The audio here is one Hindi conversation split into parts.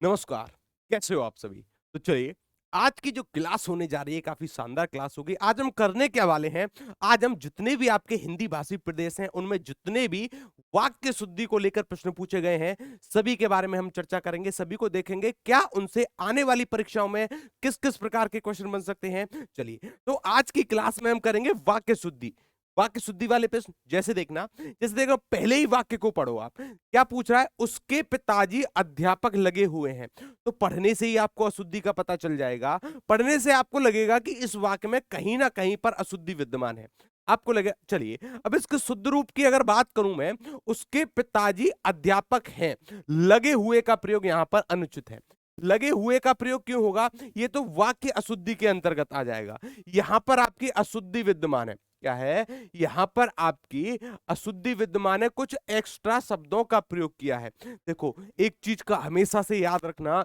नमस्कार, कैसे हो आप सभी? तो चलिए, आज की जो क्लास होने जा रही है काफ़ी शानदार क्लास होगी। आज हम करने क्या वाले हैं, आज हम जितने भी आपके हिंदी भाषी प्रदेश हैं, उनमें जितने भी वाक्य शुद्धि को लेकर प्रश्न पूछे गए हैं, सभी के बारे में हम चर्चा करेंगे, सभी को देखेंगे, क्या उनसे आने वाली परीक्षाओं में किस-किस प्रकार के क्वेश्चन बन सकते हैं। चलिए, तो आज की क्लास में हम करेंगे वाक्य शुद्धि। वाक्य शुद्धि वाले प्रश्न जैसे देखो पहले ही वाक्य को पढ़ो आप। क्या पूछ रहा है? उसके पिताजी अध्यापक लगे हुए हैं। तो पढ़ने से ही आपको अशुद्धि का पता चल जाएगा। पढ़ने से आपको लगेगा कि इस वाक्य में कहीं ना कहीं पर अशुद्धि विद्यमान है। आपको लगे चलिए, अब इसके शुद्ध रूप की अगर बात करूं मैं, उसके पिताजी अध्यापक हैं। लगे हुए का प्रयोग यहां पर अनुचित है। लगे हुए का प्रयोग क्यों होगा? ये तो वाक्य अशुद्धि के अंतर्गत आ जाएगा। यहां पर आपकी अशुद्धि विद्यमान है। क्या है? यहां पर आपकी अशुद्धि विद्यमान है, कुछ एक्स्ट्रा शब्दों का प्रयोग किया है। देखो, एक चीज का हमेशा से याद रखना,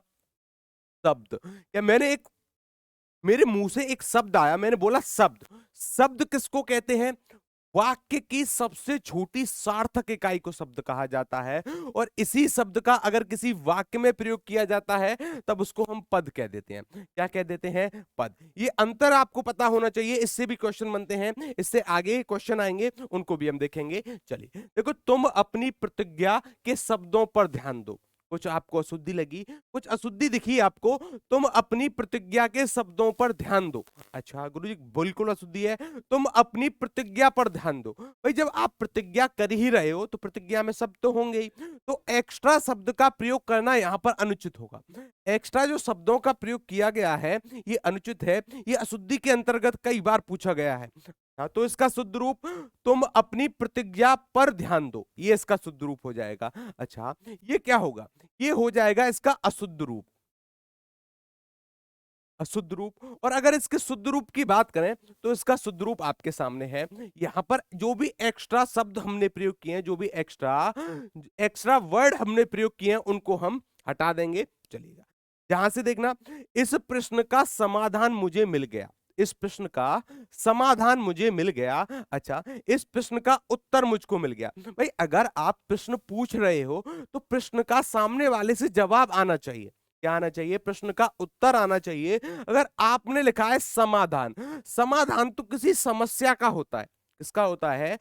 शब्द। क्या मैंने एक मेरे मुंह से एक शब्द आया, मैंने बोला शब्द। शब्द किसको कहते हैं? वाक्य की सबसे छोटी सार्थक इकाई को शब्द कहा जाता है। और इसी शब्द का अगर किसी वाक्य में प्रयोग किया जाता है, तब उसको हम पद कह देते हैं। क्या कह देते हैं? पद। ये अंतर आपको पता होना चाहिए, इससे भी क्वेश्चन बनते हैं, इससे आगे क्वेश्चन आएंगे, उनको भी हम देखेंगे। चलिए देखो, तुम अपनी प्रतिज्ञा के शब्दों पर ध्यान दो। कुछ आपको अशुद्धि लगी, कुछ अशुद्धि दिखी आपको, तुम अपनी प्रतिज्ञा के शब्दों पर ध्यान दो। अच्छा गुरुजी, बिल्कुल अशुद्धि है। तुम अपनी प्रतिज्ञा पर ध्यान दो। भाई, जब आप प्रतिज्ञा कर ही रहे हो तो प्रतिज्ञा में शब्द तो होंगे ही। तो एक्स्ट्रा शब्द का प्रयोग करना यहां पर अनुचित होगा। एक्स्ट्रा जो शब्दों का प्रयोग किया गया है, ये अनुचित है। ये अशुद्धि के अंतर्गत कई बार पूछा गया है। हाँ, तो इसका शुद्ध रूप, तुम अपनी प्रतिज्ञा पर ध्यान दो, ये इसका शुद्ध रूप हो जाएगा। अच्छा, ये क्या होगा? ये हो जाएगा इसका अशुद्ध रूप। अशुद्ध रूप। और अगर इसके शुद्ध रूप की बात करें, तो इसका शुद्ध रूप आपके सामने है। यहां पर जो भी एक्स्ट्रा शब्द हमने प्रयोग किए हैं, जो भी एक्स्ट्रा एक्स्ट्रा वर्ड हमने प्रयोग किए हैं, उनको हम हटा देंगे। चलिएगा, जहां से देखना, इस प्रश्न का समाधान मुझे मिल गया। इस प्रश्न का समाधान मुझे मिल गया। अच्छा, इस प्रश्न का उत्तर मुझको मिल गया। भाई, अगर आप प्रश्न पूछ रहे हो, तो प्रश्न का सामने वाले से जवाब आना चाहिए। क्या आना चाहिए? प्रश्न का उत्तर आना चाहिए। अगर आपने लिखा है समाधान, समाधान तो किसी समस्या का होता है। किसका होता है?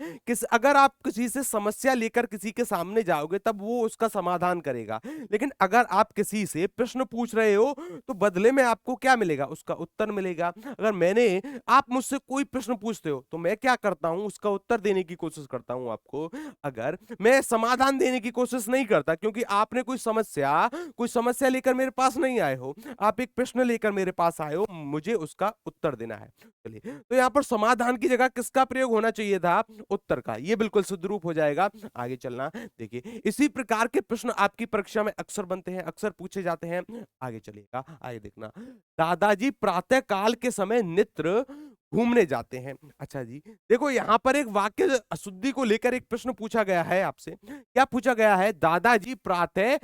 अगर आप किसी से समस्या लेकर किसी के सामने जाओगे, तब वो उसका समाधान करेगा। लेकिन अगर आप किसी से प्रश्न पूछ रहे हो, तो बदले में आपको क्या मिलेगा? उसका उत्तर मिलेगा। अगर आप मुझसे कोई प्रश्न पूछते हो, तो मैं क्या करता हूं? उसका उत्तर देने की कोशिश करता हूं आपको। अगर मैं समाधान देने की कोशिश नहीं करता, क्योंकि आपने कोई समस्या लेकर मेरे पास नहीं आए हो, आप एक प्रश्न लेकर मेरे पास आए हो, मुझे उसका उत्तर देना है। चलिए, तो यहाँ पर समाधान की जगह किसका प्रयोग होना चाहिए था? उत्तर का। ये बिल्कुल शुद्ध रूप हो जाएगा। आगे चलना, देखिए इसी प्रकार के प्रश्न आपकी परीक्षा में अक्सर बनते हैं, अक्सर पूछे जाते हैं। आगे चलिएगा, आगे देखना, दादाजी प्रातः काल के समय नित्र घूमने जाते हैं। अच्छा जी, देखो यहां पर एक वाक्य अशुद्धि को लेकर एक प्रश्न पूछा गया है आपसे। क्या पूछा गया है? दादाजी प्रातः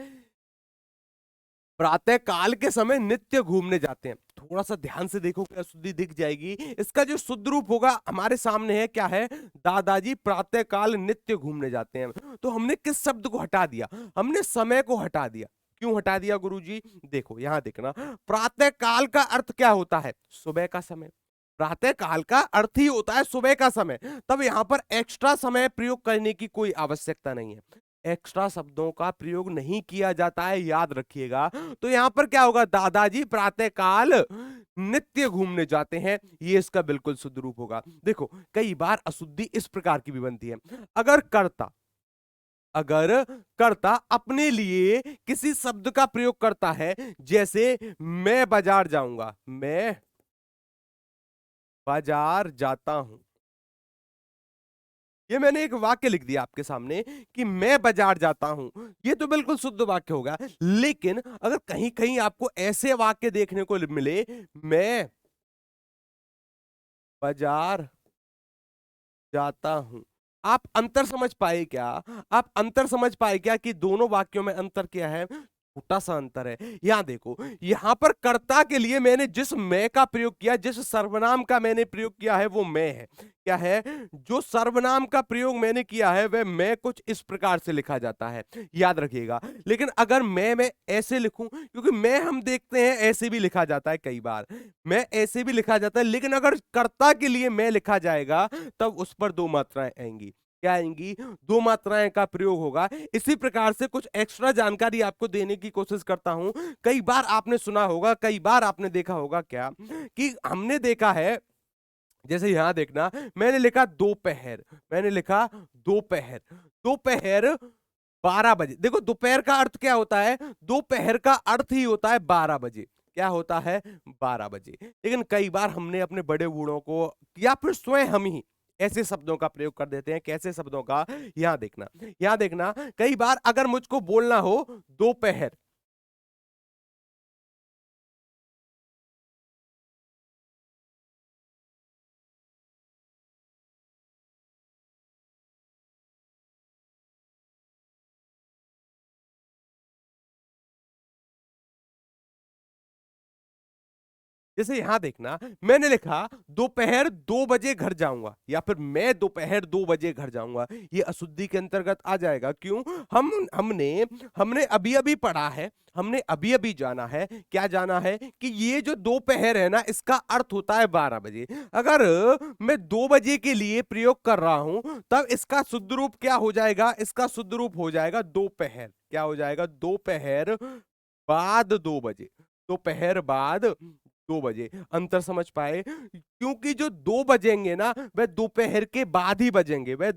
प्रातः काल के समय नित्य घूमने जाते हैं। थोड़ा सा ध्यान से देखो, क्या अशुद्धि दिख जाएगी। इसका जो शुद्ध रूप होगा हमारे सामने है। क्या है? दादाजी प्रातः काल नित्य घूमने जाते हैं। तो हमने किस शब्द को हटा दिया? हमने समय को हटा दिया। क्यों हटा दिया गुरुजी? देखो यहां देखना, प्रातः काल का अर्थ क्या होता है? सुबह का समय। प्रातः काल का अर्थ ही होता है सुबह का समय। तब यहां पर एक्स्ट्रा समय प्रयोग करने की कोई आवश्यकता नहीं है। एक्स्ट्रा शब्दों का प्रयोग नहीं किया जाता है, याद रखिएगा। तो यहां पर क्या होगा? दादाजी प्रातःकाल नित्य घूमने जाते हैं, ये इसका बिल्कुल शुद्ध रूप होगा। देखो, कई बार अशुद्धि इस प्रकार की भी बनती है। अगर कर्ता अगर कर्ता अपने लिए किसी शब्द का प्रयोग करता है, जैसे मैं बाजार जाऊंगा, मैं बाजार जाता हूं, ये मैंने एक वाक्य लिख दिया आपके सामने कि मैं बाजार जाता हूं। ये तो बिल्कुल शुद्ध वाक्य होगा। लेकिन अगर कहीं कहीं आपको ऐसे वाक्य देखने को मिले, मैं बाजार जाता हूं, आप अंतर समझ पाए क्या? आप अंतर समझ पाए क्या कि दोनों वाक्यों में अंतर क्या है? छोटा सा अंतर है। यहां देखो, यहां पर कर्ता के लिए मैंने जिस मैं का प्रयोग किया, जिस सर्वनाम का मैंने प्रयोग किया है वो मैं है। क्या है? जो सर्वनाम का प्रयोग मैंने किया है वह मैं कुछ इस प्रकार से लिखा जाता है, याद रखिएगा। लेकिन अगर मैं ऐसे लिखूं, क्योंकि मैं हम देखते हैं ऐसे भी लिखा जाता है, कई बार मैं ऐसे भी लिखा जाता है, लेकिन अगर कर्ता के लिए मैं लिखा जाएगा तब उस पर दो मात्राएं आएंगी। क्या आएंगी? दो मात्राएं का प्रयोग होगा। इसी प्रकार से कुछ एक्स्ट्रा जानकारी आपको देने की कोशिश करता हूं। कई बार आपने सुना होगा, कई बार आपने देखा होगा, क्या कि हमने देखा है, जैसे यहां देखना, मैंने लिखा दोपहर, मैंने लिखा दोपहर, दोपहर 12 बजे। देखो दोपहर का अर्थ क्या होता है? दोपहर का अर्थ ही होता है 12 बजे। क्या होता है? 12 बजे। लेकिन कई बार हमने अपने बड़े बूढ़ों को या फिर स्वयं हम ही ऐसे शब्दों का प्रयोग कर देते हैं। कैसे शब्दों का? यहां देखना, यहां देखना, कई बार अगर मुझको बोलना हो दोपहर, जैसे यहां देखना, मैंने लिखा दोपहर 2 बजे घर जाऊंगा, या फिर मैं दोपहर 2 बजे घर जाऊंगा, ये अशुद्धि के अंतर्गत आ जाएगा। क्यों? हमने हमने अभी अभी पढ़ा है, हमने अभी अभी जाना है, क्या जाना है कि ये जो दोपहर है ना, इसका अर्थ होता है 12 बजे। अगर मैं 2 बजे के लिए प्रयोग कर रहा हूं, तब इसका शुद्ध रूप क्या हो जाएगा? इसका शुद्ध रूप हो जाएगा दोपहर। क्या हो जाएगा? दोपहर बाद 2 बजे, दोपहर बाद 2 बजे। अंतर समझ पाए? क्योंकि जो 2 बजेंगे ना, वह दोपहर के बाद ही बजेंगे, वह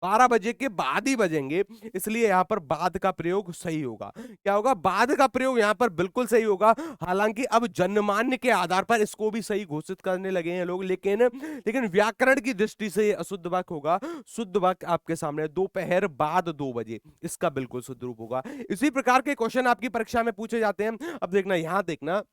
12 बजे के बाद ही बजेंगे। इसलिए यहां पर बाद का प्रयोग सही होगा। क्या होगा? बाद का प्रयोग यहां पर बिल्कुल सही होगा। हालांकि अब जनमान्य के आधार पर इसको भी सही घोषित करने लगे हैं लोग, लेकिन लेकिन व्याकरण की दृष्टि से ये अशुद्ध वाक्य होगा। शुद्ध वाक्य आपके सामने, दोपहर बाद 2 बजे, इसका बिल्कुल शुद्ध रूप होगा। इसी प्रकार के क्वेश्चन आपकी परीक्षा में पूछे जाते हैं। अब देखना, यहां देखना,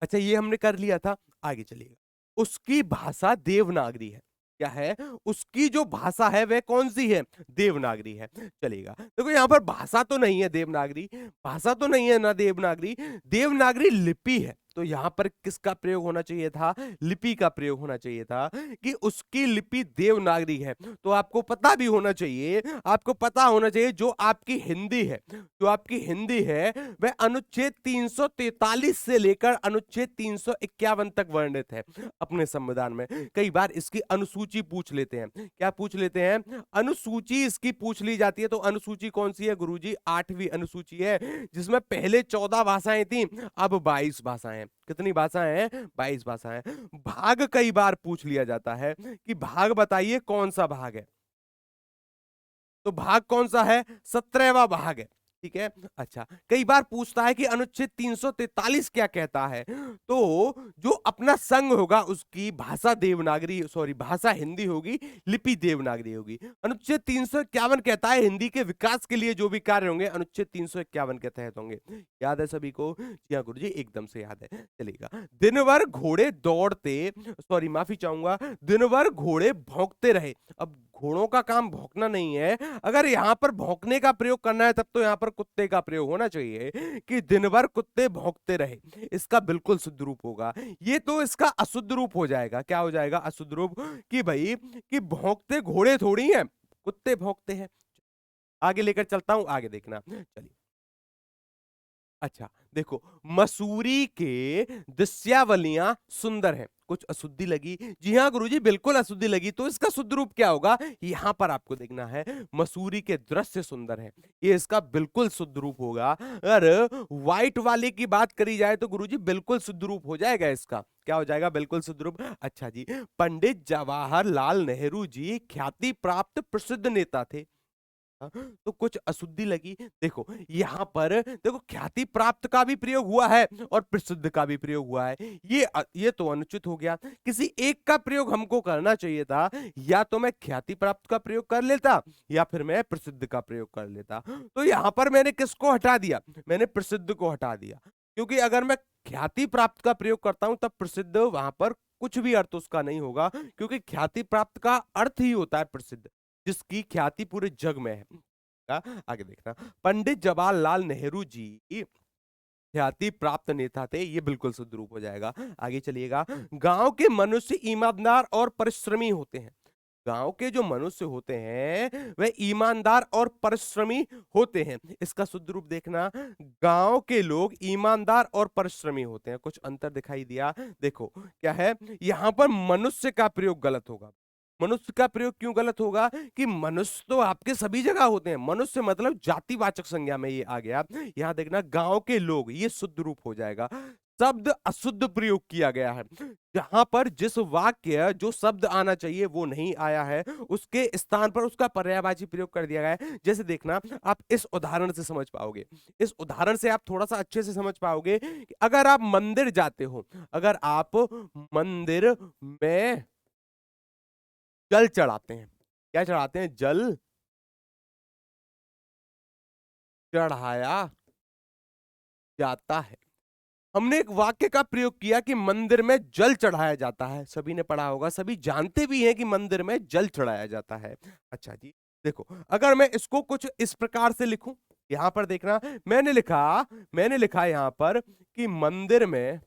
अच्छा ये हमने कर लिया था, आगे चलिएगा। उसकी भाषा देवनागरी है। क्या है? उसकी जो भाषा है वह कौन सी है? देवनागरी है। चलिएगा, देखो यहां पर भाषा तो नहीं है देवनागरी, भाषा तो नहीं है ना देवनागरी, देवनागरी लिपि है। तो यहां पर किसका प्रयोग होना चाहिए था? लिपि का प्रयोग होना चाहिए था, कि उसकी लिपि देवनागरी है। तो आपको पता भी होना चाहिए, आपको पता होना चाहिए, जो आपकी हिंदी है, जो आपकी हिंदी है, वह अनुच्छेद 343 से लेकर अनुच्छेद 351 तक वर्णित है अपने संविधान में। कई बार इसकी अनुसूची पूछ लेते हैं। क्या पूछ लेते हैं? अनुसूची इसकी पूछ ली जाती है। तो अनुसूची कौन सी है गुरुजी? 8वीं अनुसूची है, जिसमें पहले 14 भाषाएं थी, अब 22 भाषाएं। कितनी भाषाएं हैं? 22 भाषाएं। भाग कई बार पूछ लिया जाता है कि भाग बताइए कौन सा भाग है, तो भाग कौन सा है? 17वां भाग है। ठीक है। अच्छा, कई बार पूछता है कि अनुच्छेद 343 क्या कहता है। तो जो अपना संघ होगा उसकी भाषा देवनागरी, सॉरी भाषा हिंदी होगी, लिपि देवनागरी होगी। अनुच्छेद 351 कहता है हिंदी के विकास के लिए जो भी कार्य होंगे अनुच्छेद 351 के तहत होंगे। याद है सभी को? जी हाँ गुरुजी, एकदम से याद है। चलिएगा, दिन भर घोड़े दौड़ते, सॉरी माफी चाहूंगा, दिन भर घोड़े भौंकते रहे। अब घोड़ों का काम भौंकना नहीं है। अगर यहां पर भौंकने का प्रयोग करना है, तब तो यहां पर कुत्ते का प्रयोग होना चाहिए, कि दिन भर कुत्ते भौंकते रहे। इसका बिल्कुल शुद्ध रूप होगा। ये तो इसका अशुद्ध रूप हो जाएगा। क्या हो जाएगा? अशुद्ध रूप। कि भाई, कि भौंकते घोड़े थोड़ी हैं, कुत्ते भौंकते हैं। आगे लेकर चलता हूं, आगे देखना, चलिए। अच्छा देखो, मसूरी के दृश्यावलियां सुंदर हैं। कुछ अशुद्धि लगी? जी हाँ गुरुजी, बिल्कुल अशुद्धि लगी। तो इसका शुद्ध रूप क्या होगा? यहां पर आपको देखना है, मसूरी के दृश्य सुंदर हैं, ये इसका बिल्कुल शुद्ध रूप होगा। अगर व्हाइट वाले की बात करी जाए तो गुरुजी बिल्कुल शुद्ध रूप हो जाएगा इसका। क्या हो जाएगा? बिल्कुल शुद्ध रूप। अच्छा जी, पंडित जवाहरलाल नेहरू जी ख्याति प्राप्त प्रसिद्ध नेता थे। हाँ, तो कुछ अशुद्धि लगी। देखो यहां पर देखो, ख्याति प्राप्त का भी प्रयोग हुआ है और प्रसिद्ध का भी प्रयोग हुआ है। ये तो अनुचित हो गया। किसी एक का प्रयोग हमको करना चाहिए था। या तो मैं ख्याति प्राप्त का प्रयोग कर लेता, या फिर मैं प्रसिद्ध का प्रयोग कर लेता। तो यहां पर मैंने किसको हटा दिया? मैंने प्रसिद्ध को हटा दिया। क्योंकि अगर मैं ख्याति प्राप्त का प्रयोग करता हूं, तब प्रसिद्ध वहां पर कुछ भी अर्थ उसका नहीं होगा। क्योंकि ख्याति प्राप्त का अर्थ ही होता है प्रसिद्ध, जिसकी ख्याति पूरे जग में है। आगे देखना, पंडित जवाहरलाल नेहरू जी ख्याति प्राप्त नेता थे, ये बिल्कुल शुद्ध रूप हो जाएगा। आगे चलिएगा, गांव के मनुष्य ईमानदार और परिश्रमी होते हैं। गांव के जो मनुष्य होते हैं वे ईमानदार और परिश्रमी होते हैं। इसका शुद्ध रूप देखना, गांव के लोग ईमानदार और परिश्रमी होते हैं। कुछ अंतर दिखाई दिया? देखो क्या है, यहां पर मनुष्य का प्रयोग गलत होगा। मनुष्य का प्रयोग क्यों गलत होगा? कि मनुष्य तो आपके सभी जगह होते हैं, मनुष्य मतलब जातिवाचक संज्ञा में ये आ गया। यहां देखना, गांव के लोग, ये शुद्ध रूप हो जाएगा। शब्द अशुद्ध प्रयोग किया गया है। जहां पर जिस वाक्य जो शब्द आना चाहिए वो नहीं आया है, उसके स्थान पर उसका पर्यायवाची प्रयोग कर दिया गया है। जैसे देखना, आप इस उदाहरण से समझ पाओगे, इस उदाहरण से आप थोड़ा सा अच्छे से समझ पाओगे कि अगर आप मंदिर जाते हो, अगर आप मंदिर में जल चढ़ाते हैं, क्या चढ़ाते हैं? जल चढ़ाया जाता है। हमने एक वाक्य का प्रयोग किया कि मंदिर में जल चढ़ाया जाता है। सभी ने पढ़ा होगा, सभी जानते भी हैं कि मंदिर में जल चढ़ाया जाता है। अच्छा जी, देखो अगर मैं इसको कुछ इस प्रकार से लिखूं, यहां पर देखना, मैंने लिखा यहां पर कि मंदिर में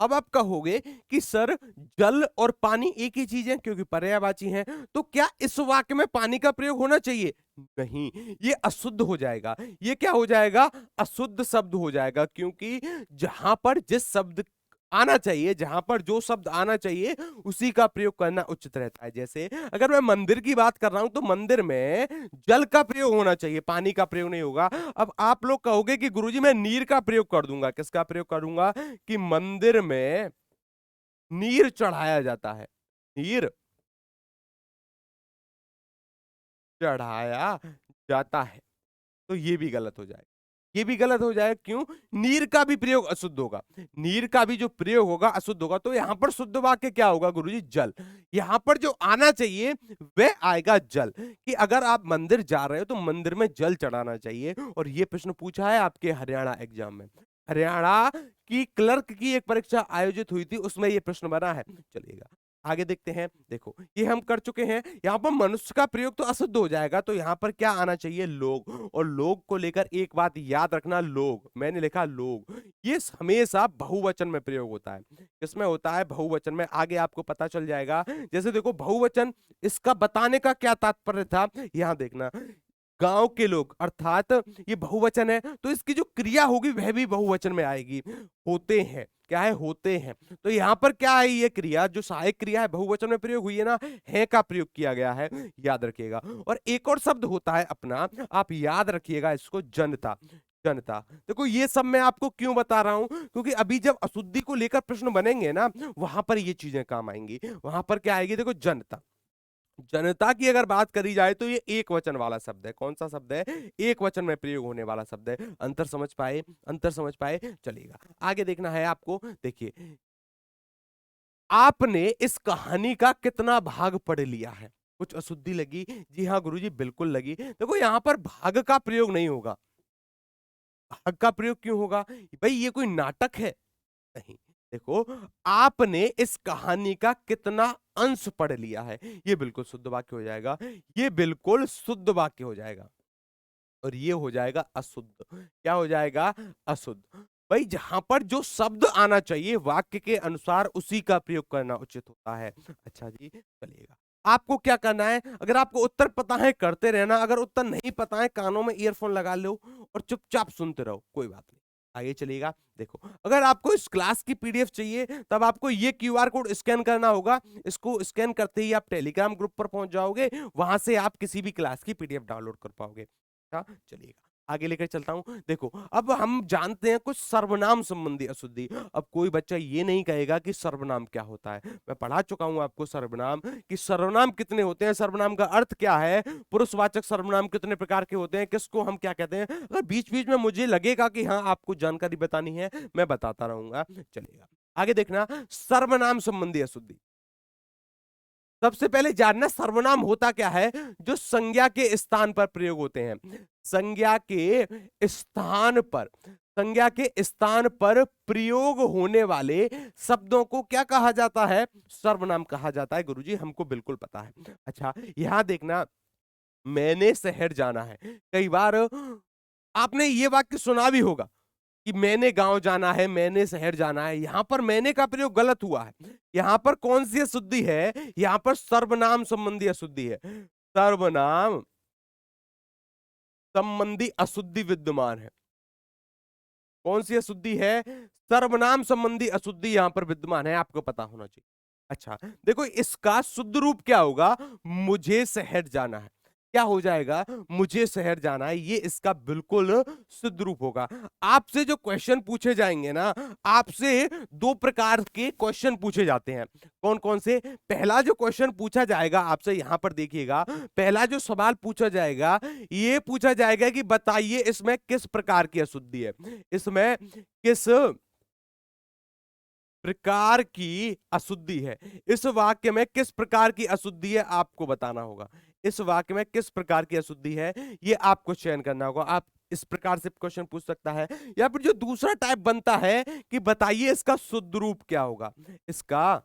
अब आप कहोगे कि सर जल और पानी एक ही चीज है क्योंकि पर्यायवाची हैं, तो क्या इस वाक्य में पानी का प्रयोग होना चाहिए? नहीं, ये अशुद्ध हो जाएगा। ये क्या हो जाएगा? अशुद्ध शब्द हो जाएगा, क्योंकि जहां पर जिस शब्द आना चाहिए, जहां पर जो शब्द आना चाहिए उसी का प्रयोग करना उचित रहता है। जैसे अगर मैं मंदिर की बात कर रहा हूं तो मंदिर में जल का प्रयोग होना चाहिए, पानी का प्रयोग नहीं होगा। अब आप लोग कहोगे कि गुरुजी मैं नीर का प्रयोग कर दूंगा। किसका प्रयोग करूंगा? कि मंदिर में नीर चढ़ाया जाता है, नीर चढ़ाया जाता है, तो ये भी गलत हो जाएगा। ये भी गलत हो जाएगा, क्यों? नीर का भी प्रयोग अशुद्ध होगा, नीर का भी जो प्रयोग होगा अशुद्ध होगा। तो यहां पर शुद्ध वाक्य क्या होगा गुरुजी? जल। यहां पर जो आना चाहिए वह आएगा जल, कि अगर आप मंदिर जा रहे हो तो मंदिर में जल चढ़ाना चाहिए। और ये प्रश्न पूछा है आपके हरियाणा एग्जाम में, हरियाणा की क्लर्क की एक परीक्षा आयोजित हुई थी, उसमें ये प्रश्न बना है। चलिएगा आगे देखते हैं। देखो ये हम कर चुके हैं, यहाँ पर मनुष्य का प्रयोग तो अशुद्ध हो जाएगा, तो यहाँ पर क्या आना चाहिए? लोग। और लोग को लेकर एक बात याद रखना, लोग, मैंने लिखा लोग, ये हमेशा बहुवचन में प्रयोग होता है। किसमें होता है? बहुवचन में। आगे आपको पता चल जाएगा। जैसे देखो बहुवचन, इसका बताने का क्या तात्पर्य था, यहाँ देखना, गांव के लोग, अर्थात ये बहुवचन है तो इसकी जो क्रिया होगी वह भी बहुवचन में आएगी। होते हैं, क्या है? होते हैं। तो यहां पर क्या है? ये क्रिया जो सहायक क्रिया है बहुवचन में प्रयोग हुई है ना, है का प्रयोग किया गया है, याद रखिएगा। और एक और शब्द होता है अपना, आप याद रखिएगा इसको, जनता। जनता, देखो ये सब मैं आपको क्यों बता रहा हूं, क्योंकि अभी जब अशुद्धि को लेकर प्रश्न बनेंगे ना, वहां पर ये चीजें काम आएंगी। वहां पर क्या आएगी? देखो जनता, जनता की अगर बात करी जाए तो ये एक वचन वाला शब्द है। कौन सा शब्द है? एक वचन में प्रयोग होने वाला शब्द है। अंतर समझ पाए? अंतर समझ पाए? चलेगा आगे देखना है आपको। देखिए, आपने इस कहानी का कितना भाग पढ़ लिया है? कुछ अशुद्धि लगी? जी हाँ गुरुजी बिल्कुल लगी। देखो यहां पर भाग का प्रयोग नहीं होगा। भाग का प्रयोग क्यों होगा? भाई ये कोई नाटक है? नहीं। देखो, आपने इस कहानी का कितना अंश पढ़ लिया है, ये बिल्कुल शुद्ध वाक्य हो जाएगा। ये बिल्कुल शुद्ध वाक्य हो जाएगा। और ये हो जाएगा अशुद्ध। क्या हो जाएगा? अशुद्ध। भाई जहां पर जो शब्द आना चाहिए वाक्य के अनुसार उसी का प्रयोग करना उचित होता है। अच्छा जी, चलिएगा। आपको क्या करना है? अगर आपको उत्तर पता है करते रहना, अगर उत्तर नहीं पता है कानों में ईयरफोन लगा लो और चुपचाप सुनते रहो, कोई बात नहीं। आगे चलिएगा। देखो अगर आपको इस क्लास की पीडीएफ चाहिए तब आपको ये क्यूआर कोड स्कैन करना होगा। इसको स्कैन करते ही आप टेलीग्राम ग्रुप पर पहुंच जाओगे, वहां से आप किसी भी क्लास की पीडीएफ डाउनलोड कर पाओगे। अच्छा चलिएगा आगे लेकर चलता हूं। देखो अब हम जानते हैं कुछ सर्वनाम संबंधी अशुद्धि। अब कोई बच्चा ये नहीं कहेगा कि सर्वनाम क्या होता है। मैं पढ़ा चुका हूं आपको सर्वनाम, कि सर्वनाम कितने होते हैं, सर्वनाम का अर्थ क्या है, पुरुषवाचक सर्वनाम कितने प्रकार के होते हैं, किसको हम क्या कहते हैं। अगर बीच बीच में मुझे लगेगा कि हाँ आपको जानकारी बतानी है, मैं बताता रहूंगा। चलिएगा आगे देखना, सर्वनाम संबंधी अशुद्धि। सबसे पहले जानना सर्वनाम होता क्या है? जो संज्ञा के स्थान पर प्रयोग होते हैं। संज्ञा के स्थान पर, संज्ञा के स्थान पर प्रयोग होने वाले शब्दों को क्या कहा जाता है? सर्वनाम कहा जाता है। गुरुजी हमको बिल्कुल पता है। अच्छा यहां देखना, मैंने शहर जाना है। कई बार आपने ये वाक्य सुना भी होगा कि मैंने गांव जाना है, मैंने शहर जाना है। यहां पर मैंने का प्रयोग गलत हुआ है। यहां पर कौन सी अशुद्धि है? यहां पर सर्वनाम संबंधी अशुद्धि है। सर्वनाम संबंधी अशुद्धि विद्यमान है। कौन सी अशुद्धि है? सर्वनाम संबंधी अशुद्धि यहां पर विद्यमान है, आपको पता होना चाहिए। अच्छा देखो, इसका शुद्ध रूप क्या होगा? मुझे शहर जाना है। क्या हो जाएगा? मुझे शहर जाना है, ये इसका बिल्कुल शुद्ध रूप होगा। आपसे जो क्वेश्चन पूछे जाएंगे ना, आपसे दो प्रकार के क्वेश्चन पूछे जाते हैं। कौन कौन से? पहला जो क्वेश्चन पूछा जाएगा आपसे, यहां पर देखिएगा, पहला जो सवाल पूछा जाएगा, ये पूछा जाएगा कि बताइए इसमें किस प्रकार की अशुद्धि है, इसमें किस प्रकार की अशुद्धि है, इस वाक्य में किस प्रकार की अशुद्धि है आपको बताना होगा। इस वाक्य में किस प्रकार की अशुद्धि है ये आपको चयन करना होगा। आप इस प्रकार से क्वेश्चन पूछ सकता है, या फिर जो दूसरा टाइप बनता है कि बताइए इसका शुद्ध रूप क्या होगा। इसका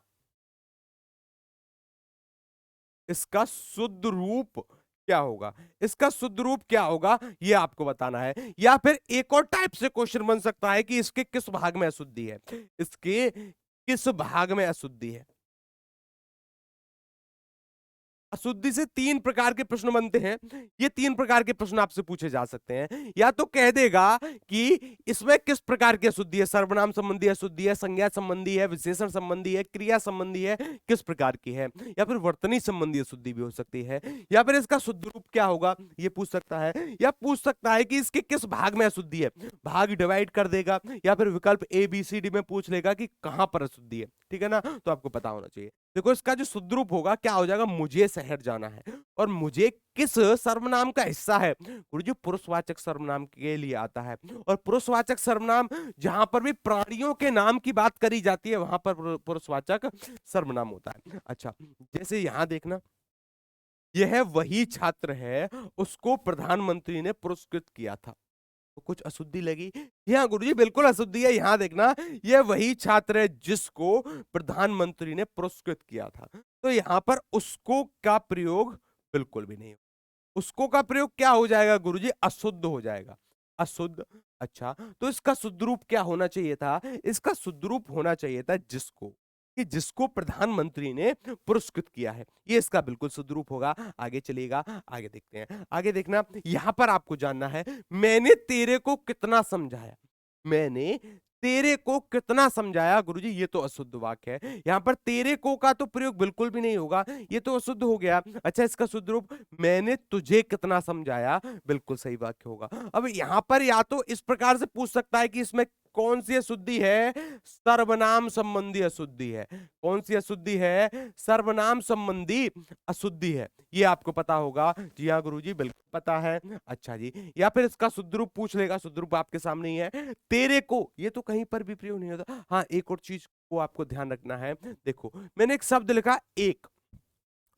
इसका शुद्ध रूप क्या होगा? इसका शुद्ध रूप क्या होगा ये आपको बताना है। या फिर एक और टाइप से क्वेश्चन बन सकता है कि इसके किस भाग में अशुद्धि है, इसके किस भाग में अशुद्धि है। अशुद्धि से तीन प्रकार के प्रश्न बनते हैं। ये तीन प्रकार के प्रश्न आपसे पूछे जा सकते हैं। या तो कह देगा कि इसमें किस प्रकार की अशुद्धि है, सर्वनाम संबंधी अशुद्धि है, संज्ञा संबंधी है, विशेषण संबंधी है, क्रिया संबंधी है, किस प्रकार की है। या फिर वर्तनी संबंधी अशुद्धि भी हो सकती है। या फिर इसका शुद्ध रूप क्या होगा ये पूछ सकता है। या पूछ सकता है कि इसके किस भाग में अशुद्धि है, भाग डिवाइड कर देगा। या फिर विकल्प ए बी सी डी में पूछ लेगा कि कहां पर अशुद्धि है। ठीक है ना, तो आपको पता होना चाहिए। देखो इसका जो शुद्ध रूप होगा क्या हो जाएगा? मुझे शहर जाना है। और मुझे किस सर्वनाम का हिस्सा है? गुरुजी पुरुषवाचक सर्वनाम के लिए आता है। और पुरुषवाचक सर्वनाम जहां पर भी प्राणियों के नाम की बात करी जाती है वहां पर पुरुषवाचक सर्वनाम होता है। अच्छा जैसे यहां देखना, यह वही छात्र है उसको प्रधानमंत्री ने पुरस्कृत किया था। तो कुछ अशुद्धि लगी? यहाँ गुरुजी बिल्कुल अशुद्धि है। यहां देखना, यह वही छात्र है जिसको प्रधानमंत्री ने पुरस्कृत किया था। तो यहां पर उसको का प्रयोग बिल्कुल भी नहीं। उसको का प्रयोग क्या हो जाएगा गुरुजी? अशुद्ध हो जाएगा। अशुद्ध। अच्छा तो इसका शुद्ध रूप क्या होना चाहिए था? इसका शुद्ध रूप होना चाहिए था जिसको, कि जिसको प्रधानमंत्री ने पुरस्कृत किया है। ये इसका बिल्कुल शुद्ध रूप होगा। आगे चलिएगा, आगे देखते हैं। आगे देखना, यहां पर आपको जानना है, मैंने तेरे को कितना समझाया। मैंने तेरे को कितना समझाया। गुरुजी ये तो अशुद्ध वाक्य है। यहां पर तेरे को का तो प्रयोग बिल्कुल भी नहीं होगा, ये तो अशुद्ध हो गया। अच्छा इसका शुद्ध रूप, मैंने तुझे कितना समझाया, बिल्कुल सही वाक्य होगा। अब यहां पर या तो इस प्रकार से पूछ सकता है कि इसमें कौन सी अशुद्धि है? सर्वनाम संबंधी अशुद्धि है। कौन सी अशुद्धि है? सर्वनाम संबंधी अशुद्धि है। ये आपको पता होगा। जी हाँ गुरुजी बिल्कुल पता है। अच्छा जी, या फिर इसका शुद्ध रूप पूछ लेगा। शुद्ध रूप आपके सामने ही है। तेरे को, ये तो कहीं पर भी प्रयोग नहीं होता। हाँ एक और चीज को आपको ध्यान रखना है। देखो मैंने एक शब्द लिखा एक,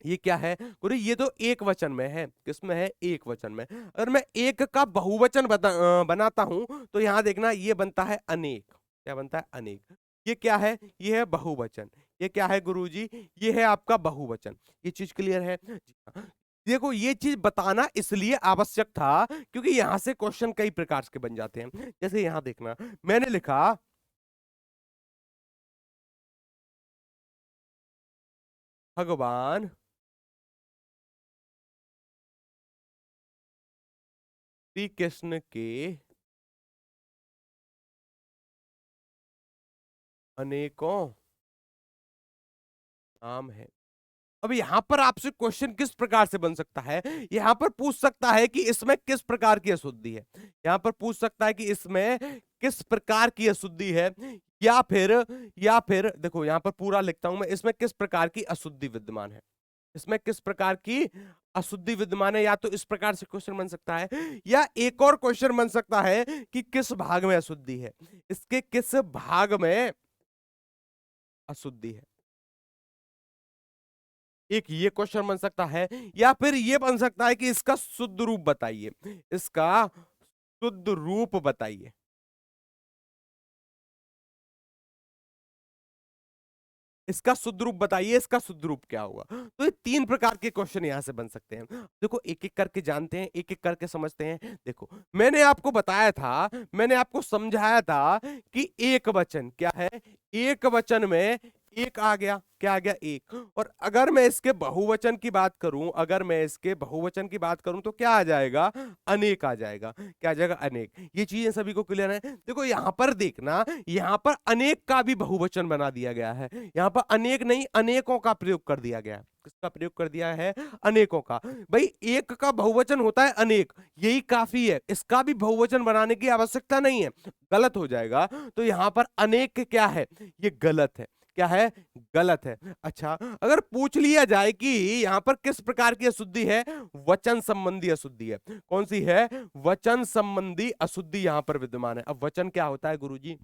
ये क्या है गुरु? ये तो एक वचन में है। किसमें है? एक वचन में। अगर मैं एक का बहुवचन बनाता हूं तो यहां देखना, ये बनता है अनेक। क्या बनता है? अनेक। ये क्या है? ये है बहुवचन। ये क्या है गुरुजी? ये है आपका बहुवचन। ये चीज क्लियर है? जी हाँ। देखो ये चीज बताना इसलिए आवश्यक था क्योंकि यहां से क्वेश्चन कई प्रकार के बन जाते हैं। जैसे यहां देखना, मैंने लिखा भगवान श्री कृष्ण के अनेकों नाम है। अब यहां पर आपसे क्वेश्चन किस प्रकार से बन सकता है? यहां पर पूछ सकता है कि इसमें किस प्रकार की अशुद्धि है। यहां पर पूछ सकता है कि इसमें किस प्रकार की अशुद्धि है। या फिर देखो यहां पर पूरा लिखता हूं मैं, इसमें किस प्रकार की अशुद्धि विद्यमान है। इसमें किस प्रकार की अशुद्धि विद्यमान है। या तो इस प्रकार से क्वेश्चन बन सकता है, या एक और क्वेश्चन बन सकता है कि किस भाग में अशुद्धि है, इसके किस भाग में अशुद्धि है। एक ये क्वेश्चन बन सकता है। या फिर ये बन सकता है कि इसका शुद्ध रूप बताइए। इसका शुद्ध रूप बताइए। इसका शुद्ध रूप बताइए, इसका शुद्ध रूप क्या होगा। तो ये 3 प्रकार के क्वेश्चन यहां से बन सकते हैं। देखो एक एक करके जानते हैं, एक एक करके समझते हैं। देखो मैंने आपको बताया था, मैंने आपको समझाया था कि एक वचन क्या है, एक वचन में एक आ गया, क्या आ गया, एक। और अगर मैं इसके बहुवचन की बात करूं, अगर मैं इसके बहुवचन की बात करूं तो क्या आ जाएगा, अनेक आ जाएगा। क्या आ जाएगा, अनेक। ये चीजें सभी को क्लियर है। देखो यहां पर देखना, यहां पर अनेक का भी बहुवचन बना दिया गया है। यहां पर अनेक नहीं, अनेकों का प्रयोग कर दिया गया है। किसका प्रयोग कर दिया है, अनेकों का। भाई एक का बहुवचन होता है अनेक, यही काफी है, इसका भी बहुवचन बनाने की आवश्यकता नहीं है, गलत हो जाएगा। तो यहां पर अनेक क्या है, ये गलत है। क्या है, गलत है। अच्छा अगर पूछ लिया जाए कि यहां पर किस प्रकार की अशुद्धि है, वचन संबंधी अशुद्धि है। कौन सी है, वचन संबंधी अशुद्धि यहां पर विद्यमान है। अब वचन क्या होता है गुरुजी,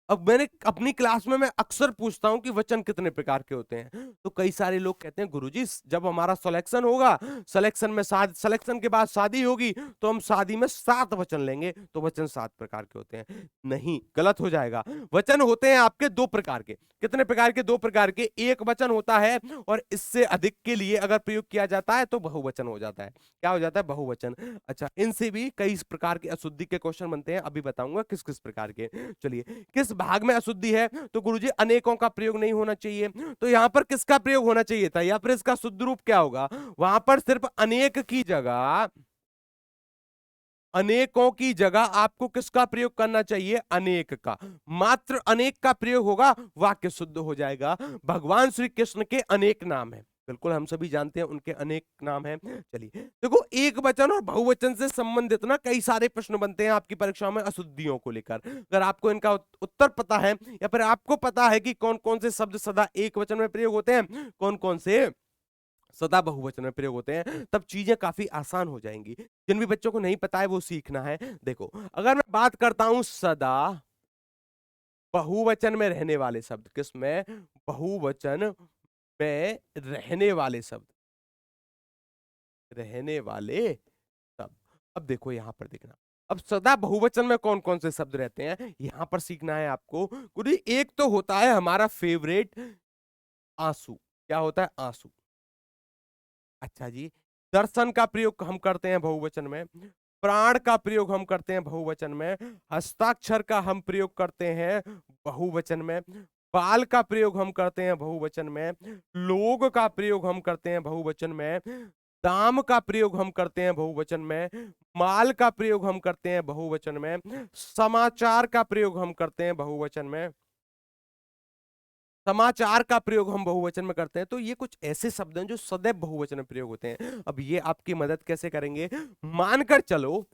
अब मैंने अपनी क्लास में मैं अक्सर पूछता हूं कि वचन कितने प्रकार के होते हैं। तो कई सारे लोग कहते हैं गुरुजी जब हमारा सिलेक्शन होगा, सिलेक्शन में सिलेक्शन के बाद शादी होगी, तो हम शादी में 7 वचन लेंगे, तो वचन 7 प्रकार के होते हैं। नहीं, गलत हो जाएगा। वचन होते हैं आपके 2 प्रकार के। कितने प्रकार के, 2 प्रकार के। एक वचन होता है और इससे अधिक के लिए अगर प्रयोग किया जाता है तो बहुवचन हो जाता है। क्या हो जाता है, बहुवचन। अच्छा इनसे भी कई प्रकार के अशुद्धि के क्वेश्चन बनते हैं, अभी बताऊंगा किस किस प्रकार के। चलिए किस भाग में अशुद्धि है, तो गुरुजी अनेकों का प्रयोग नहीं होना चाहिए। तो यहां पर किसका प्रयोग होना चाहिए था, या फिर इसका शुद्ध रूप क्या होगा, वहां पर सिर्फ अनेक की जगह, अनेकों की जगह आपको किसका प्रयोग करना चाहिए, अनेक का। मात्र अनेक का प्रयोग होगा, वाक्य शुद्ध हो जाएगा। भगवान श्री कृष्ण के अनेक नाम है, बिल्कुल हम सभी जानते हैं उनके अनेक नाम हैं। चलिए देखो एक वचन और बहुवचन से संबंधित ना कई सारे प्रश्न बनते हैं आपकी परीक्षा में अशुद्धियों को लेकर। अगर आपको इनका उत्तर पता है, या फिर आपको पता है कि कौन कौन से शब्द सदा एक वचन में प्रयोग होते हैं, कौन कौन से सदा बहुवचन में प्रयोग होते हैं, तब चीजें काफी आसान हो जाएंगी। जिन भी बच्चों को नहीं पता है वो सीखना है। देखो अगर मैं बात करता हूं सदा बहुवचन में रहने वाले शब्द, किसमें, बहुवचन में रहने वाले शब्द, रहने वाले शब्द। अब देखो यहां पर देखना, अब सदा बहुवचन में कौन कौन से शब्द रहते हैं यहां पर सीखना है आपको। गुरु एक तो होता है हमारा फेवरेट, आंसू। क्या होता है, आंसू। अच्छा जी, दर्शन का प्रयोग हम करते हैं बहुवचन में, प्राण का प्रयोग हम करते हैं बहुवचन में, हस्ताक्षर का हम प्रयोग करते हैं बहुवचन में, बाल का प्रयोग हम करते हैं बहुवचन में, लोग का प्रयोग हम करते हैं बहुवचन में, दाम का प्रयोग हम करते हैं बहुवचन में, माल का प्रयोग हम करते हैं बहुवचन में, समाचार का प्रयोग हम करते हैं बहुवचन में, समाचार का प्रयोग हम बहुवचन में करते हैं। तो ये कुछ ऐसे शब्द हैं जो सदैव बहुवचन में प्रयोग होते हैं। अब ये आपकी मदद कैसे करेंगे, मानकर चलो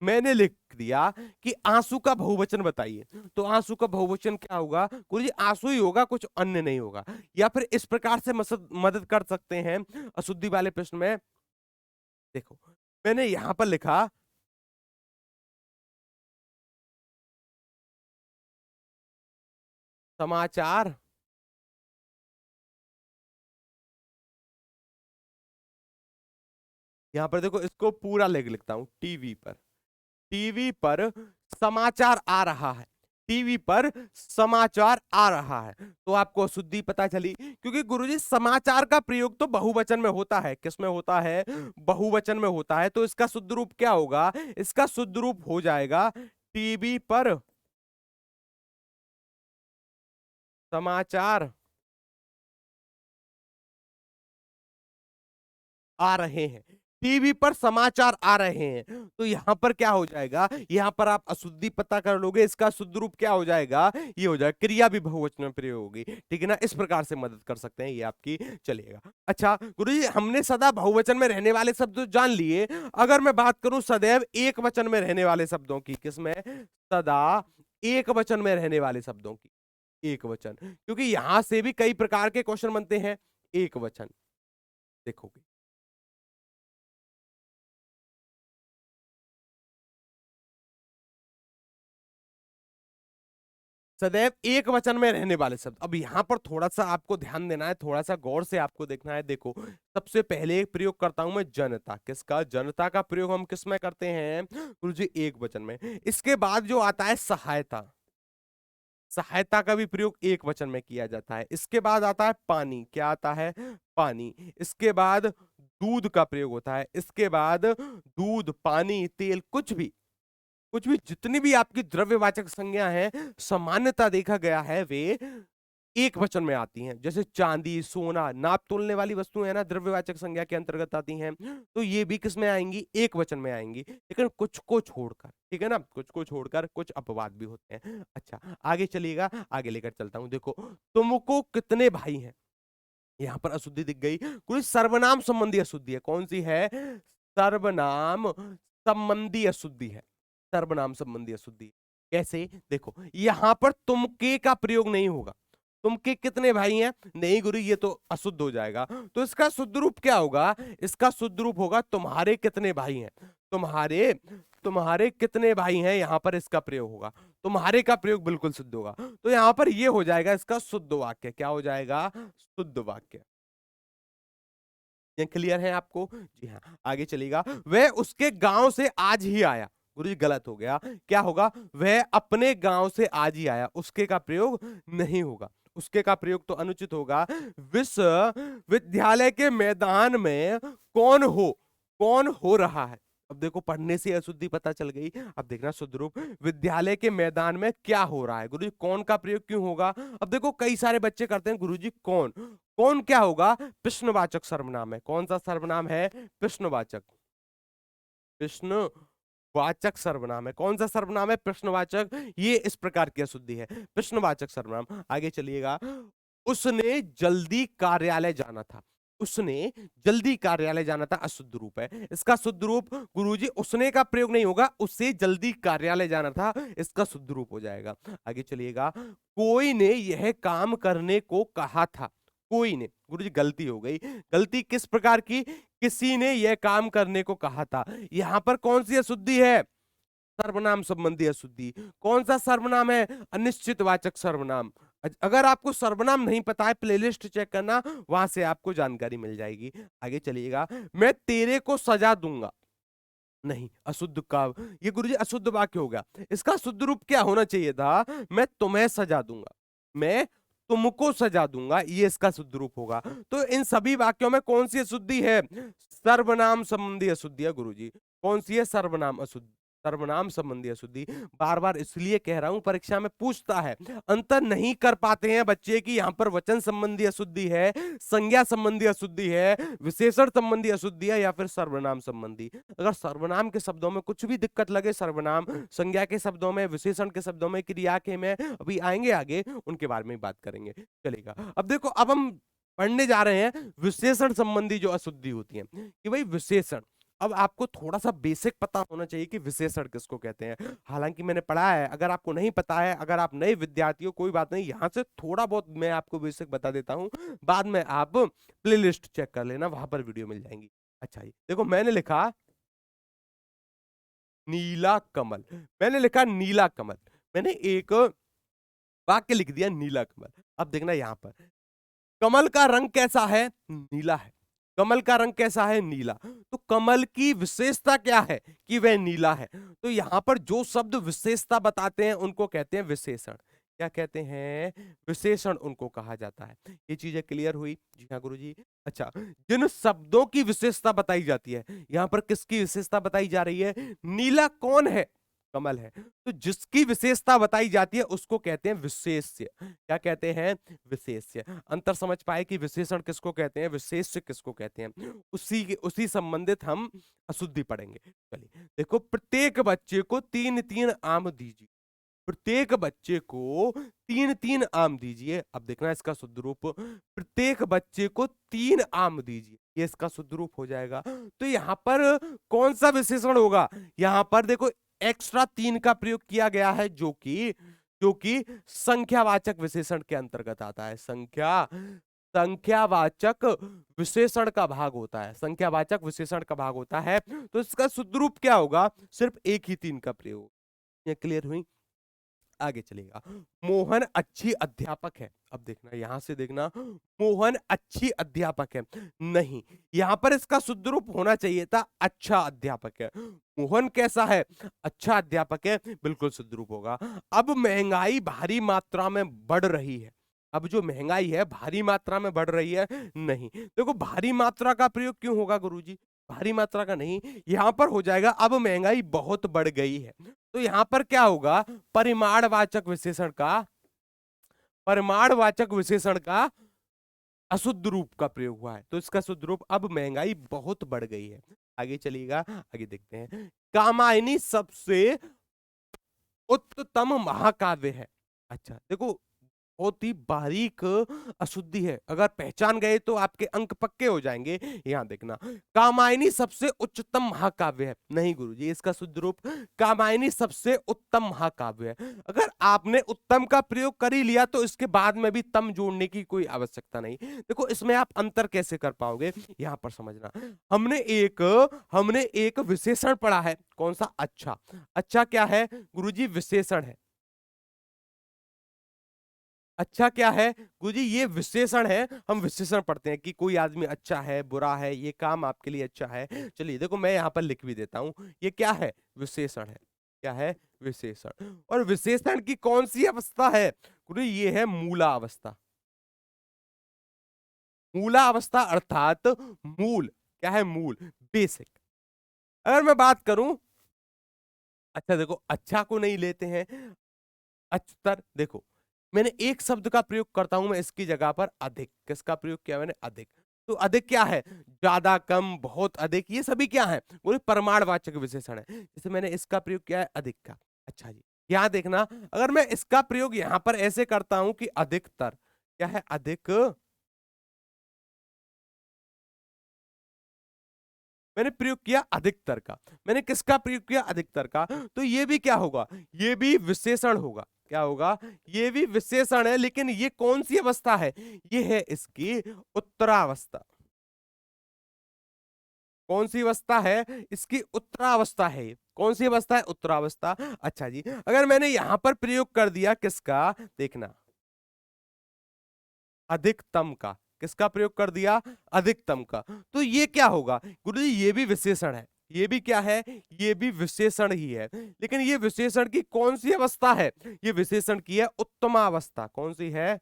मैंने लिख दिया कि आंसू का बहुवचन बताइए, तो आंसू का बहुवचन क्या होगा, गुरुजी आंसू ही होगा, कुछ अन्य नहीं होगा। या फिर इस प्रकार से मदद कर सकते हैं अशुद्धि वाले प्रश्न में। देखो मैंने यहां पर लिखा समाचार, यहां पर देखो इसको पूरा लिखता हूं, टीवी पर, टीवी पर समाचार आ रहा है, टीवी पर समाचार आ रहा है। तो आपको अशुद्धि पता चली, क्योंकि गुरुजी समाचार का प्रयोग तो बहुवचन में होता है, किसमें होता है, बहुवचन में होता है। तो इसका शुद्ध रूप क्या होगा, इसका शुद्ध रूप हो जाएगा टीवी पर समाचार आ रहे हैं, टीवी पर समाचार आ रहे हैं। तो यहां पर क्या हो जाएगा, यहां पर आप अशुद्धि पता कर लोगे, इसका शुद्ध रूप क्या हो जाएगा, ये हो जाएगा, क्रिया भी बहुवचन में प्रयोग होगी। ठीक है ना, इस प्रकार से मदद कर सकते हैं ये आपकी, चलेगा। अच्छा गुरुजी हमने सदा बहुवचन में रहने वाले शब्द तो जान लिए, अगर मैं बात करूं सदैव एक वचन में रहने वाले शब्दों की, किसमें, सदा एक वचन में रहने वाले शब्दों की, एक वचन, क्योंकि यहां से भी कई प्रकार के क्वेश्चन बनते हैं एक वचन। देखोगे सदैव एक वचन में रहने वाले शब्द, अब यहां पर थोड़ा सा आपको ध्यान देना है, थोड़ा सा गौर से आपको देखना है। देखो सबसे पहले प्रयोग करता हूं मैं जनता, किसका, जनता का प्रयोग हम किस में करते हैं गुरु जी, एक वचन में। इसके बाद जो आता है सहायता, सहायता का भी प्रयोग एक वचन में किया जाता है। इसके बाद आता है पानी, क्या आता है? पानी। इसके बाद दूध का प्रयोग होता है। इसके बाद दूध, पानी, तेल, कुछ भी जितनी भी आपकी द्रव्यवाचक संज्ञा है, सामान्यतः देखा गया है वे एक वचन में आती हैं। जैसे चांदी, सोना, नाप तोलने वाली वस्तुएं हैं ना, द्रव्यवाचक संज्ञा के अंतर्गत आती हैं। तो ये भी किस में आएंगी? एक वचन में आएंगी। लेकिन कुछ को छोड़कर, ठीक है ना, कुछ को छोड़कर कुछ अपवाद भी होते हैं। अच्छा, आगे चलिएगा, आगे लेकर चलता हूं। देखो, तुमको कितने भाई हैं, यहां पर अशुद्धि दिख गई। कोई सर्वनाम संबंधी अशुद्धि है। कौन सी है? सर्वनाम संबंधी अशुद्धि है। सर्वनाम संबंधी अशुद्धि कैसे? देखो, यहां पर तुम के का प्रयोग नहीं होगा। तुम के कितने भाई हैं? नहीं गुरु, ये तो अशुद्ध हो जाएगा। तो इसका शुद्ध रूप क्या होगा? इसका शुद्ध रूप होगा तुम्हारे कितने भाई हैं। तुम्हारे तुम्हारे कितने भाई हैं, यहां पर इसका प्रयोग होगा। तुम्हारे का प्रयोग बिल्कुल शुद्ध होगा। तो यहां पर ये हो जाएगा इसका शुद्ध वाक्य। क्या हो जाएगा? शुद्ध वाक्य। ये क्लियर है आपको? जी हाँ, आगे चलेगा। वह उसके गांव से आज ही आया। गुरुजी गलत हो गया। क्या होगा? वह अपने गांव से आज ही आया। उसके का प्रयोग नहीं होगा। उसके का प्रयोग तो अनुचित होगा। विश्वविद्यालय के मैदान में कौन हो रहा है। अब देखो, पढ़ने से अशुद्धि पता चल गई। अब देखना शुद्ध रूप, विद्यालय के मैदान में क्या हो रहा है। गुरुजी कौन का प्रयोग क्यों होगा? अब देखो, कई सारे बच्चे करते हैं गुरुजी कौन। कौन क्या होगा? प्रश्नवाचक सर्वनाम है। कौन सा सर्वनाम है? प्रश्नवाचक। प्रश्नवाचक सर्वनाम है। कौन सा सर्वनाम है? प्रश्नवाचक। ये इस प्रकार की अशुद्धि है, प्रश्नवाचक सर्वनाम। आगे चलिएगा। उसने जल्दी कार्यालय जाना था। उसने जल्दी कार्यालय जाना था, अशुद्ध रूप है। इसका शुद्ध रूप गुरुजी उसने का प्रयोग नहीं होगा, उससे जल्दी कार्यालय जाना था, इसका शुद्ध रूप हो जाएगा। आगे चलिएगा। कोई ने यह काम करने को कहा था। कोई ने, गुरुजी गलती हो गई। गलती किस प्रकार की? किसी ने यह काम करने को कहा था। यहां पर कौन सी अशुद्धि है? सर्वनाम संबंधी अशुद्धि। कौन सा सर्वनाम है? अनिश्चितवाचक सर्वनाम। अगर आपको सर्वनाम नहीं पता है, प्लेलिस्ट चेक करना, वहां से आपको जानकारी मिल जाएगी। आगे चलिएगा। मैं तेरे को सजा दूंगा। नहीं, अशुद्ध का, ये गुरुजी अशुद्ध वाक्य हो गया। इसका शुद्ध रूप क्या होना चाहिए था? मैं तुम्हें सजा दूंगा। मैं तुमको सजा दूंगा, ये इसका शुद्ध रूप होगा। तो इन सभी वाक्यों में कौन सी अशुद्धि है? सर्वनाम संबंधी अशुद्धि है गुरुजी। कौन सी है? सर्वनाम अशुद्धि। सर्वनाम संबंधी अशुद्धि। बार बार इसलिए कह रहा हूं, परीक्षा में पूछता है। अंतर नहीं कर पाते हैं बच्चे कि यहां पर वचन संबंधी अशुद्धि है, संज्ञा संबंधी अशुद्धि है, विशेषण संबंधी अशुद्धि है, या फिर सर्वनाम संबंधी। अगर सर्वनाम के शब्दों में कुछ भी दिक्कत लगे, सर्वनाम, संज्ञा के शब्दों में, विशेषण के शब्दों में, क्रिया के में, अभी आएंगे आगे, उनके बारे में बात करेंगे। चलेगा। अब देखो, अब हम पढ़ने जा रहे हैं विशेषण संबंधी जो अशुद्धि होती है, कि भाई विशेषण। अब आपको थोड़ा सा बेसिक पता होना चाहिए कि विशेषण किसको कहते हैं। हालांकि मैंने पढ़ा है, अगर आपको नहीं पता है, अगर आप नए विद्यार्थी हो, कोई बात नहीं, यहां से थोड़ा बहुत मैं आपको बेसिक बता देता हूं। बाद में आप प्लेलिस्ट चेक कर लेना, वहां पर वीडियो मिल जाएंगी। अच्छा, ये देखो, मैंने लिखा नीला कमल। मैंने लिखा नीला कमल। मैंने एक वाक्य लिख दिया नीला कमल। अब देखना यहां पर, कमल का रंग कैसा है? नीला है। कमल का रंग कैसा है? नीला। तो कमल की विशेषता क्या है? कि वह नीला है। तो यहां पर जो शब्द विशेषता बताते हैं उनको कहते हैं विशेषण। क्या कहते हैं? विशेषण उनको कहा जाता है। ये चीजें क्लियर हुई? जी हाँ गुरुजी। अच्छा, जिन शब्दों की विशेषता बताई जाती है, यहां पर किसकी विशेषता बताई जा रही है? नीला कौन है? कमल है। तो जिसकी विशेषता बताई जाती है उसको कहते हैं विशेष्य। क्या कहते हैं? विशेष्य। अंतर समझ पाए कि विशेषण किसको कहते हैं, विशेष्य किसको कहते हैं? उसी संबंधित हम अशुद्धि पढ़ेंगे। चलिए देखो, प्रत्येक बच्चे को 3-3 आम दीजिए। प्रत्येक बच्चे को 3-3 आम दीजिए। अब देखना इसका शुद्ध रूप, प्रत्येक बच्चे को 3 आम दीजिए, ये इसका शुद्ध रूप हो जाएगा। तो यहां पर कौन सा विशेषण होगा? यहां पर देखो, एक्स्ट्रा 3 का प्रयोग किया गया है, जो कि संख्यावाचक विशेषण के अंतर्गत आता है। संख्यावाचक विशेषण का भाग होता है। संख्यावाचक विशेषण का भाग होता है। तो इसका शुद्ध रूप क्या होगा? सिर्फ एक ही 3 का प्रयोग। ये क्लियर हुई? आगे चलेगा। मोहन अच्छी अध्यापक है। अब देखना, यहां से देखना, मोहन अच्छी अध्यापक है, नहीं, यहां पर इसका शुद्ध रूप होना चाहिए था अच्छा अध्यापक है। मोहन कैसा है? अच्छा अध्यापक है, बिल्कुल शुद्ध रूप होगा। अब महंगाई भारी मात्रा में बढ़ रही है। अब जो महंगाई है भारी मात्रा में बढ़ रही है, नहीं, देखो भारी मात्रा का प्रयोग क्यों होगा गुरुजी? भारी मात्रा का नहीं, यहां पर हो जाएगा अब महंगाई बहुत बढ़ गई है। तो यहां पर क्या होगा? परिमाणवाचक विशेषण का, परिमाणवाचक विशेषण का अशुद्ध रूप का प्रयोग हुआ है। तो इसका शुद्ध रूप अब महंगाई बहुत बढ़ गई है। आगे चलिएगा, आगे देखते हैं। कामायनी सबसे उत्तम महाकाव्य है। अच्छा देखो, बहुत ही बारीक अशुद्धि है, अगर पहचान गए तो आपके अंक पक्के हो जाएंगे। यहां देखना, कामायनी सबसे उच्चतम महाकाव्य है, नहीं गुरुजी, इसका शुद्ध रूप कामायनी सबसे उत्तम महाकाव्य है। अगर आपने उत्तम का प्रयोग कर ही लिया तो इसके बाद में भी तम जोड़ने की कोई आवश्यकता नहीं। देखो इसमें आप अंतर कैसे कर पाओगे, यहां पर समझना। हमने एक विशेषण पढ़ा है, कौन सा? अच्छा। अच्छा क्या है गुरुजी? विशेषण है। अच्छा क्या है गुरुजी? ये विशेषण है। हम विशेषण पढ़ते हैं कि कोई आदमी अच्छा है, बुरा है, ये काम आपके लिए अच्छा है। चलिए देखो, मैं यहाँ पर लिख भी देता हूं, ये क्या है? विशेषण है। क्या है? विशेषण। और विशेषण की कौन सी अवस्था है गुरुजी? ये है मूला अवस्था। मूला अवस्था अर्थात मूल। क्या है? मूल, बेसिक। अगर मैं बात करूं, अच्छा देखो, अच्छा को नहीं लेते हैं, अच्तर। देखो, मैंने एक शब्द का प्रयोग करता हूं मैं इसकी जगह पर, अधिक। किसका प्रयोग किया मैंने? अधिक। तो अधिक क्या है? ज्यादा, कम, बहुत अधिक, ये सभी क्या है? वो परमाणुवाचक विशेषण है। जैसे मैंने इसका प्रयोग किया है अधिक का। अच्छा जी, यहां देखना, अगर मैं इसका प्रयोग यहां पर ऐसे करता हूं कि अधिकतर। क्या है? अधिक। मैंने प्रयोग किया अधिकतर का। मैंने किसका प्रयोग किया? अधिकतर का। तो ये भी क्या होगा? ये भी विशेषण होगा। क्या होगा? ये भी विशेषण है, लेकिन ये कौन सी अवस्था है? ये है इसकी उत्तरावस्था। कौन सी अवस्था है? इसकी उत्तरावस्था है। कौन सी अवस्था है? उत्तरावस्था। अच्छा जी, अगर मैंने यहां पर प्रयोग कर दिया किसका? देखना, अधिकतम का। किसका प्रयोग कर दिया? अधिकतम का। तो ये क्या होगा गुरुजी? ये भी विशेषण है। ये भी क्या है? ये भी विशेषण ही है, लेकिन ये विशेषण की कौन सी अवस्था है? ये विशेषण की है उत्तमावस्था। कौन सी है?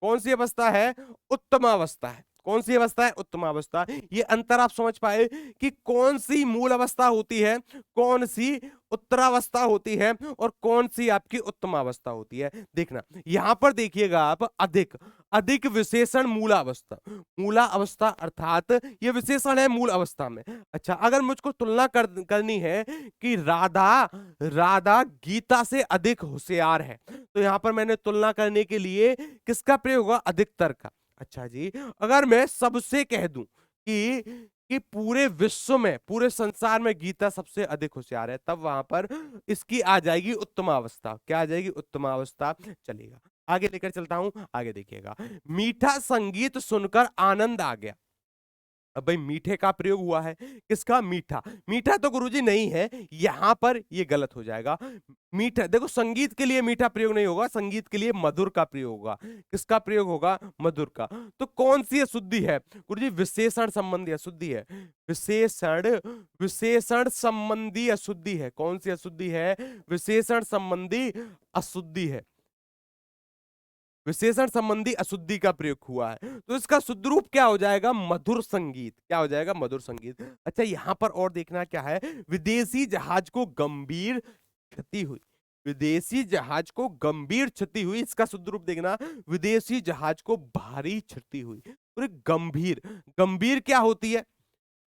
कौन सी अवस्था है? उत्तमावस्था है। कौन सी अवस्था है? उत्तमावस्था। ये अंतर आप समझ पाए कि कौन सी मूल अवस्था होती है, कौन सी उत्तरावस्था होती है, और कौन सी आपकी उत्तमावस्था होती है। देखना, यहां पर देखिएगा आप, अधिक। अधिक विशेषण मूलावस्था। मूला अवस्था अर्थात ये विशेषण है मूल अवस्था में। अच्छा, अगर मुझको तुलना करनी है कि राधा राधा गीता से अधिक होशियार है, तो यहां पर मैंने तुलना करने के लिए किसका प्रयोग होगा? अधिकतर का। अच्छा जी, अगर मैं सबसे कह दूं कि पूरे विश्व में, पूरे संसार में गीता सबसे अधिक होशियार है, तब वहां पर इसकी आ जाएगी उत्तमावस्था। क्या आ जाएगी? उत्तमावस्था। चलेगा, आगे लेकर चलता हूं, आगे देखिएगा। मीठा संगीत सुनकर आनंद आ गया। अब भाई मीठे का प्रयोग हुआ है, किसका? मीठा। मीठा तो गुरुजी नहीं है, यहां पर ये गलत हो जाएगा। मीठा, देखो, संगीत के लिए मीठा प्रयोग नहीं होगा, संगीत के लिए मधुर का प्रयोग होगा। किसका प्रयोग होगा? मधुर का। तो कौन सी अशुद्धि है गुरुजी? विशेषण संबंधी अशुद्धि है। विशेषण विशेषण संबंधी अशुद्धि है। कौन सी अशुद्धि है? विशेषण संबंधी अशुद्धि है। विशेषण संबंधी अशुद्धि का प्रयोग हुआ है, तो इसका शुद्ध रूप क्या हो जाएगा? मधुर संगीत। क्या हो जाएगा? मधुर संगीत। अच्छा, यहां पर और देखना क्या है, विदेशी जहाज को गंभीर क्षति हुई। विदेशी जहाज को गंभीर क्षति हुई, इसका शुद्ध रूप देखना, विदेशी जहाज को भारी क्षति हुई। और गंभीर, गंभीर क्या होती है?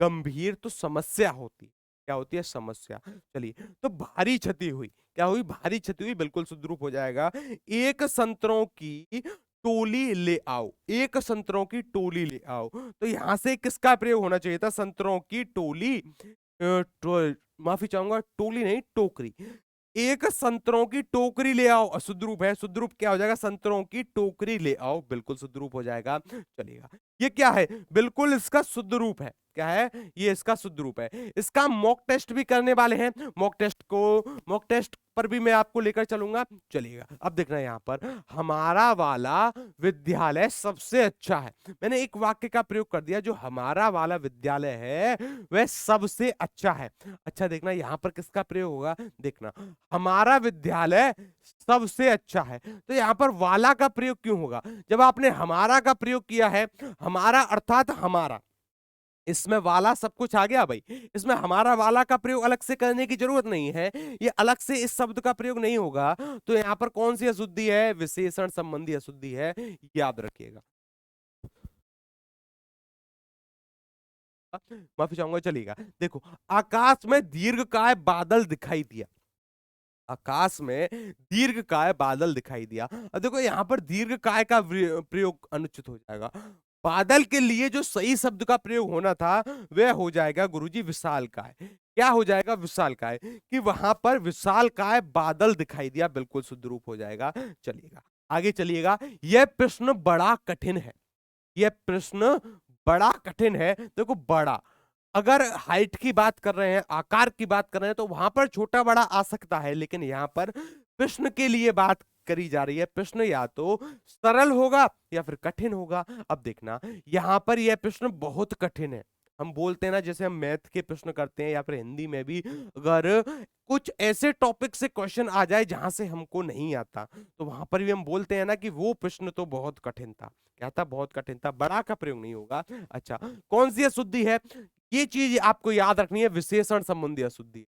गंभीर तो समस्या होती है। क्या होती है? समस्या। चलिए, तो भारी क्षति हुई। क्या हुई? भारी क्षति हुई, बिल्कुल शुद्ध रूप हो जाएगा, एक संतरों की टोली ले आओ। एक संतरों की टोली ले आओ। तो यहां से किसका प्रयोग होना चाहिए था? संतरों की टोली, माफी चाहूंगा, टोली नहीं, टोकरी। एक संतरों की टोकरी ले आओ, अशुद्ध रूप है। शुद्ध रूप क्या हो जाएगा? संतरों की टोकरी ले आओ, बिल्कुल शुद्ध रूप हो जाएगा। चलिएगा, ये क्या है, बिल्कुल इसका शुद्ध रूप है। क्या है ये, इसका शुद्ध रूप है। इसका मॉक टेस्ट भी करने वाले हैं, मॉक टेस्ट पर भी मैं आपको लेकर चलूंगा, चलिएगा। अब देखना यहाँ पर, हमारा वाला विद्यालय सबसे अच्छा है। मैंने एक वाक्य का प्रयोग कर दिया, जो हमारा वाला विद्यालय है वह सबसे अच्छा है। अच्छा देखना यहाँ पर किसका प्रयोग होगा, देखना, हमारा विद्यालय सबसे अच्छा है, तो यहाँ पर वाला का प्रयोग क्यों होगा? जब आपने हमारा का प्रयोग किया है, हमारा अर्थात हमारा, इसमें वाला सब कुछ आ गया भाई, इसमें हमारा वाला का प्रयोग अलग से करने की जरूरत नहीं है, ये अलग से इस शब्द का प्रयोग नहीं होगा। तो यहाँ पर कौन सी अशुद्धि है, विशेषण संबंधी अशुद्धि है, याद रखिएगा। माफी चाहूंगा, चलिएगा। देखो, आकाश में दीर्घकाय बादल दिखाई दिया, आकाश में दीर्घकाय बादल दिखाई दिया। अब देखो यहाँ पर दीर्घकाय का प्रयोग अनुचित हो जाएगा। बादल के लिए जो सही शब्द का प्रयोग होना था वह हो जाएगा गुरुजी विशालकाय। क्या हो जाएगा, विशालकाय, कि वहां पर विशालकाय बादल दिखाई दिया, बिल्कुल शुद्ध रूप हो जाएगा। चलिएगा आगे चलिएगा। यह प्रश्न बड़ा कठिन है, यह प्रश्न बड़ा कठिन है। देखो बड़ा, अगर हाइट की बात कर रहे हैं, आकार की बात कर रहे हैं, तो वहां पर छोटा बड़ा आ सकता है, लेकिन यहां पर प्रश्न के लिए बात करी जा रही है। प्रश्न या तो सरल होगा या फिर कठिन होगा। अब देखना यहां पर यह प्रश्न बहुत कठिन है। हम बोलते हैं ना, जैसे हम मैथ के प्रश्न करते हैं या फिर हिंदी में भी, अगर कुछ ऐसे टॉपिक से क्वेश्चन आ जाए जहां से हमको नहीं आता, तो वहां पर भी हम बोलते हैं ना कि वो प्रश्न तो बहुत कठिन था। क्या था, बहुत कठिन था, बड़ा का प्रयोग नहीं होगा। अच्छा, कौन सी अशुद्धि है, ये चीज आपको याद रखनी है, विशेषण संबंधी अशुद्धि।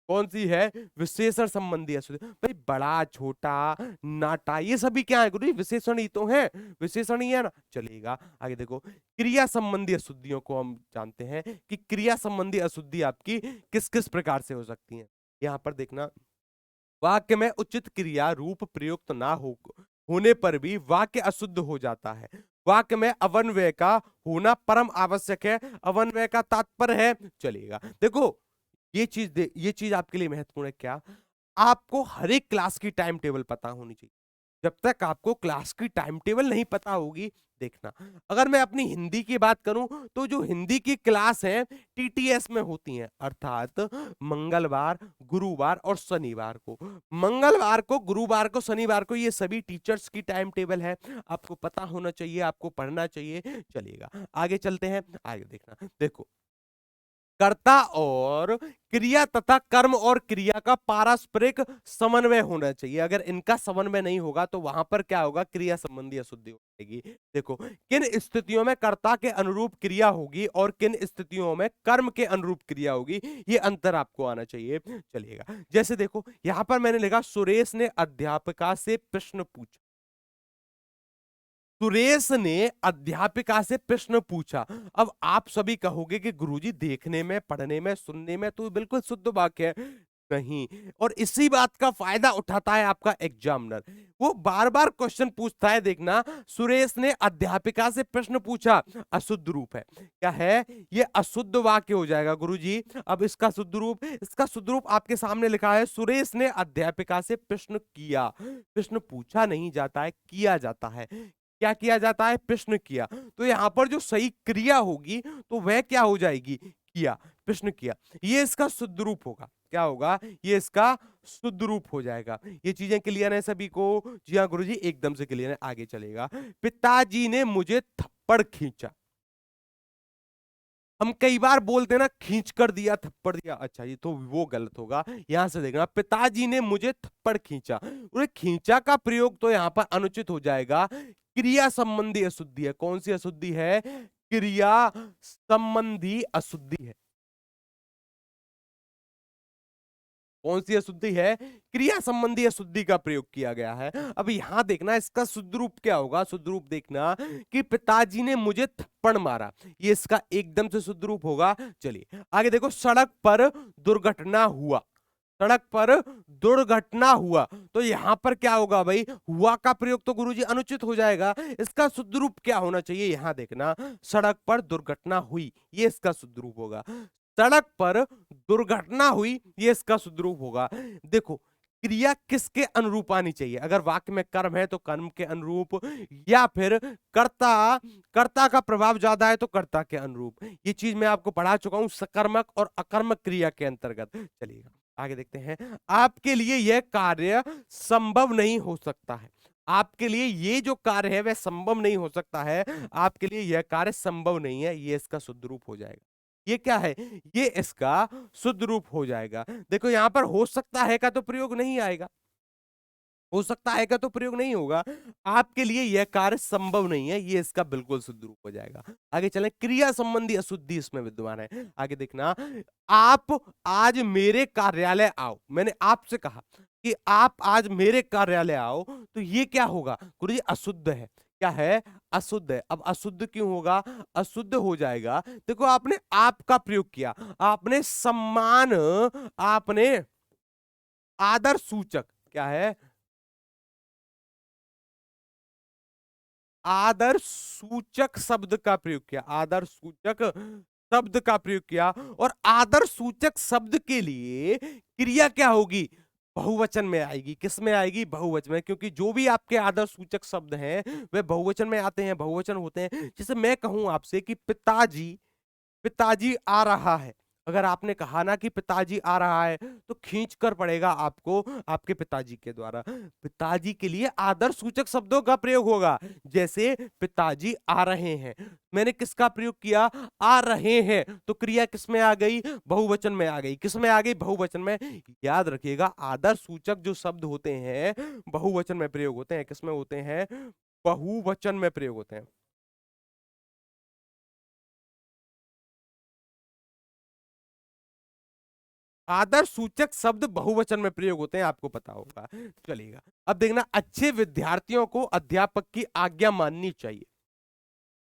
कौन सी है, विशेषण संबंधी अशुद्धि। भाई बड़ा, छोटा, नाटा, ये सभी क्या है गुरु, विशेषण ही तो है, विशेषण ही है ना। चलिएगा आगे देखो, क्रिया संबंधी अशुद्धियों को हम जानते हैं कि क्रिया संबंधी अशुद्धि आपकी किस किस प्रकार से हो सकती है। यहां पर देखना, वाक्य में उचित क्रिया रूप प्रयुक्त ना होने पर भी वाक्य अशुद्ध हो जाता है। वाक्य में अवन्वय का होना परम आवश्यक है। अवन्वय का तात्पर्य है, चलिएगा देखो, ये चीज आपके लिए महत्वपूर्ण है। क्या, आपको हर एक क्लास की टाइम टेबल पता होनी चाहिए। जब तक आपको क्लास की टाइम टेबल नहीं पता होगी, देखना, अगर मैं अपनी हिंदी की बात करूं, तो जो हिंदी की क्लास है टीटीएस में होती हैं, अर्थात मंगलवार, गुरुवार और शनिवार को। मंगलवार को, गुरुवार को, शनिवार को, ये सभी टीचर्स की टाइम टेबल है, आपको पता होना चाहिए, आपको पढ़ना चाहिए। चलिएगा आगे चलते हैं, आगे देखना, देखो, कर्ता और क्रिया तथा कर्म और क्रिया का पारस्परिक समन्वय होना चाहिए। अगर इनका समन्वय नहीं होगा तो वहां पर क्या होगा, क्रिया संबंधी अशुद्धि हो जाएगी। देखो, किन स्थितियों में कर्ता के अनुरूप क्रिया होगी और किन स्थितियों में कर्म के अनुरूप क्रिया होगी, ये अंतर आपको आना चाहिए। चलिएगा, जैसे देखो यहां पर मैंने लिखा, सुरेश ने अध्यापिका से प्रश्न पूछा। सुरेश ने अध्यापिका से प्रश्न पूछा। अब आप सभी कहोगे कि गुरुजी देखने में, पढ़ने में, सुनने में तो बिल्कुल शुद्ध वाक्य है। नहीं, और इसी बात का फायदा उठाता है आपका एग्जामिनर, वो बार बार क्वेश्चन पूछता है। देखना, सुरेश ने अध्यापिका से प्रश्न पूछा, अशुद्ध रूप है। क्या है, ये अशुद्ध वाक्य हो जाएगा गुरुजी। अब इसका शुद्ध रूप, इसका शुद्ध रूप आपके सामने लिखा है, सुरेश ने अध्यापिका से प्रश्न किया। प्रश्न पूछा नहीं जाता है, किया जाता है। क्या किया जाता है, प्रश्न किया। तो यहां पर जो सही क्रिया होगी तो वह क्या हो जाएगी, किया, प्रश्न किया। ये इसका शुद्ध रूप होगा। क्या होगा, ये इसका शुद्ध रूप हो जाएगा। ये चीजें क्लियर है सभी को? जी हाँ गुरुजी, एकदम से क्लियर है। आगे चलेगा, पिताजी ने मुझे थप्पड़ खींचा। हम कई बार बोलते हैं ना, खींच कर दिया, थप्पड़ दिया, अच्छा ये तो वो गलत होगा। यहां से देखना, पिताजी ने मुझे थप्पड़ खींचा, उन्हें खींचा का प्रयोग तो यहां पर अनुचित हो जाएगा। क्रिया संबंधी अशुद्धि है। कौन सी अशुद्धि है, क्रिया संबंधी अशुद्धि है। कौन सी अशुद्धि है, क्रिया संबंधी अशुद्धि का प्रयोग किया गया है। अब यहां देखना, इसका शुद्ध रूप क्या होगा, शुद्ध रूप देखना कि पिताजी ने मुझे थप्पड़ मारा, ये इसका एकदम से शुद्ध रूप होगा। चलिए आगे देखो, सड़क पर दुर्घटना हुआ। सड़क पर दुर्घटना हुआ, तो यहां पर क्या होगा भाई, हुआ का प्रयोग तो गुरुजी अनुचित हो जाएगा। इसका शुद्ध रूप क्या होना चाहिए, यहां देखना, सड़क पर दुर्घटना हुई, ये इसका शुद्ध रूप होगा। सड़क पर दुर्घटना हुई, ये इसका शुद्ध रूप होगा। देखो, क्रिया किसके अनुरूप आनी चाहिए? अगर वाक्य में कर्म है तो कर्म के अनुरूप, या फिर कर्ता कर्ता का प्रभाव ज्यादा है तो कर्ता के अनुरूप। ये चीज मैं आपको पढ़ा चुका हूं सकर्मक और अकर्मक क्रिया के अंतर्गत। चलिएगा आगे देखते हैं। आपके लिए यह कार्य संभव नहीं हो सकता है। आपके लिए ये जो कार्य है वह संभव नहीं हो सकता है। आपके लिए यह कार्य संभव नहीं है, ये इसका शुद्ध रूप हो जाएगा। ये क्या है? ये इसका शुद्ध रूप हो जाएगा। देखो यहां पर हो सकता है का तो प्रयोग नहीं आएगा, हो सकता है का तो प्रयोग नहीं होगा। आपके लिए यह कार्य संभव नहीं है, ये इसका बिल्कुल शुद्ध रूप हो जाएगा। आगे चलें। क्रिया संबंधी अशुद्धि इसमें विद्यमान है। आगे देखना, आप आज मेरे कार्यालय आओ। मैंने आपसे कहा कि आप आज मेरे कार्यालय आओ, तो ये क्या होगा गुरुजी? अशुद्ध है। क्या है? अशुद्ध है। अब अशुद्ध क्यों होगा? अशुद्ध हो जाएगा, देखो आपने आप का प्रयोग किया, आपने सम्मान, आपने आदर सूचक, क्या है? आदर सूचक शब्द का प्रयोग किया, आदर सूचक शब्द का प्रयोग किया। और आदर सूचक शब्द के लिए क्रिया क्या होगी? बहुवचन में आएगी। किस में आएगी? बहुवचन में, क्योंकि जो भी आपके आदर सूचक शब्द हैं वे बहुवचन में आते हैं, बहुवचन होते हैं। जैसे मैं कहूं आपसे कि पिताजी, पिताजी आ रहा है। अगर आपने कहा ना कि पिताजी आ रहा है, तो खींच कर पड़ेगा आपको आपके पिताजी के द्वारा। पिताजी के लिए आदर सूचक शब्दों का प्रयोग होगा। जैसे पिताजी आ रहे हैं, मैंने किसका प्रयोग किया? आ रहे हैं, तो क्रिया किस में आ गई? बहुवचन में आ गई। किस में आ गई? बहुवचन में। याद रखिएगा आदर सूचक जो शब्द होते हैं बहुवचन में प्रयोग होते हैं। किस में होते हैं? बहुवचन में प्रयोग होते हैं। आदर सूचक शब्द बहुवचन में प्रयोग होते हैं, आपको पता होगा। चलिएगा अब देखना, अच्छे विद्यार्थियों को अध्यापक की आज्ञा माननी चाहिए।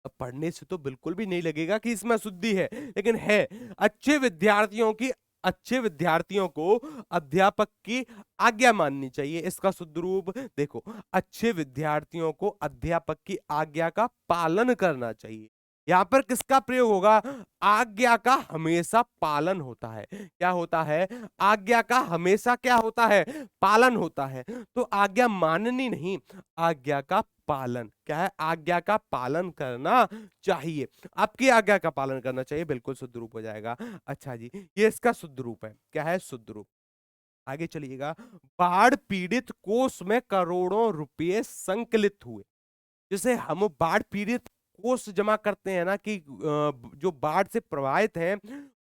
अब पढ़ने से तो बिल्कुल भी नहीं लगेगा कि इसमें अशुद्धि है, लेकिन है। अच्छे विद्यार्थियों की, अच्छे विद्यार्थियों को अध्यापक की आज्ञा माननी चाहिए। इसका शुद्ध रूप देखो, अच्छे विद्यार्थियों को अध्यापक की आज्ञा का पालन करना चाहिए। यहां पर किसका प्रयोग होगा? आज्ञा का हमेशा पालन होता है। क्या होता है? आज्ञा का हमेशा क्या होता है? पालन होता है। तो आज्ञा माननी नहीं, आज्ञा का पालन। क्या है? आज्ञा का पालन करना चाहिए। आपकी आज्ञा का पालन करना चाहिए, बिल्कुल शुद्ध रूप हो जाएगा। अच्छा जी, ये इसका शुद्ध रूप है। क्या है? शुद्ध रूप। आगे चलिएगा। बाढ़ पीड़ित कोष में करोड़ों रुपए संकलित हुए। जैसे हम बाढ़ पीड़ित कोष जमा करते हैं ना, कि जो बाढ़ से प्रभावित हैं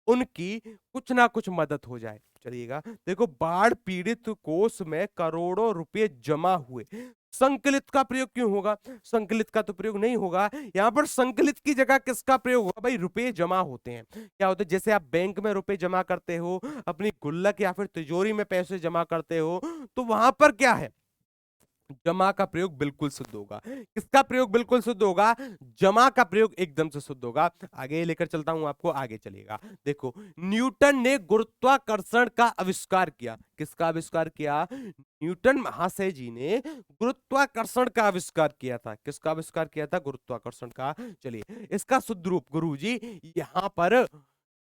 उनकी कुछ ना कुछ मदद हो जाए। चलिएगा देखो, बाढ़ पीड़ित कोष में करोड़ों रुपए जमा हुए। संकलित का प्रयोग क्यों होगा? संकलित का तो प्रयोग नहीं होगा। यहां पर संकलित की जगह किसका प्रयोग होगा? भाई रुपए जमा होते हैं। क्या होता है? जैसे आप बैंक में रुपए जमा करते हो, अपनी गुल्लक या फिर तिजोरी में पैसे जमा करते हो, तो वहां पर क्या है? जमा का प्रयोग बिल्कुल शुद्ध होगा। किसका प्रयोग बिल्कुल शुद्ध होगा? जमा का प्रयोग एकदम से शुद्ध होगा। आगे लेकर चलता हूं आपको, आगे चलिएगा। देखो, न्यूटन ने गुरुत्वाकर्षण का आविष्कार किया। किसका आविष्कार किया? न्यूटन महाशय जी ने गुरुत्वाकर्षण का आविष्कार किया था। किसका आविष्कार किया था? गुरुत्वाकर्षण का। चलिए इसका शुद्ध रूप गुरुजी यहां पर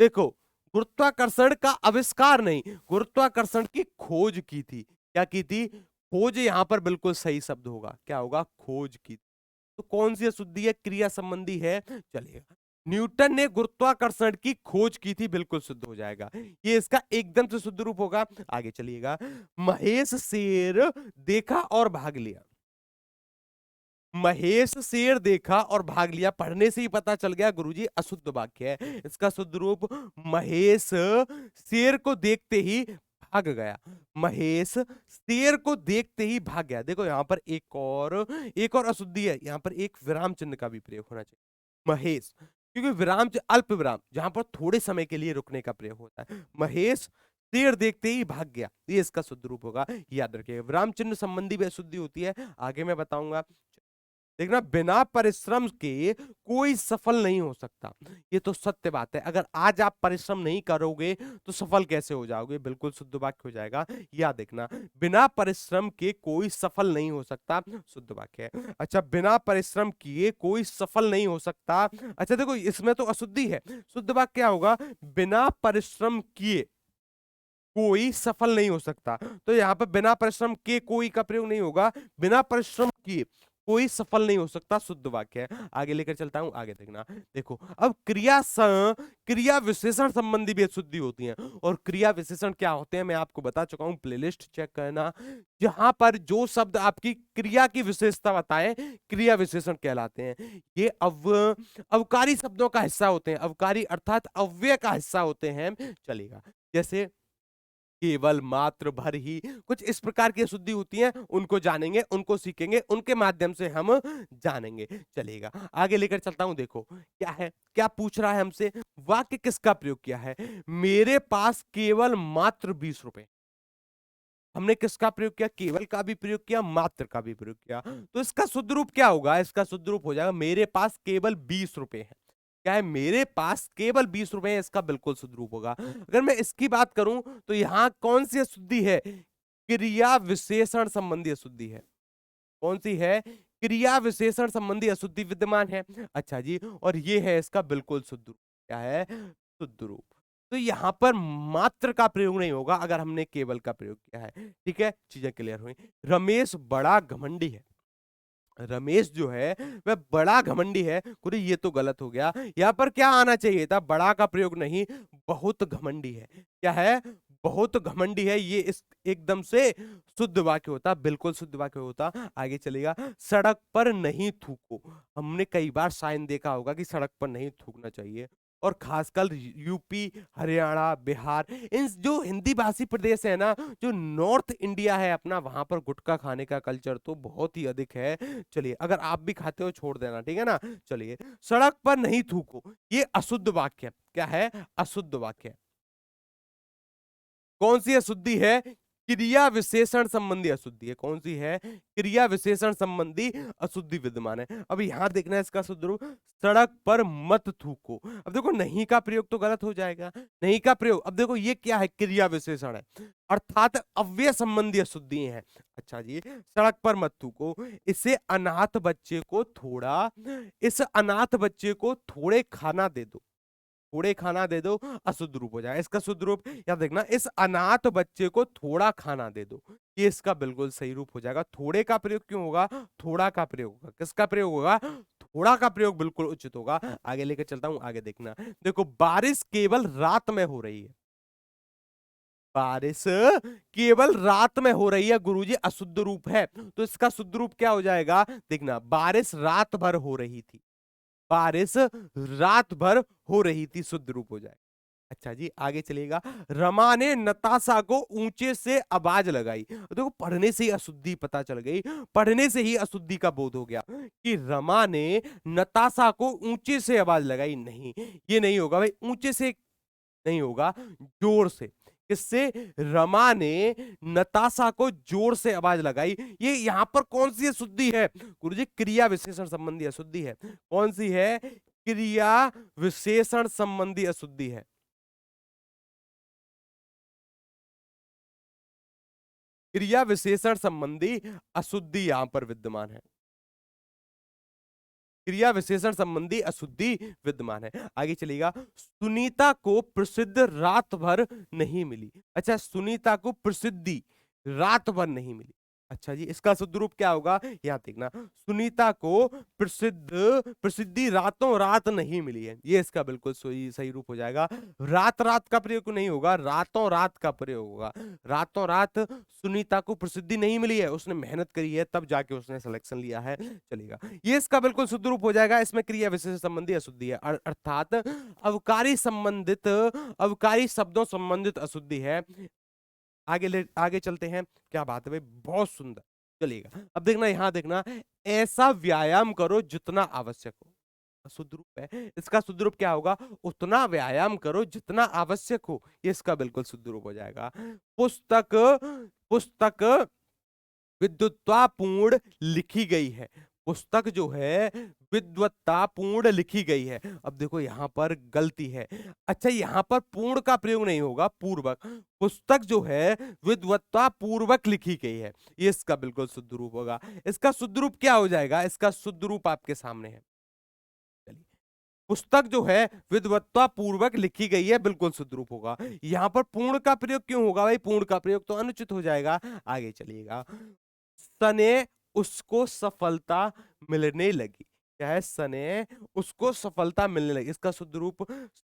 देखो, गुरुत्वाकर्षण का आविष्कार नहीं, गुरुत्वाकर्षण की खोज की थी। क्या की थी? खोज। यहां पर बिल्कुल सही शब्द होगा। क्या होगा? खोज की। तो कौन सी अशुद्धि है? क्रिया संबंधी है। चलिएगा, न्यूटन ने गुरुत्वाकर्षण की खोज की थी, बिल्कुल शुद्ध हो जाएगा। ये इसका एकदम से शुद्ध रूप होगा। आगे चलिएगा। महेश शेर देखा और भाग लिया। महेश शेर देखा और भाग लिया, पढ़ने से ही पता चल गया गुरुजी अशुद्ध वाक्य है। इसका शुद्ध रूप, महेश शेर को देखते ही भाग गया। महेश शेर को देखते ही भाग गया। देखो यहां पर एक और अशुद्धि है। यहां पर एक विराम चिन्ह का भी प्रयोग होना चाहिए। महेश, क्योंकि विराम अल्प विराम, जहां पर थोड़े समय के लिए रुकने का प्रयोग होता है। महेश शेर देखते ही भाग गया, ये इसका शुद्ध रूप होगा। याद रखिएगा, विराम चिन्ह संबंधी भी अशुद्धि होती है, आगे मैं बताऊंगा। देखना, बिना परिश्रम के कोई सफल नहीं हो सकता। ये तो सत्य बात है। अगर आज आप परिश्रम नहीं करोगे तो सफल कैसे हो जाओगे? बिल्कुल शुद्ध वाक्य हो जाएगा। या देखना, बिना परिश्रम के कोई सफल नहीं हो सकता, शुद्ध वाक्य है। अच्छा, बिना परिश्रम किए कोई सफल नहीं हो सकता। अच्छा देखो, इसमें तो अशुद्धि है। शुद्ध वाक्य क्या होगा? बिना परिश्रम किए कोई सफल नहीं हो सकता। तो यहाँ पर बिना परिश्रम के कोई का प्रयोग नहीं होगा, बिना परिश्रम किए कोई सफल नहीं हो सकता, शुद्ध वाक्य है। आगे लेकर चलता हूं, आगे देखना। देखो अब क्रिया विशेषण संबंधी भी अशुद्धि होती है। और क्रिया विशेषण क्या होते हैं मैं आपको बता चुका हूं, प्लेलिस्ट चेक करना। जहां पर जो शब्द आपकी क्रिया की विशेषता बताएं, क्रिया विशेषण कहलाते हैं। ये अवकारी शब्दों का हिस्सा होते हैं, अवकारी अर्थात अव्यय का हिस्सा होते हैं, चलेगा। जैसे केवल, मात्र, भर ही, कुछ इस प्रकार की अशुद्धि होती हैं, उनको जानेंगे, उनको सीखेंगे, उनके माध्यम से हम जानेंगे, चलेगा। आगे लेकर चलता हूं, देखो क्या है, क्या पूछ रहा है हमसे, वाक्य किसका प्रयोग किया है, मेरे पास केवल मात्र 20 रुपए। हमने किसका प्रयोग किया, केवल का भी प्रयोग किया, मात्र का भी प्रयोग किया। तो इसका शुद्ध रूप क्या होगा, इसका शुद्ध रूप हो जाएगा मेरे पास केवल 20 रुपए है। क्या है, मेरे पास केवल 20 रुपए है, इसका बिल्कुल शुद्ध रूप होगा। अगर मैं इसकी बात करूं तो यहां कौन सी अशुद्धि है, क्रिया विशेषण संबंधी अशुद्धि है। कौन सी है, क्रिया विशेषण संबंधी अशुद्धि विद्यमान है। अच्छा जी, और ये है इसका बिल्कुल शुद्ध रूप। क्या है, शुद्ध रूप। तो यहां पर मात्र का प्रयोग नहीं होगा अगर हमने केवल का प्रयोग किया है। ठीक है, चीजें क्लियर हुई। रमेश बड़ा घमंडी है। रमेश जो है वह बड़ा घमंडी है, कुरे ये तो गलत हो गया। यहाँ पर क्या आना चाहिए था, बड़ा का प्रयोग नहीं, बहुत घमंडी है। क्या है, बहुत घमंडी है, ये इस एकदम से शुद्ध वाक्य होता, बिल्कुल शुद्ध वाक्य होता। आगे चलेगा, सड़क पर नहीं थूको। हमने कई बार साइन देखा होगा कि सड़क पर नहीं थूकना चाहिए। और खासकर यूपी, हरियाणा, बिहार, इन जो हिंदी भाषी प्रदेश है ना, जो नॉर्थ इंडिया है अपना, वहां पर गुटखा खाने का कल्चर तो बहुत ही अधिक है। चलिए, अगर आप भी खाते हो छोड़ देना, ठीक है ना। चलिए, सड़क पर नहीं थूको, ये अशुद्ध वाक्य। क्या है, अशुद्ध वाक्य। कौन सी अशुद्धि है, क्रिया विशेषण संबंधी अशुद्धि है। कौन सी है, क्रिया विशेषण संबंधी अशुद्धि विद्यमान है। अब यहां देखना है इसका शुद्ध रूप, सड़क पर मत थूको। अब देखो नहीं का प्रयोग तो गलत हो जाएगा, नहीं का प्रयोग। अब देखो ये क्या है, क्रिया विशेषण है, अर्थात अव्यय संबंधी अशुद्धि है। अच्छा जी, सड़क पर मत थूको, इसे अनाथ बच्चे को थोड़ा, इस अनाथ बच्चे को थोड़े खाना दे दो। थोड़े खाना दे दो, अशुद्ध रूप हो जाएगा। इसका शुद्ध रूप याद देखना, इस अनाथ बच्चे को थोड़ा खाना दे दो, ये इसका बिल्कुल सही रूप हो जाएगा। थोड़े का प्रयोग क्यों होगा, थोड़ा का प्रयोग होगा। किसका प्रयोग होगा, थोड़ा का प्रयोग बिल्कुल उचित होगा। आगे लेकर चलता हूं, आगे देखना। देखो, बारिश केवल रात में हो रही है। बारिश केवल रात में हो रही है गुरुजी, अशुद्ध रूप है। तो इसका शुद्ध रूप क्या हो जाएगा, देखना, बारिश रात भर हो रही थी। बारिश रात भर हो रही थी, शुद्ध रूप हो जाए। अच्छा जी, आगे चलेगा। रमा ने नताशा को ऊंचे से आवाज लगाई। देखो, पढ़ने से ही अशुद्धि पता चल गई, पढ़ने से ही अशुद्धि का बोध हो गया कि रमा ने नताशा को ऊंचे से आवाज लगाई। नहीं, ये नहीं होगा भाई, ऊंचे से नहीं होगा, जोर से। किससे, रमा ने नताशा को जोर से आवाज लगाई। ये यहां पर कौन सी अशुद्धि है, गुरुजी, क्रिया विशेषण संबंधी अशुद्धि है। कौन सी है, क्रिया विशेषण संबंधी अशुद्धि है। क्रिया विशेषण संबंधी अशुद्धि यहां पर विद्यमान है। क्रिया विशेषण संबंधी अशुद्धि विद्यमान है। आगे चलेगा, सुनीता को प्रसिद्ध रात भर नहीं मिली। अच्छा, सुनीता को प्रसिद्धि रात भर नहीं मिली। अच्छा जी, इसका शुद्ध रूप क्या होगा, यहां देखना, सुनीता को प्रसिद्धि रातों रात नहीं मिली है, ये इसका बिल्कुल सही सही रूप हो जाएगा। रात रात का प्रयोग नहीं होगा, रातों रात का प्रयोग होगा। रातों रात सुनीता को प्रसिद्धि नहीं मिली है, उसने मेहनत करी है, तब जाके उसने सिलेक्शन लिया है, चलेगा। ये इसका बिल्कुल शुद्ध रूप हो जाएगा। इसमें क्रिया विशेषण संबंधी अशुद्धि है, अर्थात अवकारी शब्दों संबंधित अशुद्धि है। आगे चलते हैं, क्या बात है भाई, बहुत सुंदर, चलेगा। अब देखना, यहां देखना, ऐसा व्यायाम करो जितना आवश्यक हो। शुद्ध रूप है, इसका शुद्ध रूप क्या होगा, उतना व्यायाम करो जितना आवश्यक हो, ये इसका बिल्कुल शुद्ध रूप हो जाएगा। पुस्तक पुस्तक विद्वत्तापूर्ण लिखी गई है। पुस्तक जो है विद्वत्तापूर्ण लिखी गई है। अब देखो यहां पर गलती है। अच्छा, यहां पर पूर्ण का प्रयोग नहीं होगा, पूर्वक। पुस्तक जो है विद्वत्तापूर्वक लिखी गई है, ये इसका बिल्कुल शुद्ध रूप होगा। इसका शुद्ध रूप क्या हो जाएगा, इसका शुद्ध रूप आपके सामने है। चलिए, पुस्तक जो है विद्वत्ता पूर्वक लिखी गई है, बिल्कुल शुद्ध रूप होगा। यहां पर पूर्ण का प्रयोग क्यों होगा भाई? पूर्ण का प्रयोग तो अनुचित हो जाएगा। आगे चलिएगा। सने उसको सफलता मिलने लगी। क्या है? सने उसको सफलता मिलने लगी। इसका शुद्ध रूप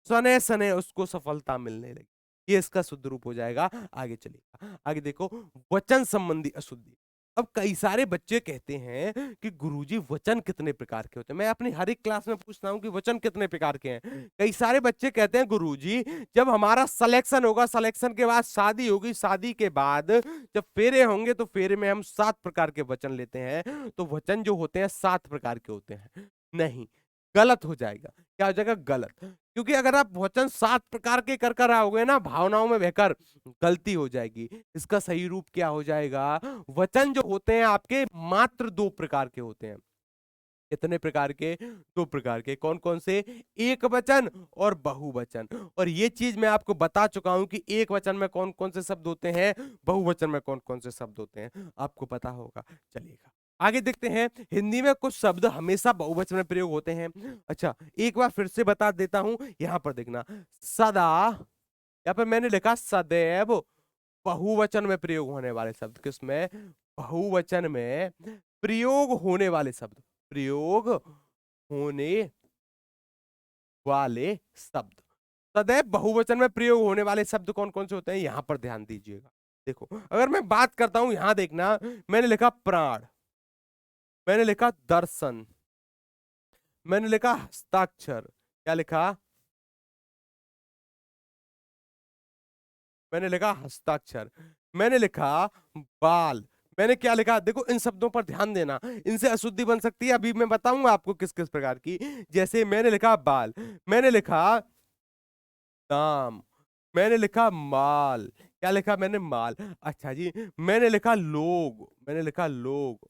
सने सने उसको सफलता मिलने लगी। ये इसका शुद्ध रूप हो जाएगा। आगे चलिएगा। आगे देखो, वचन संबंधी अशुद्धि। अब कई सारे बच्चे कहते हैं कि गुरुजी वचन कितने प्रकार के होते हैं। मैं अपनी हर एक क्लास में पूछता हूँ कि वचन कितने प्रकार के हैं। कई सारे बच्चे कहते हैं गुरुजी जब हमारा सिलेक्शन होगा, सिलेक्शन के बाद शादी होगी, शादी के बाद जब फेरे होंगे तो फेरे में हम 7 प्रकार के वचन लेते हैं। तो वचन जो होते हैं 7 प्रकार के होते हैं। नहीं, गलत हो जाएगा। क्या हो जाएगा? गलत। क्योंकि अगर आप वचन 7 प्रकार के कर कर आओगे ना भावनाओं में बहकर, गलती हो जाएगी। इसका सही रूप क्या हो जाएगा? वचन जो होते हैं आपके मात्र 2 प्रकार के होते हैं। कितने प्रकार के? 2 प्रकार के। कौन कौन से? एक वचन और बहुवचन। और ये चीज मैं आपको बता चुका हूं कि एक वचन में कौन कौन से शब्द होते हैं, बहुवचन में कौन कौन से शब्द होते हैं, आपको पता होगा। चलिएगा आगे देखते हैं। हिंदी में कुछ शब्द हमेशा बहुवचन में प्रयोग होते हैं। अच्छा, एक बार फिर से बता देता हूं। यहां पर देखना, सदा, यहाँ पर मैंने लिखा सदैव, बहुवचन में प्रयोग होने वाले शब्द। किसमें? बहुवचन में प्रयोग होने वाले शब्द। प्रयोग होने वाले शब्द। सदैव बहुवचन में प्रयोग होने वाले शब्द कौन कौन से होते हैं, यहां पर ध्यान दीजिएगा। देखो, अगर मैं बात करता हूं, यहां देखना, मैंने लिखा प्राण, मैंने लिखा दर्शन, मैंने लिखा हस्ताक्षर। क्या लिखा? मैंने लिखा हस्ताक्षर, मैंने लिखा बाल, मैंने क्या लिखा? देखो, इन शब्दों पर ध्यान देना, इनसे अशुद्धि बन सकती है। अभी मैं बताऊंगा आपको किस किस प्रकार की। जैसे मैंने लिखा बाल, मैंने लिखा दाम, मैंने लिखा माल। क्या लिखा मैंने? माल। अच्छा जी, मैंने लिखा लोग, मैंने लिखा लोग,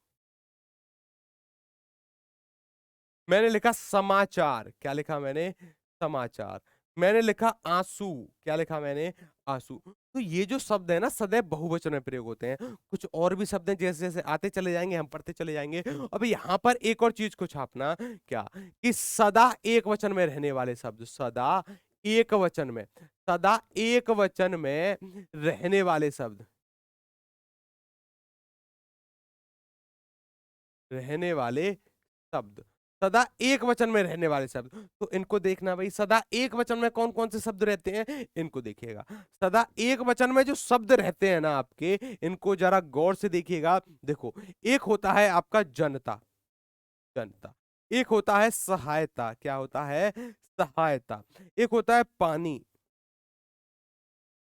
मैंने लिखा समाचार। क्या लिखा मैंने? समाचार। मैंने लिखा आंसू। क्या लिखा मैंने? आंसू। तो ये जो शब्द है ना, सदैव बहुवचन में प्रयोग होते हैं। कुछ और भी शब्द हैं, जैसे जैसे आते चले जाएंगे हम पढ़ते चले जाएंगे। अब यहाँ पर एक और चीज को छापना, क्या? कि सदा एक वचन में रहने वाले शब्द। सदा एक वचन में, सदा एक वचन में रहने वाले शब्द, रहने वाले शब्द, सदा एक वचन में रहने वाले शब्द। तो इनको देखना भाई, सदा एक वचन में कौन कौन से शब्द रहते हैं, इनको देखिएगा। सदा एक वचन में जो शब्द रहते हैं ना आपके, इनको जरा गौर से देखिएगा। देखो, एक होता है आपका जनता, जनता। एक होता है सहायता। क्या होता है? सहायता। एक होता है पानी,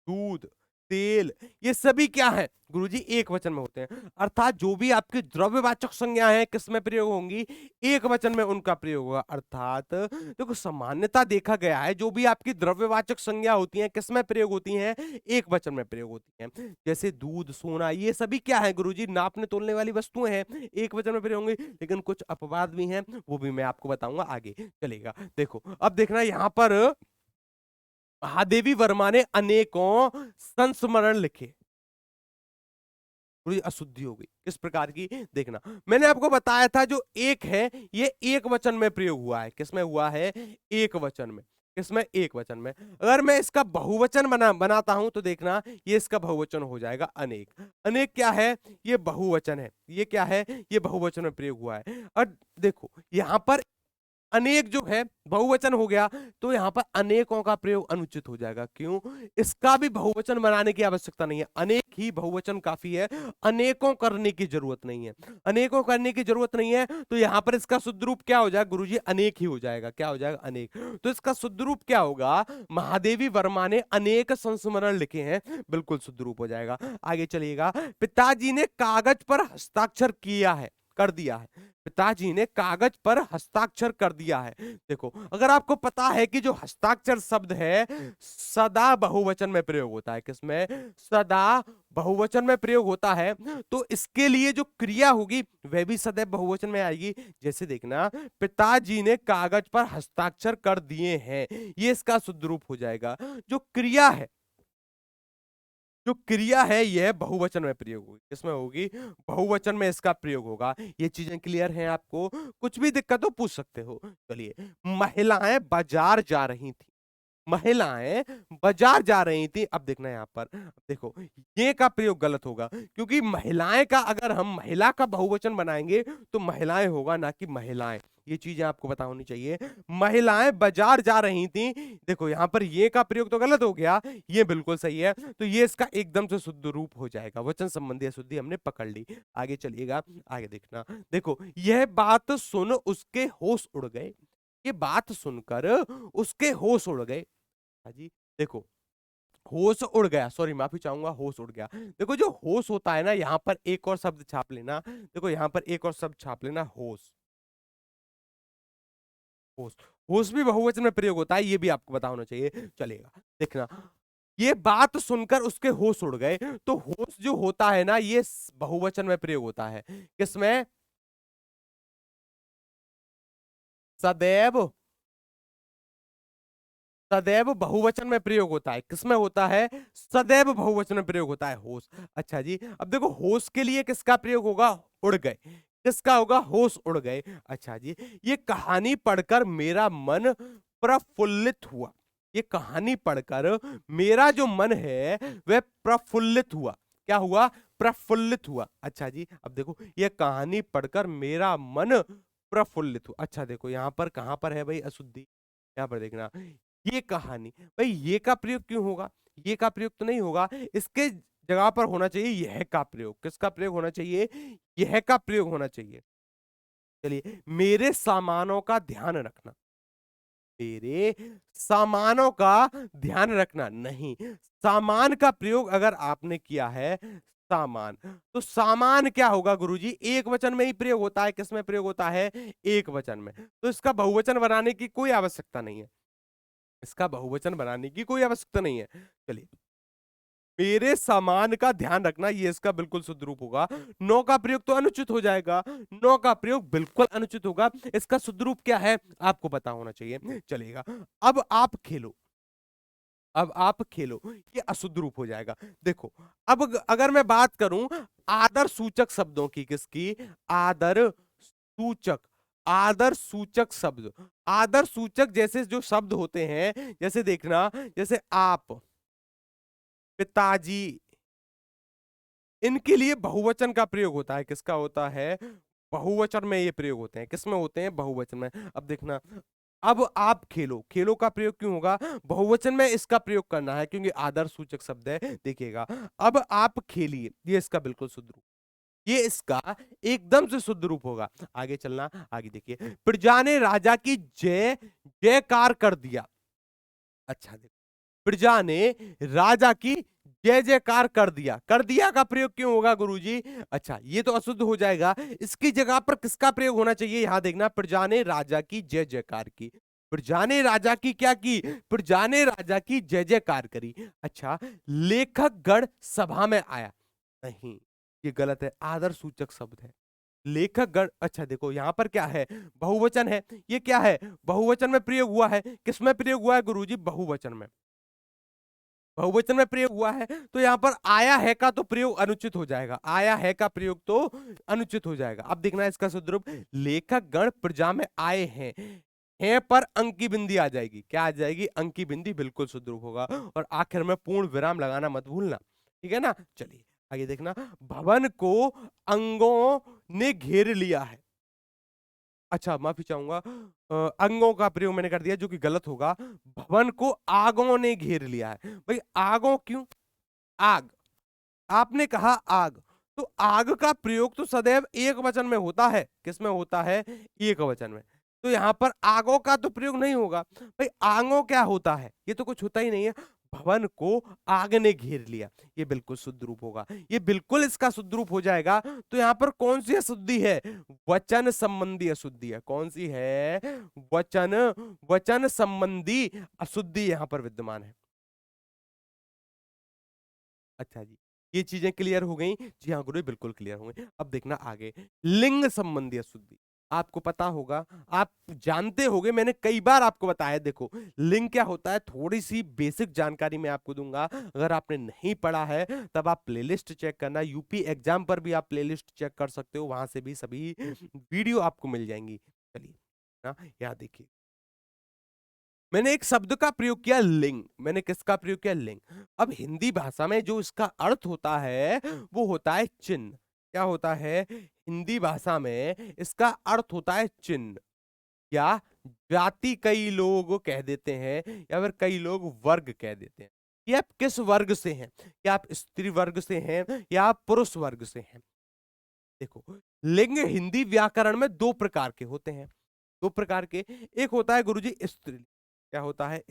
दूध, तेल। ये सभी क्या है गुरुजी? एक वचन में होते हैं। अर्थात जो भी आपकी द्रव्यवाचक संज्ञा है किसमें प्रयोग होंगी? एक वचन में उनका प्रयोग होगा। अर्थात देखो, सामान्यता देखा गया है जो भी आपकी द्रव्यवाचक संज्ञा होती हैं किसमें प्रयोग होती हैं? एक वचन में प्रयोग होती हैं। जैसे दूध, सोना, ये सभी क्या है गुरुजी? नापने तोलने वाली वस्तुएं हैं, एक वचन में प्रयोग होंगी। लेकिन कुछ अपवाद भी हैं, वो भी मैं आपको बताऊंगा आगे। चलेगा, देखो अब देखना यहाँ पर, महादेवी वर्मा ने अनेकों संस्मरण लिखे। थोड़ी अशुद्धि हो गई। किस प्रकार की? देखना, मैंने आपको बताया था जो एक है ये एक वचन में प्रयोग हुआ है। किसमें हुआ है? एक वचन में। किसमें? एक वचन में। अगर मैं इसका बहुवचन बनाता हूं तो देखना, ये इसका बहुवचन हो जाएगा अनेक। अनेक क्या है? ये बहुवचन है। ये क्या है? ये बहुवचन में प्रयोग हुआ है। और देखो, यहां पर अनेक जो है बहुवचन हो गया, तो यहां पर अनेकों का प्रयोग अनुचित हो जाएगा। क्यों? इसका भी बहुवचन बनाने की आवश्यकता नहीं है, अनेक ही बहुवचन काफी है, अनेकों करने की जरूरत नहीं है। अनेकों करने की जरूरत नहीं है, तो यहां पर इसका शुद्ध रूप क्या हो जाएगा गुरुजी? अनेक ही हो जाएगा। क्या हो जाएगा? अनेक। तो इसका शुद्ध रूप क्या होगा? महादेवी वर्मा ने अनेक संस्मरण लिखे हैं, बिल्कुल शुद्ध रूप हो जाएगा। आगे चलिएगा। पिताजी ने कागज पर हस्ताक्षर किया है, कर दिया है। पिताजी ने कागज पर हस्ताक्षर कर दिया है। देखो, अगर आपको पता है कि जो हस्ताक्षर शब्द है सदा बहुवचन में प्रयोग होता है। किसमें? सदा बहुवचन में प्रयोग होता है, तो इसके लिए जो क्रिया होगी वह भी सदैव बहुवचन में आएगी। जैसे देखना, पिताजी ने कागज पर हस्ताक्षर कर दिए हैं, ये इसका शुद्ध रूप हो जाएगा। जो क्रिया है जो क्रिया है यह बहुवचन में प्रयोग होगी, किसमें होगी, बहुवचन में इसका प्रयोग होगा। ये चीजें क्लियर हैं आपको, कुछ भी दिक्कत हो पूछ सकते हो। चलिए, महिलाएं बाजार जा रही थी, महिलाएं बाजार जा रही थी। अब देखना यहां पर, देखो ये का प्रयोग गलत होगा, क्योंकि महिलाएं का अगर हम महिला का बहुवचन बनाएंगे तो महिलाएं होगा, ना कि महिलाएं। ये चीजें आपको पता होनी चाहिए। महिलाएं बाजार जा रही थी, देखो यहां पर ये का प्रयोग तो गलत हो गया, ये बिल्कुल सही है। तो ये इसका एकदम से शुद्ध रूप हो जाएगा, वचन संबंधी अशुद्धि हमने पकड़ ली। आगे चलिएगा, आगे देखना, देखो यह बात सुन उसके होश उड़ गए, ये बात सुनकर उसके होश उड़ गए। हाँ जी, देखो होश उड़ गया, सॉरी माफी चाहूंगा, होश उड़ गया। देखो जो होश होता है ना, यहां पर एक और शब्द छाप लेना, देखो यहां पर एक और शब्द छाप लेना, होश। होश, होश भी बहुवचन में प्रयोग होता है, ये भी आपको पता होना चाहिए। चलेगा, देखना, ये बात सुनकर उसके होश उड़ गए। तो होश जो होता है ना, ये बहुवचन में प्रयोग होता है, किसमें, सदैव, सदैव बहुवचन में प्रयोग होता है, किसमें होता है, सदैव बहुवचन में प्रयोग होता है, होश। अच्छा जी, अब देखो होश के लिए किसका प्रयोग होगा, उड़ गए, किसका होगा, होश उड़ गए। अच्छा जी, ये कहानी पढ़कर मेरा मन प्रफुल्लित हुआ, ये कहानी पढ़कर मेरा जो मन है वह प्रफुल्लित हुआ, क्या हुआ, प्रफुल्लित हुआ। अच्छा जी, अब देखो ये कहानी पढ़कर मेरा मन प्रफुल्लित हुआ। अच्छा देखो यहां पर कहां पर है भाई अशुद्धि, यहां पर देखना, ये कहानी, भाई ये का प्रयोग क्यों होगा, ये का प्रयोग तो नहीं होगा, इसके जगह पर होना चाहिए यह का प्रयोग, किसका प्रयोग होना चाहिए, यह का प्रयोग होना चाहिए। चलिए, मेरे सामानों का ध्यान रखना, मेरे सामानों का ध्यान रखना, नहीं, सामान का प्रयोग अगर आपने किया है, सामान, तो सामान क्या होगा गुरुजी, एक वचन में ही प्रयोग होता है, किसमें प्रयोग होता है, एक वचन में। तो इसका बहुवचन बनाने की कोई आवश्यकता नहीं है, इसका बहुवचन बनाने की कोई आवश्यकता नहीं है। चलिए, मेरे सामान का ध्यान रखना, ये इसका बिल्कुल शुद्ध रूप होगा। नो का प्रयोग तो अनुचित हो जाएगा, नो का प्रयोग बिल्कुल अनुचित होगा। इसका शुद्ध रूप क्या है आपको पता होना चाहिए। चलेगा, अब आप खेलो, अब आप खेलो, ये अशुद्ध रूप हो जाएगा। देखो, अब अगर मैं बात करूं आदर सूचक शब्दों की, किसकी, आदर सूचक, आदर सूचक शब्द, आदर सूचक जैसे जो शब्द होते हैं, जैसे देखना, जैसे आप, पिताजी, इनके लिए बहुवचन का प्रयोग होता है, किसका होता है, बहुवचन में ये प्रयोग होते हैं, किसमें होते हैं, बहुवचन में। अब देखना, अब आप खेलो, खेलो का प्रयोग क्यों होगा, बहुवचन में इसका प्रयोग करना है, क्योंकि आदर सूचक शब्द है। देखिएगा, अब आप खेलिए, ये इसका बिल्कुल शुद्ध रूप, ये इसका एकदम से शुद्ध रूप होगा। आगे चलना, आगे देखिए, प्रजा ने राजा की जय जयकार कर दिया। अच्छा देखो, प्रजा ने राजा की जय जयकार कर दिया, कर दिया का प्रयोग क्यों होगा गुरुजी, अच्छा ये तो अशुद्ध हो जाएगा, इसकी जगह पर किसका प्रयोग होना चाहिए, यहां देखना, प्रजा ने राजा की जय जयकार की, प्रजा ने राजा की क्या की, प्रजा ने राजा की जय जयकार करी। अच्छा, लेखक गण सभा में आया, नहीं, ये गलत है, आदर सूचक शब्द है, लेखक गण। अच्छा देखो यहां पर क्या है, बहुवचन है, ये क्या है, बहुवचन में प्रयोग हुआ है, किसमें प्रयोग हुआ है गुरुजी, बहुवचन में, बहुवचन में प्रयोग हुआ है। तो यहां पर आया है का तो प्रयोग अनुचित हो जाएगा, आया है का प्रयोग तो अनुचित हो जाएगा। अब देखना है इसका शुद्ध रूप, लेखक गण प्रजा में आए हैं, हैं पर अंक की बिंदी आ जाएगी, क्या आ जाएगी, अंक की बिंदी, बिल्कुल शुद्ध रूप होगा। और आखिर में पूर्ण विराम लगाना मत भूलना, ठीक है ना। चलिए आगे देखना, भवन को अंगों ने घेर लिया है, अच्छा माफी चाहूंगा, अंगों का प्रयोग मैंने कर दिया जो कि गलत होगा, भवन को आगों ने घेर लिया है। भाई आगों क्यों, आग, आपने कहा आग, तो आग का प्रयोग तो सदैव एक वचन में होता है, किसमें होता है, एक वचन में। तो यहां पर आगों का तो प्रयोग नहीं होगा। भाई आगों क्या होता है, ये तो कुछ होता ही नहीं है, भवन को आग ने घेर लिया, ये बिल्कुल शुद्ध रूप होगा, ये बिल्कुल इसका शुद्ध रूप हो जाएगा। तो यहां पर कौन सी अशुद्धि है, वचन संबंधी अशुद्धि है, कौन सी है, वचन, वचन संबंधी अशुद्धि यहां पर विद्यमान है। अच्छा जी, ये चीजें क्लियर हो गई, जी हाँ गुरु बिल्कुल क्लियर हो गई। अब देखना आगे, लिंग संबंधी अशुद्धि, आपको पता होगा, आप जानते होगे, मैंने कई बार आपको बताया। देखो लिंग क्या होता है, थोड़ी सी बेसिक जानकारी मैं आपको दूंगा, अगर आपने नहीं पढ़ा है तब आप प्लेलिस्ट चेक करना, यूपी एग्जाम पर भी आप प्लेलिस्ट चेक कर सकते हो, वहां से भी सभी वीडियो आपको मिल जाएंगी। चलिए ना, यहाँ देखिए, मैंने एक शब्द का प्रयोग किया लिंग। मैंने किसका प्रयोग किया? लिंग। अब हिंदी भाषा में जो इसका अर्थ होता है वो होता है चिन्ह। क्या होता है? हिंदी भाषा में इसका अर्थ होता है चिन्ह या जाति, कई लोग कह देते हैं, या फिर कई लोग वर्ग कह देते हैं। कि आप किस वर्ग से हैं, क्या आप स्त्री वर्ग से हैं या आप पुरुष वर्ग से हैं। देखो, लिंग हिंदी व्याकरण में दो प्रकार के होते हैं। दो प्रकार के, एक होता है गुरुजी स्त्रीलिंग। क्या होता है?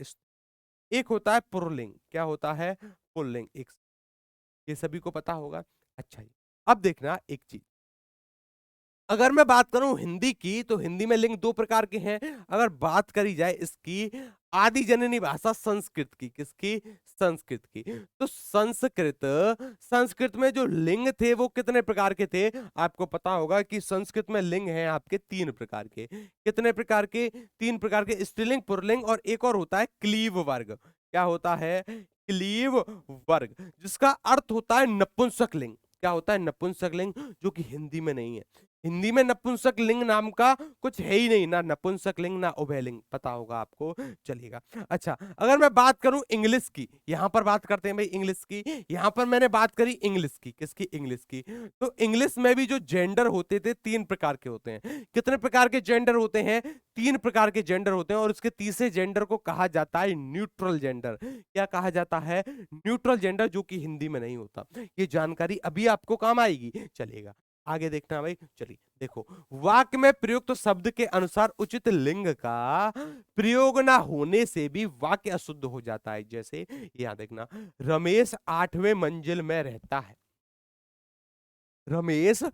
एक होता है पुल्लिंग। क्या होता है? पुल्लिंग। एक, ये सभी को पता होगा। अच्छा जी, अब देखना एक चीज, अगर मैं बात करूं हिंदी की, तो हिंदी में लिंग दो प्रकार के हैं। अगर बात करी जाए इसकी आदि जननी भाषा संस्कृत की, किसकी? संस्कृत की। तो संस्कृत, संस्कृत में जो लिंग थे वो कितने प्रकार के थे? आपको पता होगा कि संस्कृत में लिंग हैं आपके तीन प्रकार के। कितने प्रकार के? तीन प्रकार के, स्त्रीलिंग, पुल्लिंग और एक और होता है क्लीव वर्ग। क्या होता है? क्लीव वर्ग, जिसका अर्थ होता है नपुंसक लिंग। क्या होता है? नपुंसक लिंग, जो कि हिंदी में नहीं है। हिंदी में नपुंसक लिंग नाम का कुछ है ही नहीं, ना नपुंसक लिंग ना उभयलिंग, पता होगा आपको, चलेगा। अच्छा, अगर मैं बात करूं इंग्लिश की, यहां पर बात करते हैं भाई इंग्लिश की। यहां पर मैंने बात करी इंग्लिश की, किसकी? इंग्लिश की। तो इंग्लिश में भी जो जेंडर होते थे तीन प्रकार के होते हैं। कितने प्रकार के जेंडर होते हैं? तीन प्रकार के जेंडर होते हैं, और उसके तीसरे जेंडर को कहा जाता है न्यूट्रल जेंडर। क्या कहा जाता है? न्यूट्रल जेंडर, जो कि हिंदी में नहीं होता। ये जानकारी अभी आपको काम आएगी, चलेगा। आगे देखना भाई, चलिए देखो, वाक्य में प्रयुक्त शब्द के अनुसार उचित लिंग का प्रयोग ना होने से भी वाक्य अशुद्ध हो जाता है। जैसे यहां देखना, रमेश 8वें मंजिल में रहता है। रमेश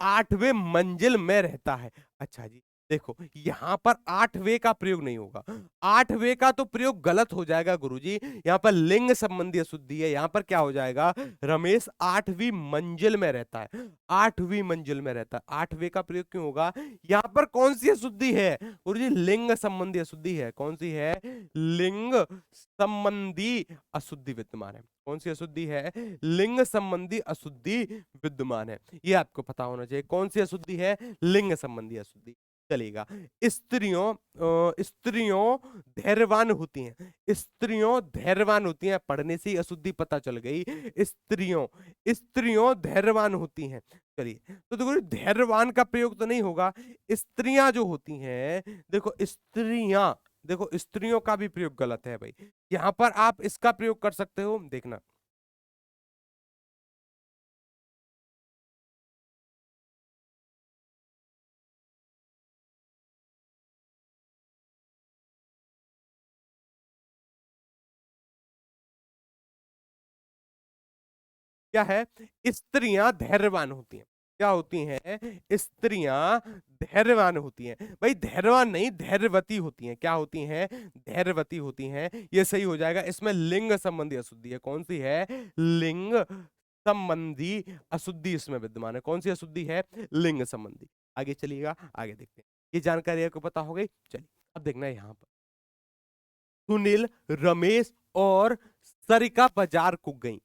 8वें मंजिल में रहता है। अच्छा जी, देखो यहां पर 8वें का प्रयोग नहीं होगा। 8वें का तो प्रयोग गलत हो जाएगा गुरुजी, यहां पर लिंग संबंधी अशुद्धि है। यहां पर क्या हो जाएगा? रमेश 8वीं मंजिल में रहता है। 8वीं मंजिल में रहता है, 8वें का प्रयोग क्यों होगा? यहां पर कौन सी अशुद्धि है गुरुजी? लिंग संबंधी अशुद्धि है। कौन सी है? लिंग संबंधी अशुद्धि विद्यमान है। कौन सी अशुद्धि है? लिंग संबंधी अशुद्धि विद्यमान है। ये आपको पता होना चाहिए, कौन सी अशुद्धि है? लिंग संबंधी अशुद्धि, चलेगा। स्त्रियों, स्त्रियों धैर्यवान होती हैं। स्त्रियों धैर्यवान होती हैं, पढ़ने से ही अशुद्धि पता चल गई। स्त्रियों, स्त्रियों धैर्यवान होती हैं। चलिए, तो देखो धैर्यवान का प्रयोग तो नहीं होगा। स्त्रियां जो होती हैं, देखो स्त्रियां, देखो स्त्रियों का भी प्रयोग गलत है भाई। यहां पर आप इसका प्रयोग कर सकते हो, देखना। क्या है? स्त्रियां धैर्यवान होती हैं। क्या होती हैं? स्त्रियां धैर्यवान होती हैं। भाई धैर्यवान नहीं, धैर्यवती होती हैं। क्या होती हैं? धैर्यवती होती हैं। ये सही हो जाएगा। इसमें लिंग संबंधी अशुद्धि है। कौन सी है? लिंग संबंधी अशुद्धि इसमें विद्यमान है। कौन सी अशुद्धि है? लिंग संबंधी। आगे चलिएगा, आगे देखते हैं। ये जानकारी आपको पता हो गई, चलिए अब देखना है यहाँ पर। सुनील, रमेश और सरिका बाजार को गई।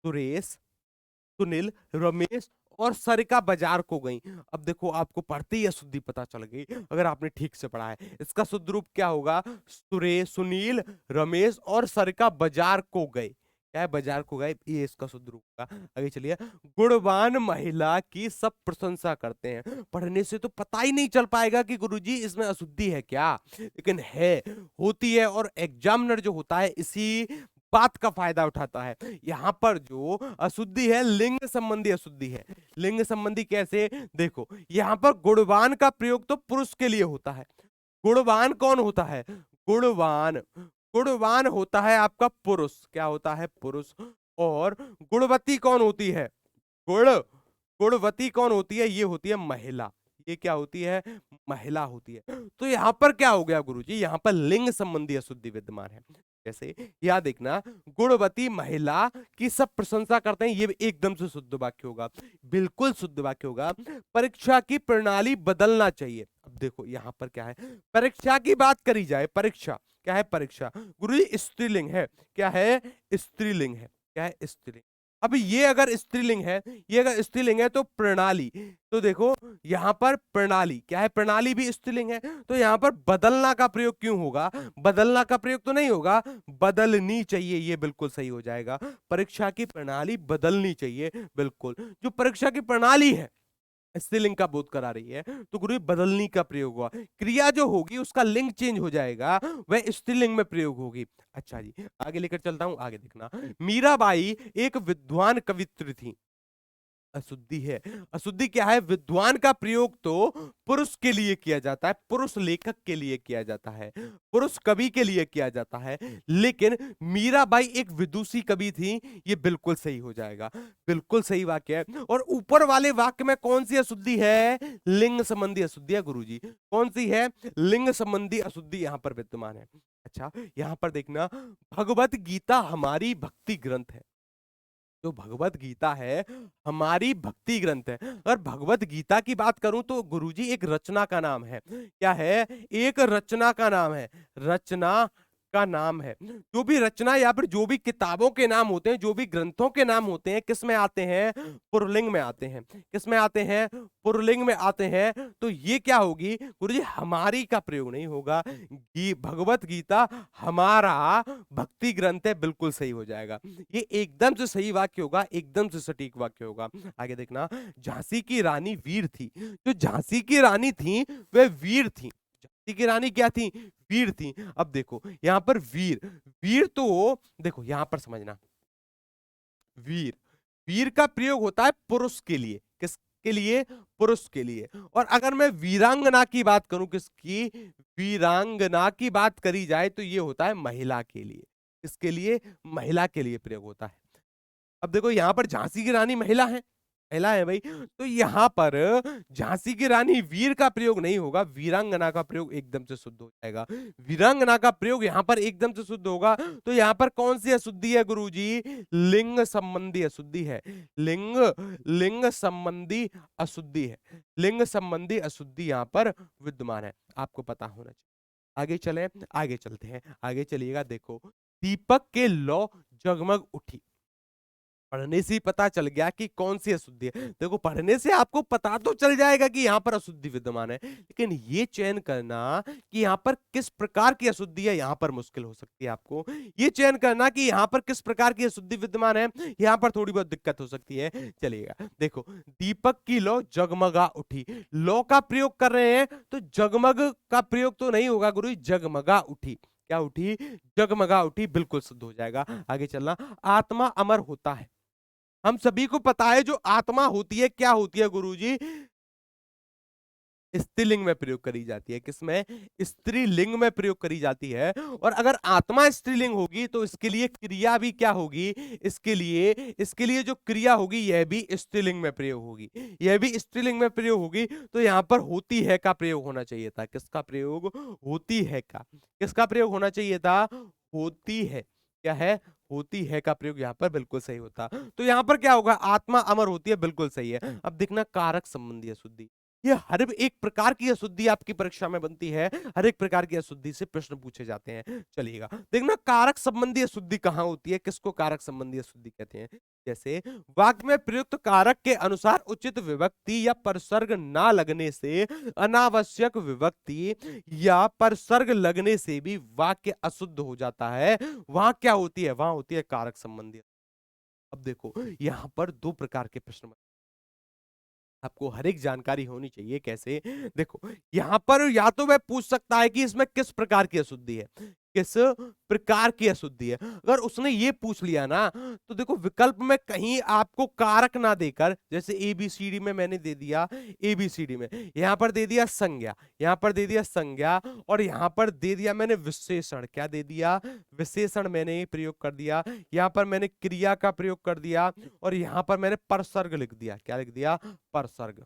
सुरेश, सुनील, रमेश और सरिका बाजार को गई। अब देखो, आपको पढ़ते ही अशुद्धि पता चल गई, अगर आपने ठीक से पढ़ा है। इसका शुद्ध रूप क्या होगा? सुरेश, सुनील, रमेश और सरिका बाजार को गए। क्या है? बाजार को गए, ये इसका शुद्ध रूप होगा। आगे चलिए, गुणवान महिला की सब प्रशंसा करते हैं। पढ़ने से तो पता ही नहीं चल पाएगा कि गुरुजी इसमें अशुद्धि है क्या, लेकिन है, होती है। और एग्जामिनर जो होता है इसी बात का फायदा उठाता है। यहां पर जो अशुद्धि है, लिंग संबंधी अशुद्धि है। लिंग संबंधी कैसे? देखो, यहां पर गुणवान का प्रयोग तो पुरुष के लिए होता है। गुणवान कौन होता है? गुणवान, गुणवान होता है आपका पुरुष। क्या होता है? पुरुष। और गुणवती कौन होती है? गुण, गुणवती कौन होती है? ये होती है महिला। ये क्या होती है? महिला होती है। तो यहां पर क्या हो गया गुरुजी? यहां पर लिंग संबंधी अशुद्धि विद्यमान है। जैसे यह देखना, गुणवती महिला की सब प्रशंसा करते हैं, ये एकदम से शुद्ध वाक्य होगा, बिल्कुल शुद्ध वाक्य होगा। परीक्षा की प्रणाली बदलना चाहिए। अब देखो यहां पर क्या है, परीक्षा की बात करी जाए, परीक्षा क्या है, परीक्षा गुरुजी स्त्रीलिंग है, क्या है, स्त्रीलिंग है, क्या है, स्त्रीलिंग। अब ये अगर स्त्रीलिंग है, ये अगर स्त्रीलिंग है तो प्रणाली, तो देखो यहां पर प्रणाली क्या है, प्रणाली भी स्त्रीलिंग है, तो यहां पर बदलना का प्रयोग क्यों होगा, बदलना का प्रयोग तो नहीं होगा, बदलनी चाहिए, ये बिल्कुल सही हो जाएगा। परीक्षा की प्रणाली बदलनी चाहिए, बिल्कुल। जो परीक्षा की प्रणाली है स्त्रीलिंग का बोध करा रही है, तो गुरु बदलनी का प्रयोग हुआ, क्रिया जो होगी उसका लिंग चेंज हो जाएगा, वह स्त्रीलिंग में प्रयोग होगी। अच्छा जी, आगे लेकर चलता हूं, आगे देखना। मीराबाई एक विद्वान कवित्री थी। अशुद्धि है, अशुद्धि क्या है, विद्वान का प्रयोग तो पुरुष के लिए किया जाता है, पुरुष लेखक के लिए किया जाता है, पुरुष कवि के लिए किया जाता है, लेकिन मीराबाई एक विदुषी कवि थी, ये बिल्कुल सही हो जाएगा, बिल्कुल सही वाक्य है। और ऊपर वाले वाक्य में कौन सी अशुद्धि है, लिंग संबंधी अशुद्धि है गुरुजी, कौन सी है, लिंग संबंधी अशुद्धि यहां पर विद्यमान है। अच्छा यहां पर देखना, भगवत गीता हमारी भक्ति ग्रंथ है, जो भगवत गीता है हमारी भक्ति ग्रंथ है। अगर भगवत गीता की बात करूं तो गुरुजी एक रचना का नाम है, क्या है, एक रचना का नाम है, रचना का नाम है। जो भी रचना या फिर जो भी किताबों के नाम होते हैं, जो भी ग्रंथों के नाम होते हैं, किस में आते हैं, पुल्लिंग में आते हैं, किस में आते हैं, पुल्लिंग में आते हैं। तो ये क्या होगी गुरुजी, हमारी का प्रयोग नहीं होगा, भगवत गीता हमारा भक्ति ग्रंथ है, बिल्कुल सही हो जाएगा, ये एकदम से सही वाक्य होगा, एकदम से सटीक वाक्य होगा। आगे देखना, झांसी की रानी वीर थी, जो झांसी की रानी थी वह वीर थी, झांसी की रानी क्या थी, वीर थी। अब देखो यहां पर वीर, वीर तो देखो यहां पर समझना, वीर, वीर का प्रयोग होता है पुरुष के लिए, किसके लिए, पुरुष के लिए। और अगर मैं वीरांगना की बात करूं, किसकी, वीरांगना की बात करी जाए तो ये होता है महिला के लिए, इसके लिए महिला के लिए प्रयोग होता है। अब देखो यहां पर झांसी की रानी महिला है, महिला है भाई, तो यहां पर झांसी की रानी वीर का प्रयोग नहीं होगा, वीरांगना का प्रयोग एकदम से शुद्ध हो जाएगा, वीरांगना का प्रयोग यहां पर एकदम से शुद्ध होगा। तो यहां पर कौन सी अशुद्धि है गुरुजी, लिंग संबंधी अशुद्धि है, लिंग, लिंग संबंधी अशुद्धि है, लिंग संबंधी अशुद्धि यहां पर विद्यमान है, आपको पता होना चाहिए। आगे चले, आगे चलते हैं, आगे चलिएगा। देखो, दीपक के लौ जगमग उठी, पढ़ने से ही पता चल गया कि कौन सी अशुद्धि है। देखो पढ़ने से आपको पता तो चल जाएगा कि यहाँ पर अशुद्धि विद्यमान है, लेकिन ये चयन करना कि यहाँ पर किस प्रकार की अशुद्धि है, यहाँ पर मुश्किल हो सकती है आपको। ये चयन करना कि यहाँ पर किस प्रकार की अशुद्धि विद्यमान है, यहाँ पर थोड़ी बहुत दिक्कत हो सकती है। चलिएगा, देखो, दीपक की लौ जगमगा उठी, लौ का प्रयोग कर रहे हैं तो जगमग का प्रयोग तो नहीं होगा गुरु, जगमगा उठी, क्या उठी, जगमगा उठी, बिल्कुल शुद्ध हो जाएगा। आगे चलना, आत्मा अमर होता है, हम सभी को पता है जो आत्मा होती है क्या होती है गुरुजी, स्त्रीलिंग में प्रयोग करी जाती है, किसमें, स्त्रीलिंग में प्रयोग करी जाती है। और अगर आत्मा स्त्रीलिंग होगी तो इसके लिए क्रिया भी क्या होगी, इसके लिए जो क्रिया होगी यह भी स्त्रीलिंग में प्रयोग होगी, यह भी स्त्रीलिंग में प्रयोग होगी। तो यहां पर होती है का प्रयोग होना चाहिए था, किसका प्रयोग, होती है का, किसका प्रयोग होना चाहिए था, होती है, क्या है, होती है का प्रयोग यहां पर बिल्कुल सही होता। तो यहां पर क्या होगा, आत्मा अमर होती है, बिल्कुल सही है। अब देखना, कारक संबंधी अशुद्धि, ये हर एक प्रकार की अशुद्धि आपकी परीक्षा में बनती है, हर एक प्रकार की अशुद्धि से प्रश्न पूछे जाते हैं। चलिएगा, देखना कारक संबंधी अशुद्धि कहां होती है, किसको कारक संबंधी अशुद्धि कहते हैं। जैसे वाक्य में प्रयुक्त कारक के अनुसार उचित विभक्ति या परसर्ग ना लगने से, अनावश्यक विभक्ति या परसर्ग लगने से भी वाक्य अशुद्ध हो जाता है, वहां क्या होती है, वहां होती है कारक संबंधी। अब देखो यहां पर दो प्रकार के प्रश्न, आपको हर एक जानकारी होनी चाहिए, कैसे, देखो यहां पर या तो वह पूछ सकता है कि इसमें किस प्रकार की अशुद्धि है, किस प्रकार की अशुद्धि है। अगर उसने ये पूछ लिया ना, तो देखो विकल्प में कहीं आपको कारक ना देकर, जैसे एबीसीडी में मैंने दे दिया, एबीसीडी में यहां पर दे दिया संज्ञा, यहां पर दे दिया संज्ञा, और यहां पर दे दिया मैंने विशेषण, क्या दे दिया, विशेषण मैंने प्रयोग कर दिया, यहां पर मैंने क्रिया का प्रयोग कर दिया, और यहां पर मैंने परसर्ग लिख दिया, क्या लिख दिया, परसर्ग।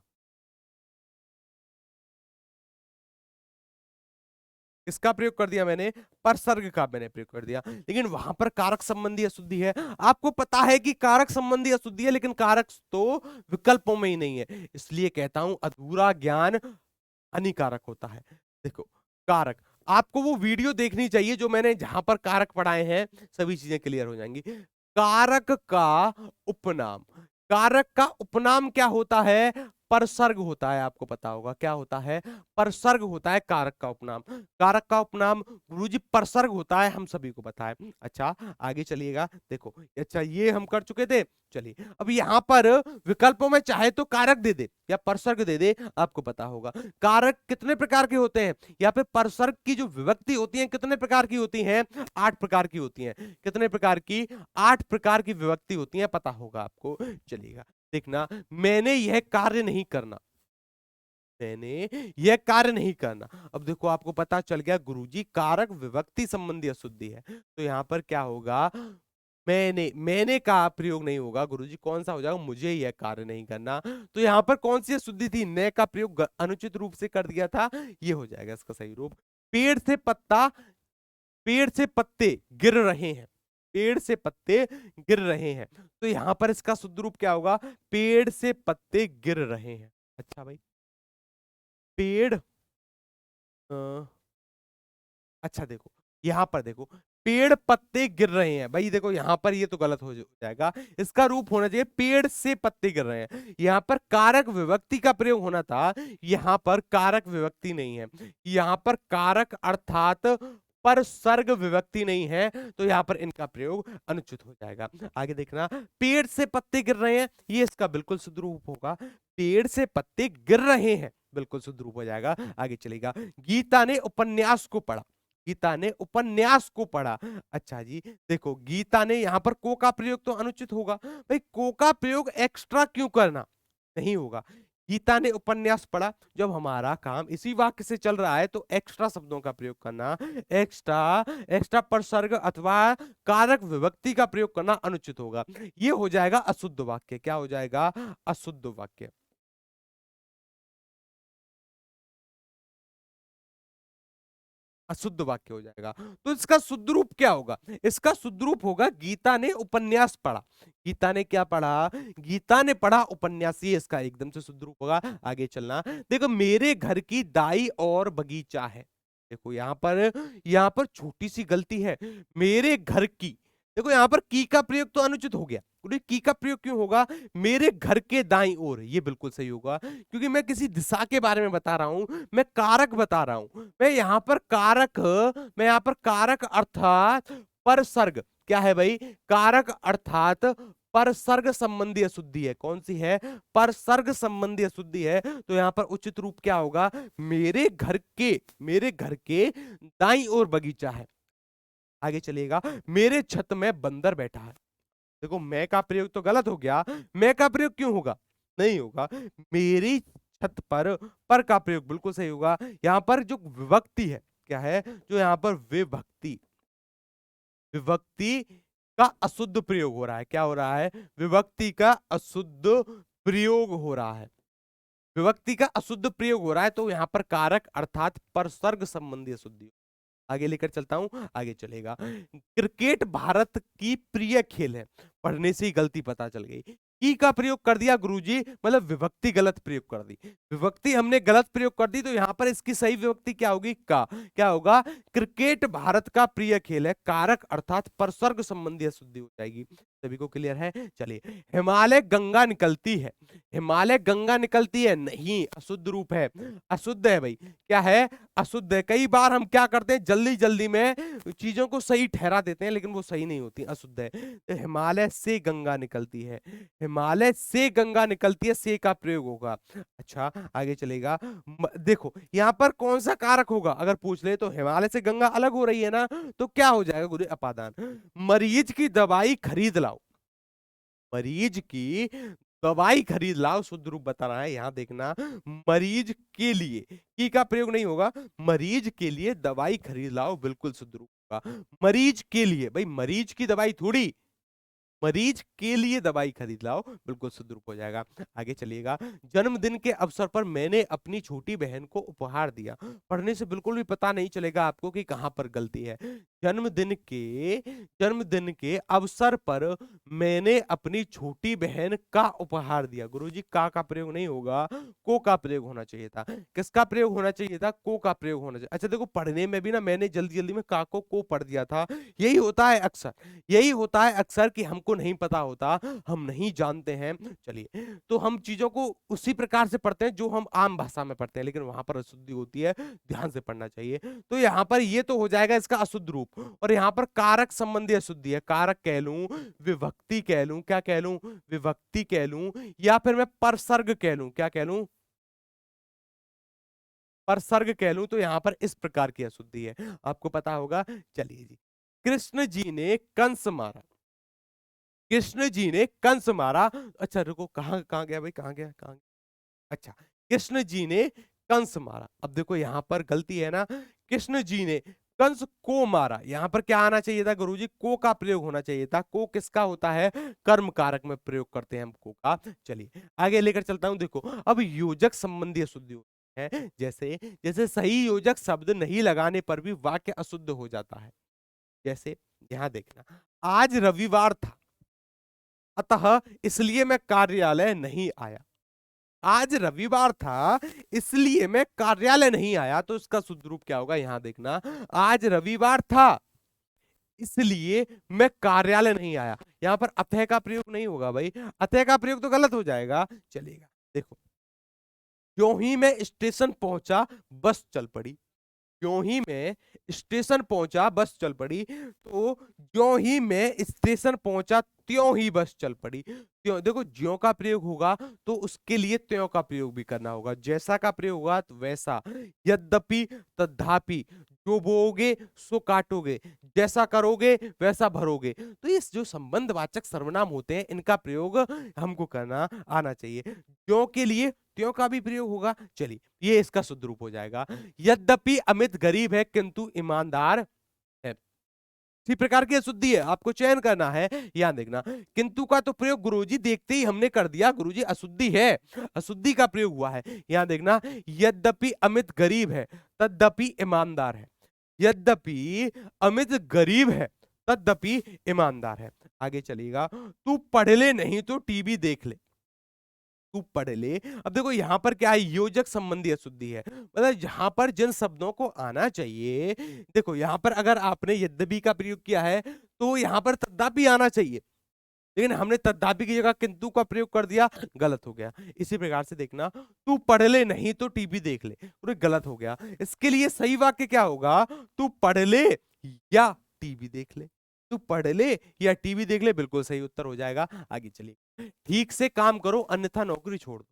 किसका प्रयोग कर दिया मैंने? परसर्ग का मैंने प्रयोग कर दिया। लेकिन वहां पर कारक संबंधी अशुद्धि है। आपको पता है कि कारक संबंधी अशुद्धि है, लेकिन कारक तो विकल्पों में ही नहीं है। इसलिए कहता हूं अधूरा ज्ञान हानिकारक होता है। देखो, कारक, आपको वो वीडियो देखनी चाहिए जो मैंने जहां पर कारक पढ़ाए हैं, सभी चीजें क्लियर हो जाएंगी। कारक का उपनाम, कारक का उपनाम क्या होता है? परसर्ग होता है। आपको पता होगा क्या होता है? परसर्ग होता है कारक का उपनाम। कारक का उपनाम गुरुजी परसर्ग होता है, हम सभी को पता है। अच्छा, आगे चलिएगा। देखो, अच्छा ये हम कर चुके थे। चलिए, अब यहां पर विकल्पों में चाहे तो कारक दे दे या परसर्ग दे दे, आपको पता होगा। कारक कितने प्रकार के होते हैं? यहाँ पे परसर्ग की जो विभक्ति होती है कितने प्रकार की होती हैं? 8 प्रकार की होती हैं। कितने प्रकार की? 8 प्रकार की विभक्ति होती हैं, पता होगा आपको। चलिएगा, देखना, मैंने यह कार्य नहीं करना, मैंने यह कार्य नहीं करना। अब देखो, आपको पता चल गया गुरुजी कारक विभक्ति संबंधी अशुद्धि है। तो यहां पर क्या होगा? मैंने का प्रयोग नहीं होगा गुरुजी। कौन सा हो जाएगा? मुझे यह कार्य नहीं करना। तो यहां पर कौन सी अशुद्धि थी? ने का प्रयोग अनुचित रूप से कर दिया था। ये हो जाएगा इसका सही रूप। पेड़ से पत्ता, पेड़ से पत्ते गिर रहे हैं, पेड़ से पत्ते गिर रहे हैं। तो यहां पर इसका शुद्ध रूप क्या होगा? पेड़ से पत्ते गिर रहे हैं। अच्छा भाई, पेड़ अच्छा देखो, यहां पर देखो, पेड़ पत्ते गिर रहे हैं। भाई देखो, यहां पर ये तो गलत हो जाएगा। इसका रूप होना चाहिए पेड़ से पत्ते गिर रहे हैं। यहां पर कारक विभक्ति का प्रयोग होना था, यहां पर कारक विभक्ति नहीं है। यहां पर कारक अर्थात पर सर्ग विभक्ति नहीं है, तो यहां पर इनका प्रयोग अनुचित हो जाएगा। आगे देखना, पेड़ से पत्ते गिर रहे हैं, ये इसका बिल्कुल शुद्ध रूप होगा। पेड़ से पत्ते गिर रहे हैं, बिल्कुल शुद्ध रूप हो जाएगा। आगे चलेगा, गीता ने उपन्यास को पढ़ा, गीता ने उपन्यास को पढ़ा। अच्छा जी, देखो, गीता ने यहां पर को का प्रयोग तो अनुचित होगा। भाई, को का प्रयोग एक्स्ट्रा क्यों करना? नहीं होगा। गीता ने उपन्यास पढ़ा, जब हमारा काम इसी वाक्य से चल रहा है तो एक्स्ट्रा शब्दों का प्रयोग करना, एक्स्ट्रा एक्स्ट्रा परसर्ग अथवा कारक विभक्ति का प्रयोग करना अनुचित होगा। ये हो जाएगा अशुद्ध वाक्य। क्या हो जाएगा? अशुद्ध वाक्य। अशुद्ध वाक्य हो जाएगा। तो इसका शुद्ध रूप क्या होगा? इसका शुद्ध रूप होगा गीता ने उपन्यास पढ़ा। गीता ने क्या पढ़ा? गीता ने पढ़ा उपन्यास। ये इसका एकदम से शुद्ध रूप होगा। आगे चलना, देखो, मेरे घर की दाई और बगीचा है। देखो, यहां पर छोटी सी गलती है। मेरे घर की, देखो यहां पर की का प्रयोग तो अनुचित हो गया। बोले, की का प्रयोग क्यों होगा? मेरे घर के दाईं ओर, ये बिल्कुल सही होगा, क्योंकि मैं किसी दिशा के बारे में बता रहा हूं, मैं कारक बता रहा हूं। मैं यहां पर कारक, मैं यहां पर कारक अर्थात परसर्ग, क्या है भाई? कारक अर्थात परसर्ग संबंधी अशुद्धि है। कौन सी है? परसर्ग संबंधी अशुद्धि है। तो यहां पर उचित रूप क्या होगा? मेरे घर के दाईं ओर बगीचा है। आगे चलिएगा, मेरे छत में बंदर बैठा है। देखो, मैं का प्रयोग तो गलत हो गया। मैं का प्रयोग क्यों होगा? नहीं होगा। मेरी छत पर का प्रयोग बिल्कुल सही होगा। यहां पर जो विभक्ति है, क्या है? जो यहां पर विभक्ति, विभक्ति का अशुद्ध प्रयोग हो रहा है। क्या हो रहा है? विभक्ति का अशुद्ध प्रयोग हो रहा है। विभक्ति का अशुद्ध प्रयोग हो रहा है, तो यहां पर कारक अर्थात परसर्ग संबंधी अशुद्धि। आगे लेकर चलता हूं, आगे चलेगा, क्रिकेट भारत की प्रिय खेल है। पढ़ने से ही गलती पता चल गई। की का प्रयोग कर दिया गुरुजी, मतलब विभक्ति गलत प्रयोग कर दी। विभक्ति हमने गलत प्रयोग कर दी, तो यहां पर इसकी सही विभक्ति क्या होगी? का। क्या होगा? क्रिकेट भारत का प्रिय खेल है। कारक अर्थात परसर्ग संबंधी अशुद्धि हो जाएगी। सभी को क्लियर है? चलिए, हिमालय गंगा निकलती है। हिमालय गंगा निकलती है, नहीं, अशुद्ध रूप है, अशुद्ध है भाई। क्या है? अशुद्ध है। कई बार हम क्या करते हैं, जल्दी जल्दी में चीजों को सही ठहरा देते हैं, लेकिन वो सही नहीं होती, अशुद्ध है। तो हिमालय से गंगा निकलती है, हिमालय से गंगा निकलती है, से का प्रयोग होगा। अच्छा, आगे चलेगा, देखो यहां पर कौन सा कारक होगा अगर पूछ ले, तो हिमालय से गंगा अलग हो रही है ना, तो क्या हो जाएगा गुरु? अपादान। मरीज की दवाई खरीद लाओ, मरीज की दवाई खरीद लाओ, शुद्ध रूप बता रहा है। यहां देखना, मरीज के लिए की का प्रयोग नहीं होगा। मरीज के लिए दवाई खरीद लाओ, बिल्कुल शुद्ध रूप होगा। मरीज के लिए, भाई मरीज की दवाई थोड़ी, मरीज के लिए दवाई खरीद लाओ, बिल्कुल शुद्ध रूप हो जाएगा। आगे चलिएगा, जन्मदिन के अवसर पर मैंने अपनी छोटी बहन को उपहार दिया। पढ़ने से बिल्कुल भी पता नहीं चलेगा आपको कि कहां पर गलती है। जन्मदिन के जन्मदिन के अवसर पर मैंने अपनी छोटी बहन का उपहार दिया। गुरुजी का प्रयोग नहीं होगा, को का प्रयोग होना चाहिए था। किसका प्रयोग होना चाहिए था? को का प्रयोग होना चाहिए। अच्छा देखो, पढ़ने में भी ना मैंने जल्दी जल्दी में का को पढ़ दिया था। यही होता है अक्सर, यही होता है अक्सर कि हमको नहीं पता होता, हम नहीं जानते हैं। चलिए, तो हम चीजों को उसी प्रकार से पढ़ते हैं जो हम आम भाषा में पढ़ते हैं, लेकिन वहां पर अशुद्धि होती है, ध्यान से पढ़ना चाहिए। तो यहाँ पर ये तो हो जाएगा इसका अशुद्ध रूप, और यहाँ पर कारक संबंधी अशुद्धि है। कारक कह लूं, विभक्ति कह लूं, क्या कह लूं? विभक्ति कह लूं, या फिर मैं परसर्ग कह लूं। क्या कह लूं? परसर्ग कह लूं। तो यहाँ पर इस प्रकार की अशुद्धि है, आपको पता होगा। चलिए जी, कृष्ण जी ने कंस मारा। कृष्ण जी ने कंस मारा। अच्छा रुको, कहां कहां गया भाई, कहां गया, कहां? अच्छा, कृष्ण जी ने कंस मारा। अब देखो यहां पर गलती है ना, कृष्ण जी ने कंस को मारा। यहां पर क्या आना चाहिए था गुरुजी? को का प्रयोग होना चाहिए था। को किसका होता है? कर्म कारक में प्रयोग करते हैं हम को का। चलिए आगे लेकर चलता हूं। देखो अब योजक संबंधी अशुद्धि होती है, जैसे जैसे सही योजक शब्द नहीं लगाने पर भी वाक्य अशुद्ध हो जाता है। जैसे यहां देखना, आज रविवार था अतः इसलिए मैं कार्यालय नहीं आया। आज रविवार था इसलिए मैं कार्यालय नहीं आया, तो इसका शुद्ध रूप क्या होगा? यहां देखना, आज रविवार था इसलिए मैं कार्यालय नहीं आया। यहां पर अतः का प्रयोग नहीं होगा भाई, अतः का प्रयोग तो गलत हो जाएगा। चलेगा, देखो, क्यों ही मैं स्टेशन पहुंचा बस चल पड़ी। ज्यों ही मैं स्टेशन पहुंचा बस चल पड़ी। तो ज्यों ही मैं स्टेशन पहुंचा त्यों ही बस चल पड़ी। क्यों? देखो, ज्यों का प्रयोग होगा तो उसके लिए त्यों का प्रयोग भी करना होगा। जैसा का प्रयोग होगा तो वैसा, यद्यपि तथापि, जो बोओगे सो काटोगे, जैसा करोगे वैसा भरोगे। तो ये जो संबंधवाचक सर्वनाम होते हैं इनका प्रयोग हमको करना आना चाहिए। ज्यों के लिए त्यों का भी प्रयोग होगा। चलिए, ये इसका शुद्ध रूप हो जाएगा। यद्यपि अमित गरीब है किंतु ईमानदार है। इसी प्रकार की अशुद्धि है, आपको चयन करना है। यहां देखना, किंतु का तो प्रयोग गुरुजी देखते ही हमने कर दिया। गुरुजी अशुद्धि है, अशुद्धि का प्रयोग हुआ है। यहां देखना, यद्यपि अमित गरीब है तद्यपि ईमानदार है। यद्यपि अमित गरीब है तद्यपि ईमानदार है। आगे चलिएगा, तू पढ़ ले नहीं तो टीवी देख ले। तू पढ़ ले। अब देखो यहां पर क्या है? योजक संबंधी अशुद्धि है, मतलब यहां पर जिन शब्दों को आना चाहिए, देखो यहां पर अगर आपने यद्यपि का प्रयोग किया है तो यहां पर तद्दापि आना चाहिए, लेकिन हमने तद्दापि की जगह किंतु का प्रयोग कर दिया, गलत हो गया। इसी प्रकार से देखना, तू पढ़ ले नहीं तो टीवी देख ले, पूरे गलत हो गया। इसके लिए सही वाक्य क्या होगा? तू पढ़ ले या टीवी देख ले। तू पढ़ ले या टीवी देख ले, बिल्कुल सही उत्तर हो जाएगा। आगे चलिए, ठीक से काम करो अन्यथा नौकरी छोड़ दो।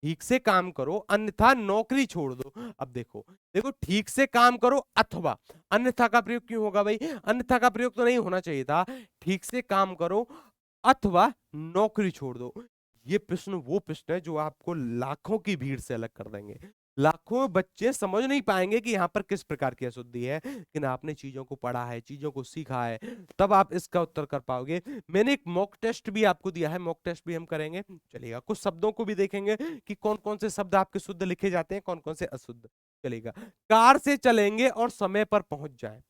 ठीक से काम करो अन्यथा नौकरी छोड़ दो। अब देखो, देखो, ठीक से काम करो अथवा, अन्यथा का प्रयोग क्यों होगा भाई? अन्यथा का प्रयोग तो नहीं होना चाहिए था। ठीक से काम करो अथवा नौकरी छोड़ दो। ये प्रश्न वो प्रश्न है जो आपको लाखों की भीड़ से अलग कर देंगे। लाखों बच्चे समझ नहीं पाएंगे कि यहाँ पर किस प्रकार की अशुद्धि है, लेकिन आपने चीजों को पढ़ा है, चीजों को सीखा है, तब आप इसका उत्तर कर पाओगे। मैंने एक मॉक टेस्ट भी आपको दिया है, मॉक टेस्ट भी हम करेंगे। चलिएगा, कुछ शब्दों को भी देखेंगे कि कौन कौन से शब्द आपके शुद्ध लिखे जाते हैं, कौन कौन से अशुद्ध। चलेगा, कार से चलेंगे और समय पर पहुंच जाए,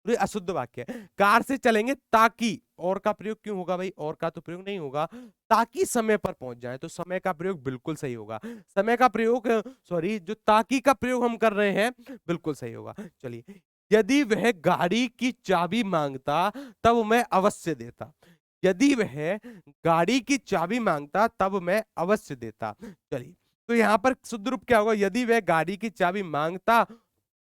तो ये अशुद्ध वाक्य है। कार से चलेंगे ताकि, और का प्रयोग क्यों होगा भाई? और का तो प्रयोग नहीं होगा, ताकि समय पर पहुंच जाए, तो समय का प्रयोग बिल्कुल सही होगा। समय का प्रयोग, सॉरी, जो ताकि का प्रयोग हम कर रहे हैं बिल्कुल सही होगा। चलिए, यदि वह गाड़ी की चाबी मांगता तब मैं अवश्य देता। यदि वह गाड़ी की चाबी मांगता तब मैं अवश्य देता। चलिए, तो यहां पर शुद्ध रूप क्या होगा? यदि वह गाड़ी की चाबी मांगता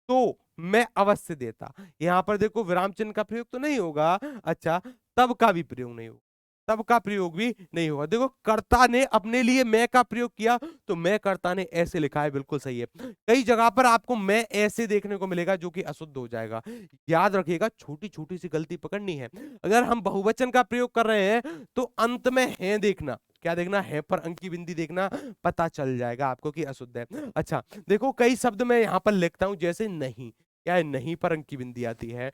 तो मैं अवश्य देता। यहां पर देखो, विराम चिन्ह का प्रयोग तो नहीं होगा। अच्छा, तब का भी प्रयोग नहीं होगा, तब का प्रयोग भी नहीं होगा। देखो, कर्ता ने अपने लिए मैं का प्रयोग किया, तो मैं कर्ता ने ऐसे लिखा है, बिल्कुल सही है। कई जगह पर आपको मैं ऐसे देखने को मिलेगा जो कि अशुद्ध हो जाएगा। याद रखिएगा, छोटी छोटी सी गलती पकड़नी है। अगर हम बहुवचन का प्रयोग कर रहे हैं तो अंत में है देखना, क्या देखना है? पर अंक की बिंदी देखना, पता चल जाएगा आपको कि अशुद्ध है। अच्छा देखो, कई शब्द मैं यहां पर लिखता हूं, जैसे नहीं, क्या है, नहीं पर अंक की बिंदी आती है।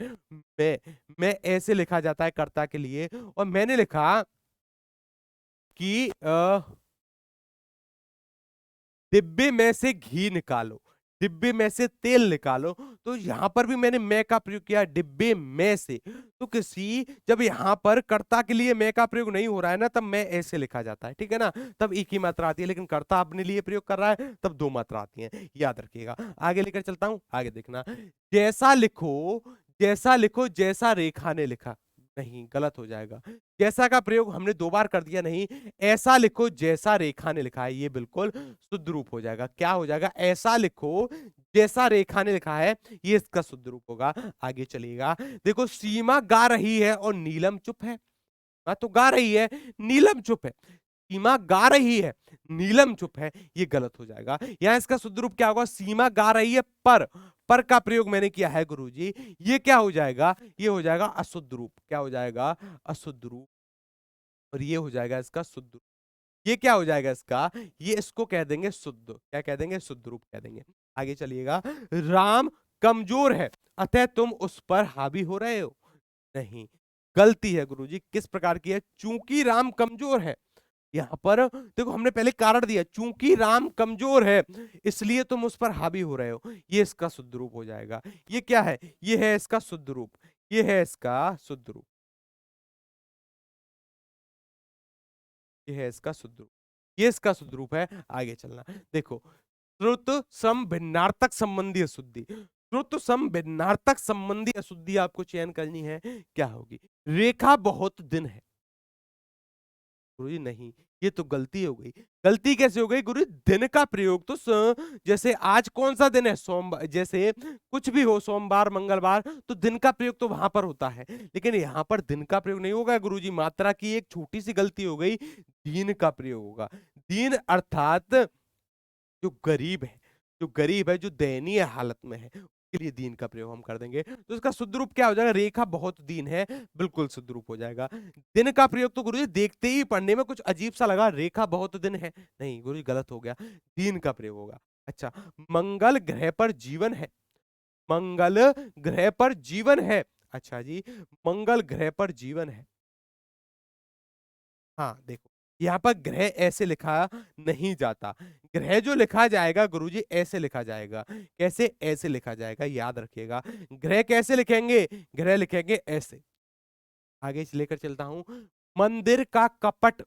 मैं ऐसे लिखा जाता है कर्ता के लिए, और मैंने लिखा कि डिब्बे में से घी निकालो, डिब्बे में से तेल निकालो। तो यहां पर भी मैंने मैं का प्रयोग किया, डिब्बे में से। तो किसी जब यहां पर कर्ता के लिए मैं का प्रयोग नहीं हो रहा है ना, तब मैं ऐसे लिखा जाता है, ठीक है ना, तब एक ही मात्रा आती है। लेकिन कर्ता अपने लिए प्रयोग कर रहा है तब दो मात्रा आती है, याद रखिएगा। आगे लेकर चलता हूं, आगे देखना। जैसा लिखो, जैसा लिखो जैसा रेखा ने लिखा, नहीं, गलत हो जाएगा। जैसा का प्रयोग हमने दो बार कर दिया, नहीं, ऐसा लिखो जैसा रेखा ने लिखा है, ये बिल्कुल शुद्ध रूप हो जाएगा। क्या हो जाएगा, ऐसा लिखो जैसा रेखा ने लिखा है, ये इसका शुद्ध रूप होगा। आगे चलिएगा, देखो सीमा गा रही है और नीलम चुप है। तो गा रही है, नीलम चुप है। सीमा गा रही है, नीलम चुप है, ये गलत हो जाएगा। यहां इसका शुद्ध रूप क्या होगा, सीमा गा रही है पर का प्रयोग मैंने किया है गुरुजी, ये क्या हो जाएगा, ये हो जाएगा अशुद्ध रूप। क्या हो जाएगा, अशुद्ध रूप। और ये हो जाएगा इसका शुद्ध रूप। ये क्या हो जाएगा इसका, ये इसको कह देंगे शुद्ध, क्या कह देंगे, शुद्ध रूप कह देंगे। आगे चलिएगा, राम कमजोर है अतः तुम उस पर हावी हो रहे हो, नहीं, गलती है गुरुजी। किस प्रकार की है, चूंकि राम कमजोर है। यहां पर देखो हमने पहले कारण दिया, चूंकि राम कमजोर है इसलिए तुम उस पर हावी हो रहे हो, ये इसका शुद्ध रूप हो जाएगा। ये क्या है, ये है इसका शुद्ध रूप, ये है इसका शुद्ध रूप, ये है इसका शुद्ध रूप, ये इसका शुद्ध रूप है। आगे चलना, देखो, श्रुत सम भिन्नार्थक संबंधी अशुद्धि, श्रुत सम भिन्नार्थक संबंधी अशुद्धि आपको चयन करनी है, क्या होगी, रेखा बहुत दिन है। गुरुजी नहीं, ये तो गलती हो गई। गलती कैसे हो गई गुरु, दिन का प्रयोग तो जैसे आज कौन सा दिन है, सोमवार, जैसे कुछ भी हो, सोमवार मंगलवार, तो दिन का प्रयोग तो वहां पर होता है। लेकिन यहाँ पर दिन का प्रयोग नहीं होगा गुरुजी, मात्रा की एक छोटी सी गलती हो गई, दीन का प्रयोग होगा। दीन अर्थात जो गरीब है, जो गरीब है, जो दयनीय हालत में है, उसके लिए दीन का प्रयोग हम कर देंगे। तो इसका शुद्ध रूप क्या हो जाएगा, रेखा बहुत दीन है, बिल्कुल शुद्ध रूप हो जाएगा। दिन का प्रयोग तो गुरुजी देखते ही पढ़ने में कुछ अजीब सा लगा, रेखा बहुत दिन है, नहीं गुरुजी गलत हो गया, दीन का प्रयोग होगा। अच्छा, मंगल ग्रह पर जीवन है, मंगल ग्रह पर जीवन है, अच्छा जी, मंगल ग्रह पर जीवन है। हाँ देखो, यहाँ पर ग्रह ऐसे लिखा नहीं जाता, ग्रह जो लिखा जाएगा गुरुजी ऐसे लिखा जाएगा। कैसे, ऐसे लिखा जाएगा, याद रखिएगा। ग्रह कैसे लिखेंगे, ग्रह लिखेंगे ऐसे। आगे लेकर चलता हूं, मंदिर का कपट,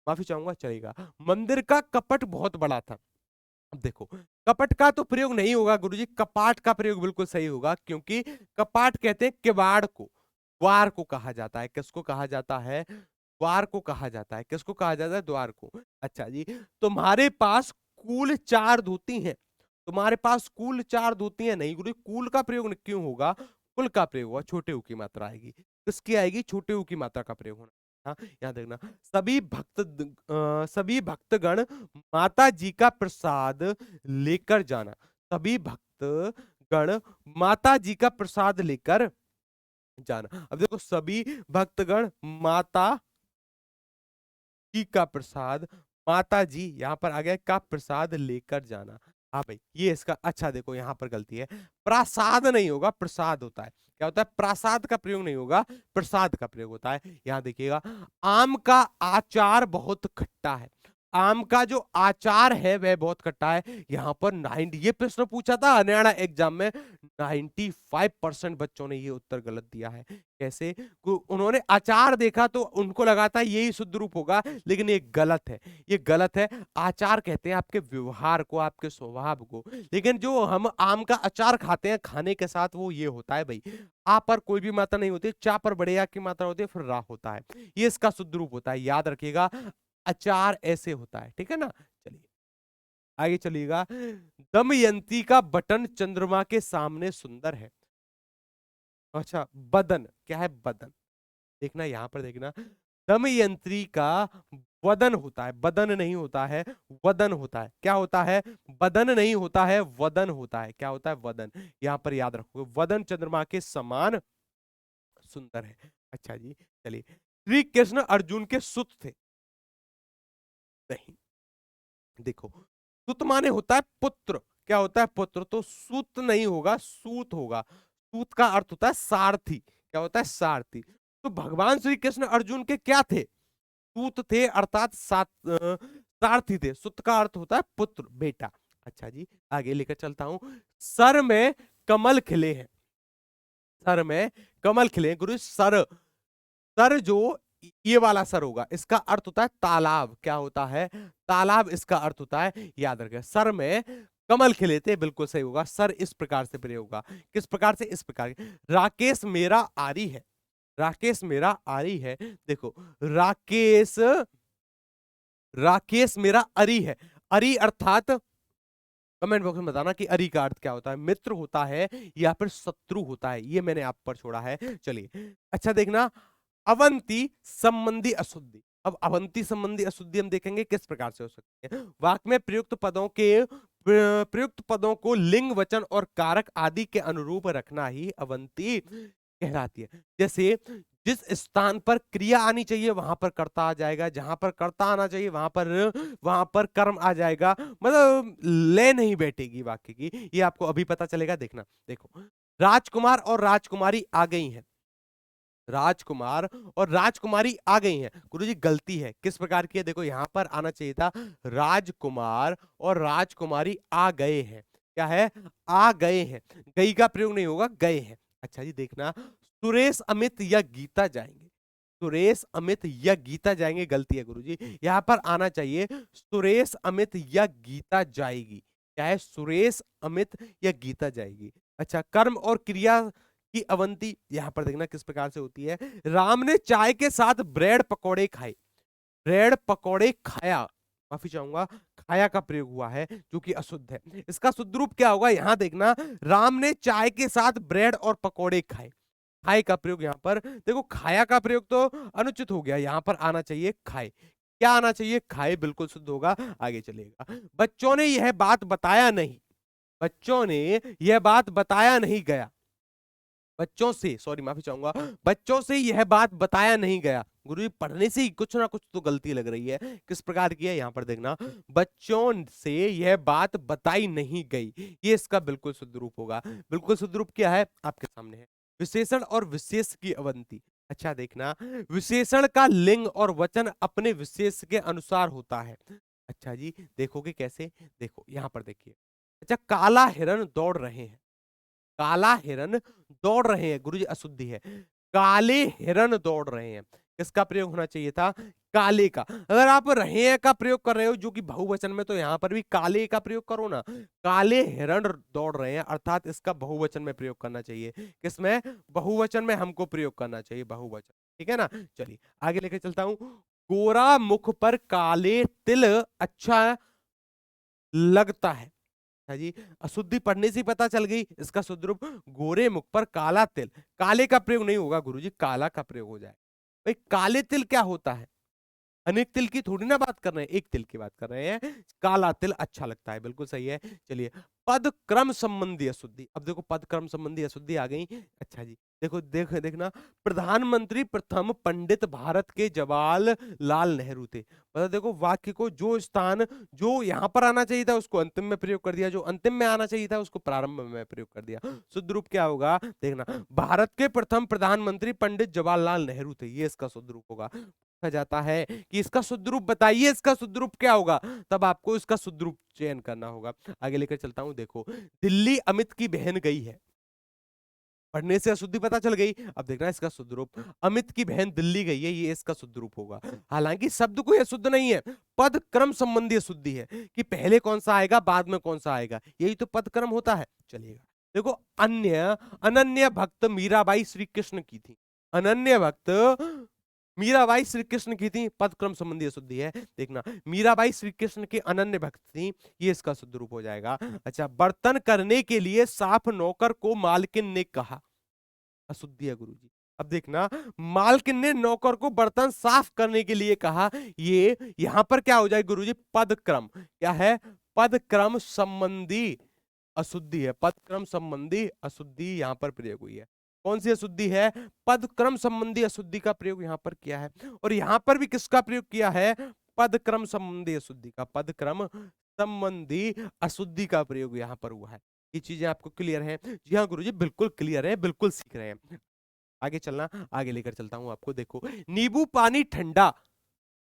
माफी चाहूंगा, चलेगा, मंदिर का कपट बहुत बड़ा था। अब देखो, कपट का तो प्रयोग नहीं होगा गुरुजी, कपाट का प्रयोग बिल्कुल सही होगा, क्योंकि कपाट कहते हैं किवाड़ को, द्वार को कहा जाता है। किसको कहा जाता है, द्वार को कहा जाता है। किसको कहा जाता है, द्वार को। अच्छा जी, तुम्हारे पास कुल चार धोती हैं, तुम्हारे पास कुल चार धोती हैं, नहीं गुरु, कुल का प्रयोग क्यों होगा, कुल का प्रयोग होगा, छोटे ऊ की मात्रा आएगी। किसकी आएगी, छोटे ऊ की मात्रा का प्रयोग होना। हाँ, याद देखना, सभी भक्तगण माता जी का प्रसाद लेकर जाना, सभी भक्तगण माता जी का प्रसाद लेकर जाना। अब देखो, सभी भक्तगण माता जी का प्रसाद, माता जी यहां पर आ गया का प्रसाद लेकर जाना। हाँ भाई, ये इसका, अच्छा देखो यहां पर गलती है, प्रसाद नहीं होगा, प्रसाद होता है। क्या होता है, प्रसाद का प्रयोग नहीं होगा, प्रसाद का प्रयोग होता है। यहां देखिएगा, आम का आचार बहुत खट्टा है, आम का जो आचार है वह बहुत खट्टा है। यहाँ पर 90, ये प्रश्न पूछा था हरियाणा एग्जाम में, 95% बच्चों ने ये उत्तर गलत दिया है। कैसे, उन्होंने अचार देखा तो उनको लगा था यही शुद्ध रूप होगा, लेकिन ये गलत है, ये गलत है। आचार कहते हैं आपके व्यवहार को, आपके स्वभाव को, लेकिन जो हम आम का अचार खाते हैं खाने के साथ, वो ये होता है भाई, आ पर कोई भी मात्रा नहीं होती, चा पर बड़े या की मात्रा होती है, फिर रा होता है, ये इसका शुद्ध रूप होता है, याद रखिएगा। अचार ऐसे होता है, ठीक है ना। चलिए आगे चलिएगा, दमयंती का बटन चंद्रमा के सामने सुंदर है। अच्छा, बदन क्या है, बदन, देखना यहां पर देखना, दमयंती का वदन होता है, बदन नहीं होता है, वदन होता है। क्या होता है, बदन नहीं होता है, वदन होता है। क्या होता है, वदन। यहां पर याद रखोगे, वदन चंद्रमा के समान सुंदर है। अच्छा जी, चलिए, श्री कृष्ण अर्जुन के सुत थे, नहीं, देखो, सुत माने होता है पुत्र, क्या होता है पुत्र, तो सुत नहीं होगा, सूत होगा। सूत का अर्थ होता है सारथी, क्या होता है सारथी। तो भगवान श्री कृष्ण अर्जुन के क्या थे, सूत थे, अर्थात सारथी थे। सुत का अर्थ होता है पुत्र, बेटा। अच्छा जी, आगे लेकर चलता हूं। सर में कमल खिले हैं, सर में कमल खिले हैं। गुरु सर, सर जो ये वाला सर होगा, इसका अर्थ होता है तालाब, क्या होता है तालाब, इसका अर्थ होता है, याद रखें। सर में कमल खिले थे, बिल्कुल सही होगा। सर इस प्रकार से प्रयोग होगा, किस प्रकार से, इस प्रकार। राकेश मेरा आरी है, राकेश मेरा आरी है। देखो राकेश, राकेश मेरा अरी है। अरी अर्थात कमेंट बॉक्स में बताना कि अरी का अर्थ क्या होता है, मित्र होता है या फिर शत्रु होता है, ये मैंने आप पर छोड़ा है। चलिए अच्छा देखना, अवंती संबंधी अशुद्धि। अब अवंती संबंधी अशुद्धि हम देखेंगे किस प्रकार से हो सकती है। वाक्य में प्रयुक्त पदों के प्रयुक्त पदों को लिंग वचन और कारक आदि के अनुरूप रखना ही अवंती कहलाती है। जैसे जिस स्थान पर क्रिया आनी चाहिए वहां पर कर्ता आ जाएगा, जहां पर कर्ता आना चाहिए वहां पर कर्म आ जाएगा, मतलब ले नहीं बैठेगी वाक्य की। ये आपको अभी पता चलेगा, देखना। देखो राजकुमार और राजकुमारी आ गई हैं, राजकुमार और राजकुमारी आ गई हैं। गुरुजी गलती है, किस प्रकार की है, देखो यहां पर आना चाहिए था राजकुमार और राजकुमारी आ गए हैं, क्या है आ गए हैं, गई का प्रयोग नहीं होगा, गए हैं। अच्छा जी देखना, सुरेश अमित या गीता जाएंगे, सुरेश अमित या गीता जाएंगे, गलती है गुरुजी, यहां पर आना चाहिए सुरेश अमित या गीता जाएगी, क्या है सुरेश अमित या गीता जाएगी। अच्छा कर्म और क्रिया की अवंती यहां पर देखना किस प्रकार से होती है। राम ने चाय के साथ ब्रेड पकौड़े खाए, ब्रेड पकौड़े खाया, माफी चाहूंगा, खाया का प्रयोग हुआ है जो कि अशुद्ध है। इसका शुद्ध रूप क्या होगा, यहां देखना, राम ने चाय के साथ ब्रेड और पकौड़े खाए। खाए का प्रयोग यहां पर देखो, खाया का प्रयोग तो अनुचित हो गया, यहां पर आना चाहिए खाए, क्या आना चाहिए खाए, बिल्कुल शुद्ध होगा। आगे चलेगा, बच्चों ने यह बात बताया नहीं, बच्चों ने यह बात बताया नहीं गया, बच्चों से, सॉरी माफी चाहूंगा, बच्चों से यह बात बताया नहीं गया। गुरु जी पढ़ने से ही कुछ ना कुछ तो गलती लग रही है, किस प्रकार की है, यहां पर देखना, बच्चों से यह बात बताई नहीं गई, ये इसका बिल्कुल शुद्ध रूप होगा। बिल्कुल शुद्ध रूप क्या है आपके सामने है, विशेषण और विशेष की अवंती। अच्छा देखना, विशेषण का लिंग और वचन अपने विशेष के अनुसार होता है। अच्छा जी देखोगे कैसे, देखो यहां पर देखिए, अच्छा काला हिरण दौड़ रहे हैं, काला हिरन दौड़ रहे हैं, गुरुजी अशुद्धि है, काले हिरन दौड़ रहे हैं, किसका प्रयोग होना चाहिए था, काले का। अगर आप रहे हैं का प्रयोग कर रहे हो जो कि बहुवचन में, तो यहां पर भी काले का प्रयोग करो ना, काले हिरण दौड़ रहे हैं, अर्थात इसका बहुवचन में प्रयोग करना चाहिए, किसमें, बहुवचन में हमको प्रयोग करना चाहिए, बहुवचन, ठीक है ना। चलिए आगे लेकर चलता हूं, गोरा मुख पर काले तिल अच्छा लगता है। अच्छा जी, अशुद्धि पढ़ने से ही पता चल गई, इसका शुद्ध रूप, गोरे मुख पर काला तिल, काले का प्रयोग नहीं होगा गुरुजी, काला का प्रयोग हो जाए। भाई काले तिल क्या होता है, अनेक तिल की थोड़ी ना बात कर रहे हैं, एक तिल की बात कर रहे हैं, काला तिल अच्छा लगता है, बिल्कुल सही है। चलिए पद क्रम संबंधी अशुद्धि, अब देखो पद क्रम संबंधी अशुद्धि आ गई। अच्छा जी देखो देखना, प्रधानमंत्री प्रथम पंडित भारत के जवाहरलाल नेहरू थे, मतलब देखो वाक्य को जो स्थान जो यहां पर आना चाहिए था उसको अंतिम में प्रयोग कर दिया, जो अंतिम में आना चाहिए था उसको प्रारंभ में प्रयोग कर दिया। शुद्ध रूप क्या होगा देखना, भारत के प्रथम प्रधानमंत्री पंडित जवाहरलाल नेहरू थे, ये इसका शुद्ध रूप होगा। पूछा जाता है कि इसका शुद्ध रूप बताइए, इसका शुद्ध रूप क्या होगा, तब आपको इसका शुद्ध रूप चयन करना होगा। आगे लेकर चलता हूं, देखो दिल्ली अमित की बहन गई है, पढ़ने से अशुद्धि पता चल गई। अब देखना इसका शुद्ध रूप, अमित की बहन दिल्ली गई है, ये इसका शुद्ध रूप होगा। हालांकि शब्द कोई अशुद्ध नहीं है, पद क्रम संबंधी अशुद्धि है कि पहले कौन सा आएगा बाद में कौन सा आएगा, यही तो पद क्रम होता है। चलिएगा देखो, अन्य अनन्य भक्त मीराबाई श्री कृष्ण की थी, अनन्य भक्त मीराबाई श्री कृष्ण की थी, पद क्रम संबंधी अशुद्धि है। देखना मीराबाई श्री कृष्ण के अनन्य भक्त थी, ये इसका शुद्ध रूप हो जाएगा। अच्छा बर्तन करने के लिए साफ नौकर को मालकिन ने कहा, अशुद्धि है गुरुजी। अब देखना, मालकिन ने नौकर को बर्तन साफ करने के लिए कहा, ये यहां पर क्या हो जाए गुरुजी, पद क्रम, क्या है पद क्रम संबंधी अशुद्धि है, पद क्रम संबंधी अशुद्धि यहां पर प्रयोग हुई है। कौन सी अशुद्धि है, पद क्रम संबंधी अशुद्धि का प्रयोग यहां पर किया है, और यहां पर भी किसका प्रयोग किया है, पद क्रम संबंधी अशुद्धि का, पद क्रम संबंधी अशुद्धि का प्रयोग यहाँ पर हुआ है। ये चीजें आपको क्लियर है? जी हाँ गुरुजी, बिल्कुल क्लियर है, बिल्कुल सीख रहे हैं। आगे चलना, आगे लेकर चलता हूं आपको। देखो, नींबू पानी ठंडा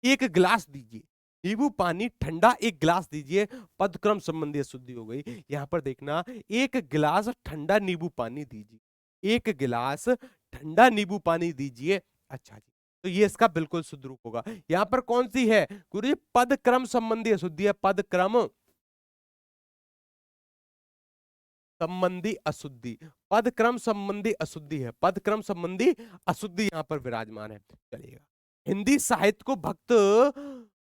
1 गिलास दीजिए। नींबू पानी ठंडा 1 गिलास दीजिए, पदक्रम संबंधी अशुद्धि हो गई। यहां पर देखना, 1 गिलास ठंडा नींबू पानी दीजिए, 1 गिलास ठंडा नींबू पानी दीजिए। अच्छा जी, तो ये इसका बिल्कुल शुद्ध रूप होगा। यहां पर कौन सी है गुरु जी? पदक्रम संबंधी अशुद्धि है, पदक्रम संबंधी अशुद्धि, पदक्रम संबंधी अशुद्धि है, पदक्रम संबंधी अशुद्धि यहां पर विराजमान है। चलिएगा, हिंदी साहित्य को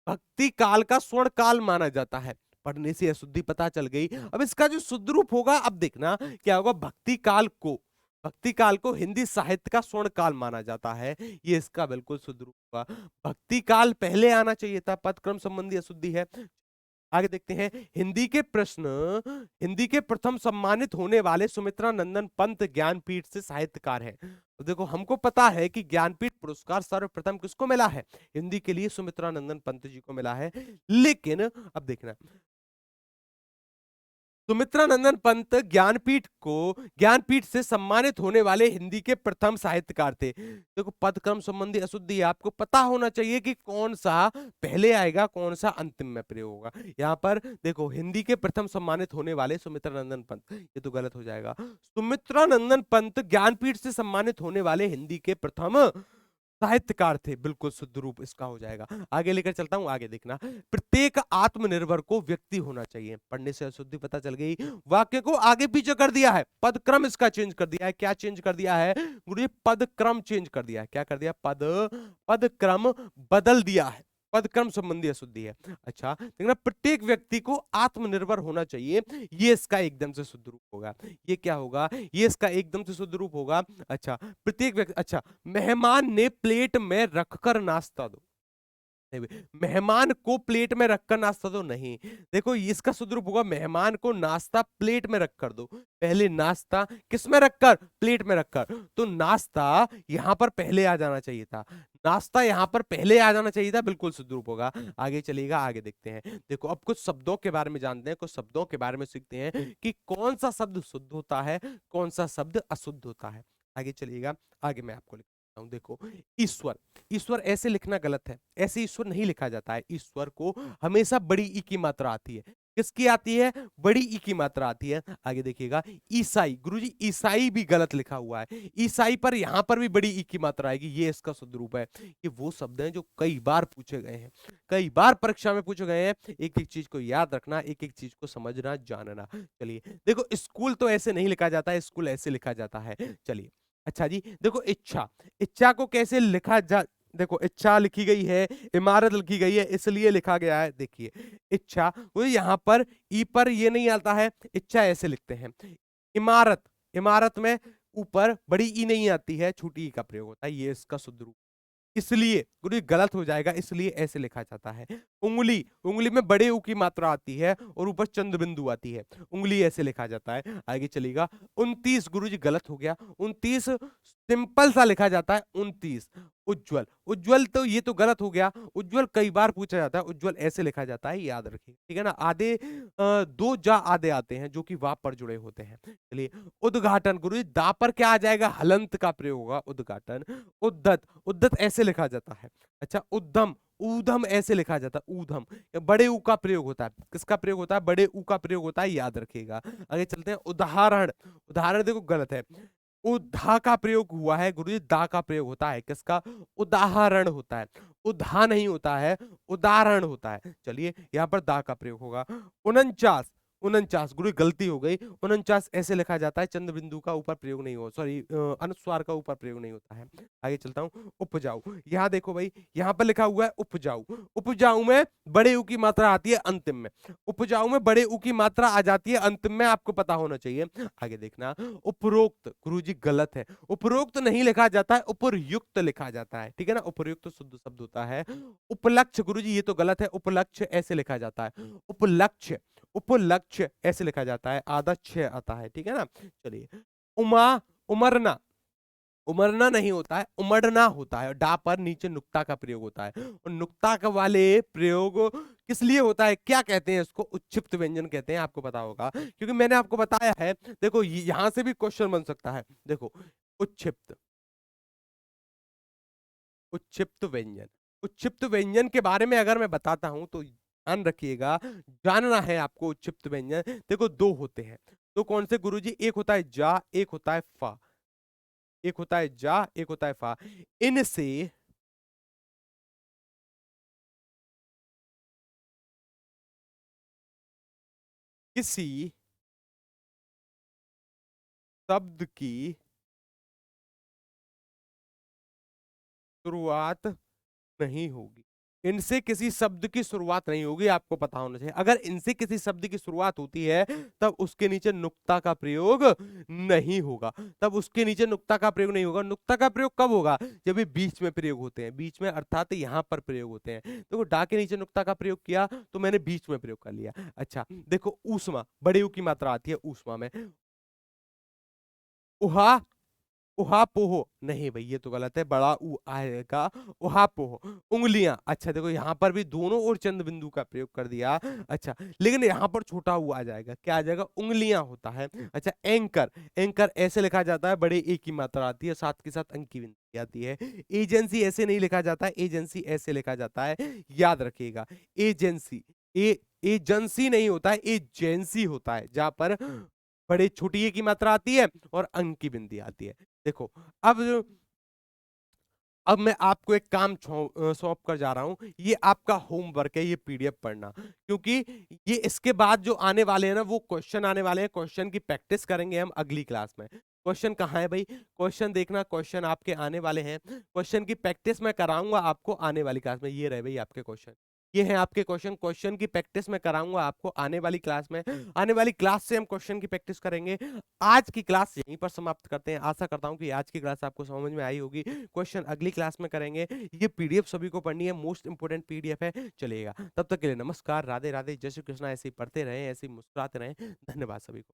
भक्ति काल का स्वर्ण काल माना जाता है। पढ़ने से अशुद्धि पता चल गई। अब इसका जो शुद्ध रूप होगा, अब देखना क्या होगा। भक्ति काल को हिंदी साहित्य का स्वर्ण काल माना जाता है, ये इसका बिल्कुल शुद्ध रूप होगा। भक्ति काल पहले आना चाहिए था, पदक्रम संबंधी अशुद्धि है। आगे देखते हैं, हिंदी के प्रश्न, हिंदी के प्रथम सम्मानित होने वाले सुमित्रा नंदन पंत ज्ञानपीठ से साहित्यकार हैं। तो देखो, हमको पता है कि ज्ञानपीठ पुरस्कार सर्वप्रथम किसको मिला है? हिंदी के लिए सुमित्रा नंदन पंत जी को मिला है। लेकिन अब देखना, सुमित्रा नंदन पंत ज्ञानपीठ से सम्मानित होने वाले हिंदी के प्रथम साहित्यकार थे। देखो, पदक्रम संबंधी अशुद्धि, आपको पता होना चाहिए कि कौन सा पहले आएगा, कौन सा अंतिम में प्रयोग होगा। यहाँ पर देखो, हिंदी के प्रथम सम्मानित होने वाले सुमित्रा नंदन पंत, ये तो गलत हो जाएगा। सुमित्रा नंदन पंत ज्ञानपीठ से सम्मानित होने वाले हिंदी के प्रथम साहित्यकार थे, बिल्कुल शुद्ध रूप इसका हो जाएगा। आगे लेकर चलता हूं, आगे देखना, प्रत्येक आत्मनिर्भर को व्यक्ति होना चाहिए। पढ़ने से अशुद्धि पता चल गई। वाक्य को आगे पीछे कर दिया है, पदक्रम इसका चेंज कर दिया है। क्या चेंज कर दिया है गुरु? पदक्रम चेंज कर दिया है। क्या कर दिया? पदक्रम बदल दिया है, पदक्रम संबंधी अशुद्धि है। अच्छा, देखना, प्रत्येक व्यक्ति को आत्मनिर्भर होना चाहिए, ये इसका एकदम से शुद्ध रूप होगा। ये क्या होगा? ये इसका एकदम से शुद्ध रूप होगा। अच्छा, प्रत्येक व्यक्ति, अच्छा, मेहमान ने प्लेट में रखकर नाश्ता दो। मेहमान को प्लेट में रखकर नाश्ता दो नहीं। देखो, इसका शुद्ध रूप होगा, मेहमान को नाश्ता प्लेट में रखकर दो। पहले नाश्ता किस में रखकर? प्लेट में रखकर। तो नाश्ता यहां पर पहले आ जाना चाहिए था, नाश्ता यहां पर पहले आ जाना चाहिए था, बिल्कुल शुद्ध रूप होगा। आगे चलिएगा, आगे देखते हैं। देखो, अब कुछ शब्दों के बारे में जानते हैं, कुछ शब्दों के बारे में सीखते हैं कि कौन सा शब्द शुद्ध होता है, कौन सा शब्द अशुद्ध होता है। आगे चलिएगा, आगे मैं आपको लिखता हूं। देखो, ईश्वर, ईश्वर ऐसे लिखना गलत है, ऐसे ईश्वर नहीं लिखा जाता है। ईश्वर को हमेशा बड़ी ई की मात्रा आती है। किसकी आती है? बड़ी ई की मात्रा आती है। आगे देखिएगा, ईसाई, गुरुजी ईसाई भी गलत लिखा हुआ है। ईसाई पर यहां पर भी बड़ी ई की मात्रा आएगी, ये इसका शुद्ध रूप है। ये वो शब्द हैं जो कई बार पूछे गए हैं, कई बार परीक्षा में पूछे गए हैं। एक एक चीज को याद रखना, एक एक चीज को समझना, जानना। चलिए, देखो, स्कूल तो ऐसे नहीं लिखा जाता है, स्कूल ऐसे लिखा जाता है। चलिए, अच्छा जी, देखो, इच्छा, इच्छा को कैसे लिखा जा, देखो, इच्छा लिखी गई है, इमारत लिखी गई है, इसलिए लिखा गया है। देखिए, इच्छा, वो यहाँ पर ई पर ये नहीं आता है, इच्छा ऐसे लिखते हैं। इमारत, इमारत में ऊपर बड़ी ई नहीं आती है, छोटी ई का प्रयोग होता है, ये इसका शुद्ध रूप। इसलिए गुरु, गलत हो जाएगा, इसलिए ऐसे लिखा जाता है। उंगली, उंगली में बड़े ऊ की मात्रा आती है और ऊपर चंद्र बिंदु आती है, उंगली ऐसे लिखा जाता है। आगे चलेगा, 29, गुरु जी गलत हो गया, 29 सिंपल सा लिखा जाता है, 29। उज्जवल, उज्जवल तो ये तो गलत हो गया, उज्जवल कई बार पूछा जाता है, उज्जवल ऐसे लिखा जाता है, याद रखिए, ठीक है ना। आधे दो जा आधे आते हैं जो कि वा पर जुड़े होते हैं। चलिए, उद्घाटन, गुरु जी दा पर क्या आ जाएगा? हलंत का प्रयोग होगा, उद्घाटन। उद्दत, उद्दत ऐसे लिखा जाता है। अच्छा, उद्यम, ऊधम ऐसे लिखा जाता है, ऊधम, बड़े ऊ का प्रयोग होता है। किसका प्रयोग होता है? बड़े ऊ का प्रयोग होता है, याद रखिएगा। आगे चलते हैं, उदाहरण, उदाहरण देखो गलत है, उद्धा का प्रयोग हुआ है, गुरुजी दा का प्रयोग होता है। किसका? उदाहरण होता है, उद्धा नहीं होता है, उदाहरण होता है। चलिए, यहां पर दा का प्रयोग होगा। 49, 49, गुरु गलती हो गई, 49 ऐसे लिखा जाता है, चंद्र बिंदु का ऊपर प्रयोग नहीं हो, सॉरी, अनुस्वार का ऊपर प्रयोग नहीं होता है। आगे चलता हूं, उपजाऊ, यहां देखो भाई, यहां पर लिखा हुआ है उपजाऊ, उपजाऊ में बड़े ऊ की मात्रा आती है अंतिम में, उपजाऊ में बड़े ऊ की मात्रा आ जाती है अंतिम में, आपको पता होना चाहिए। आगे देखना, उपरोक्त, गुरुजी गलत है, उपरोक्त नहीं लिखा जाता है, उपरयुक्त लिखा जाता है, ठीक है ना। उपरयुक्त शुद्ध शब्द होता है। उपलक्ष्य, गुरुजी ये तो गलत है, उपलक्ष्य ऐसे लिखा जाता है, उपलक्ष्य, उपलक्ष्य ऐसे लिखा जाता है, आधा छह आता है, ठीक है ना। चलिए, उमा, उमरना, उमरना नहीं होता है, उमड़ना होता है, डा पर नीचे नुक्ता का प्रयोग होता है, और नुक्ता का वाले प्रयोग किस लिए होता है, क्या कहते हैं इसको, उच्छिप्त व्यंजन कहते हैं, आपको पता होगा क्योंकि मैंने आपको बताया है। देखो यहां से भी क्वेश्चन बन सकता है। देखो उच्छिप्त, उच्छिप्त व्यंजन, उच्छिप्त व्यंजन के बारे में अगर मैं बताता हूं तो ध्यान रखिएगा, जानना है आपको उच्छिप्त व्यंजन। देखो दो होते हैं, तो कौन से गुरुजी, एक होता है जा, एक होता है फा, एक होता है जा, एक होता है फा। इनसे किसी शब्द की शुरुआत नहीं होगी, इनसे किसी शब्द की शुरुआत नहीं होगी, आपको पता होना चाहिए। अगर इनसे किसी शब्द की शुरुआत होती है तब उसके नीचे नुक्ता का प्रयोग नहीं होगा, तब उसके नीचे नुक्ता का प्रयोग नहीं होगा। नुक्ता का प्रयोग कब होगा, जब ये बीच में प्रयोग होते हैं, बीच में अर्थात यहां पर प्रयोग होते हैं। तो डा के नीचे नुक्ता का प्रयोग किया तो मैंने बीच में प्रयोग कर लिया। अच्छा देखो ऊष्मा, बड़े ऊ की मात्रा आती है ऊष्मा में, उहा, उहापोह, नहीं भाई ये तो गलत है, बड़ा ऊ आएगा, उहापोह। उंगलियां, अच्छा देखो यहां पर भी दोनों ओर चंद्र बिंदु का प्रयोग कर दिया। अच्छा लेकिन यहां पर छोटा ऊ आ जाएगा, क्या आ जाएगा, उंगलियां होता है। अच्छा एंकर, एंकर ऐसे लिखा जाता है, बड़े ए की मात्रा आती है, साथ के साथ अंक की बिंदी आती है। एजेंसी ऐसे नहीं लिखा जाता है, एजेंसी ऐसे लिखा जाता है, याद रखिएगा। एजेंसी, ए एजेंसी नहीं होता है, एजेंसी होता है, जहां पर बड़े छोटी ए की मात्रा आती है और अंक की बिंदी आती है। देखो अब मैं आपको एक काम सौंप कर जा रहा हूं, ये आपका होमवर्क है, ये पीडीएफ पढ़ना, क्योंकि ये इसके बाद जो आने वाले हैं ना वो क्वेश्चन आने वाले हैं, क्वेश्चन की प्रैक्टिस करेंगे हम अगली क्लास में। क्वेश्चन कहाँ है भाई, क्वेश्चन देखना, क्वेश्चन आपके आने वाले हैं, क्वेश्चन की प्रैक्टिस मैं कराऊंगा आपको आने वाली क्लास में। ये रहे भाई आपके क्वेश्चन, ये हैं आपके क्वेश्चन, क्वेश्चन की प्रैक्टिस मैं कराऊंगा आपको आने वाली क्लास में। आने वाली क्लास से हम क्वेश्चन की प्रैक्टिस करेंगे। आज की क्लास यहीं पर समाप्त करते हैं, आशा करता हूं कि आज की क्लास आपको समझ में आई होगी। क्वेश्चन अगली क्लास में करेंगे। ये पीडीएफ सभी को पढ़नी है, मोस्ट इंपोर्टेंट पीडीएफ है। चलिएगा तब तक के लिए नमस्कार, राधे राधे, जय श्री कृष्णा। ऐसे ही पढ़ते रहे, ऐसे ही मुस्कुराते रहे। धन्यवाद सभी को।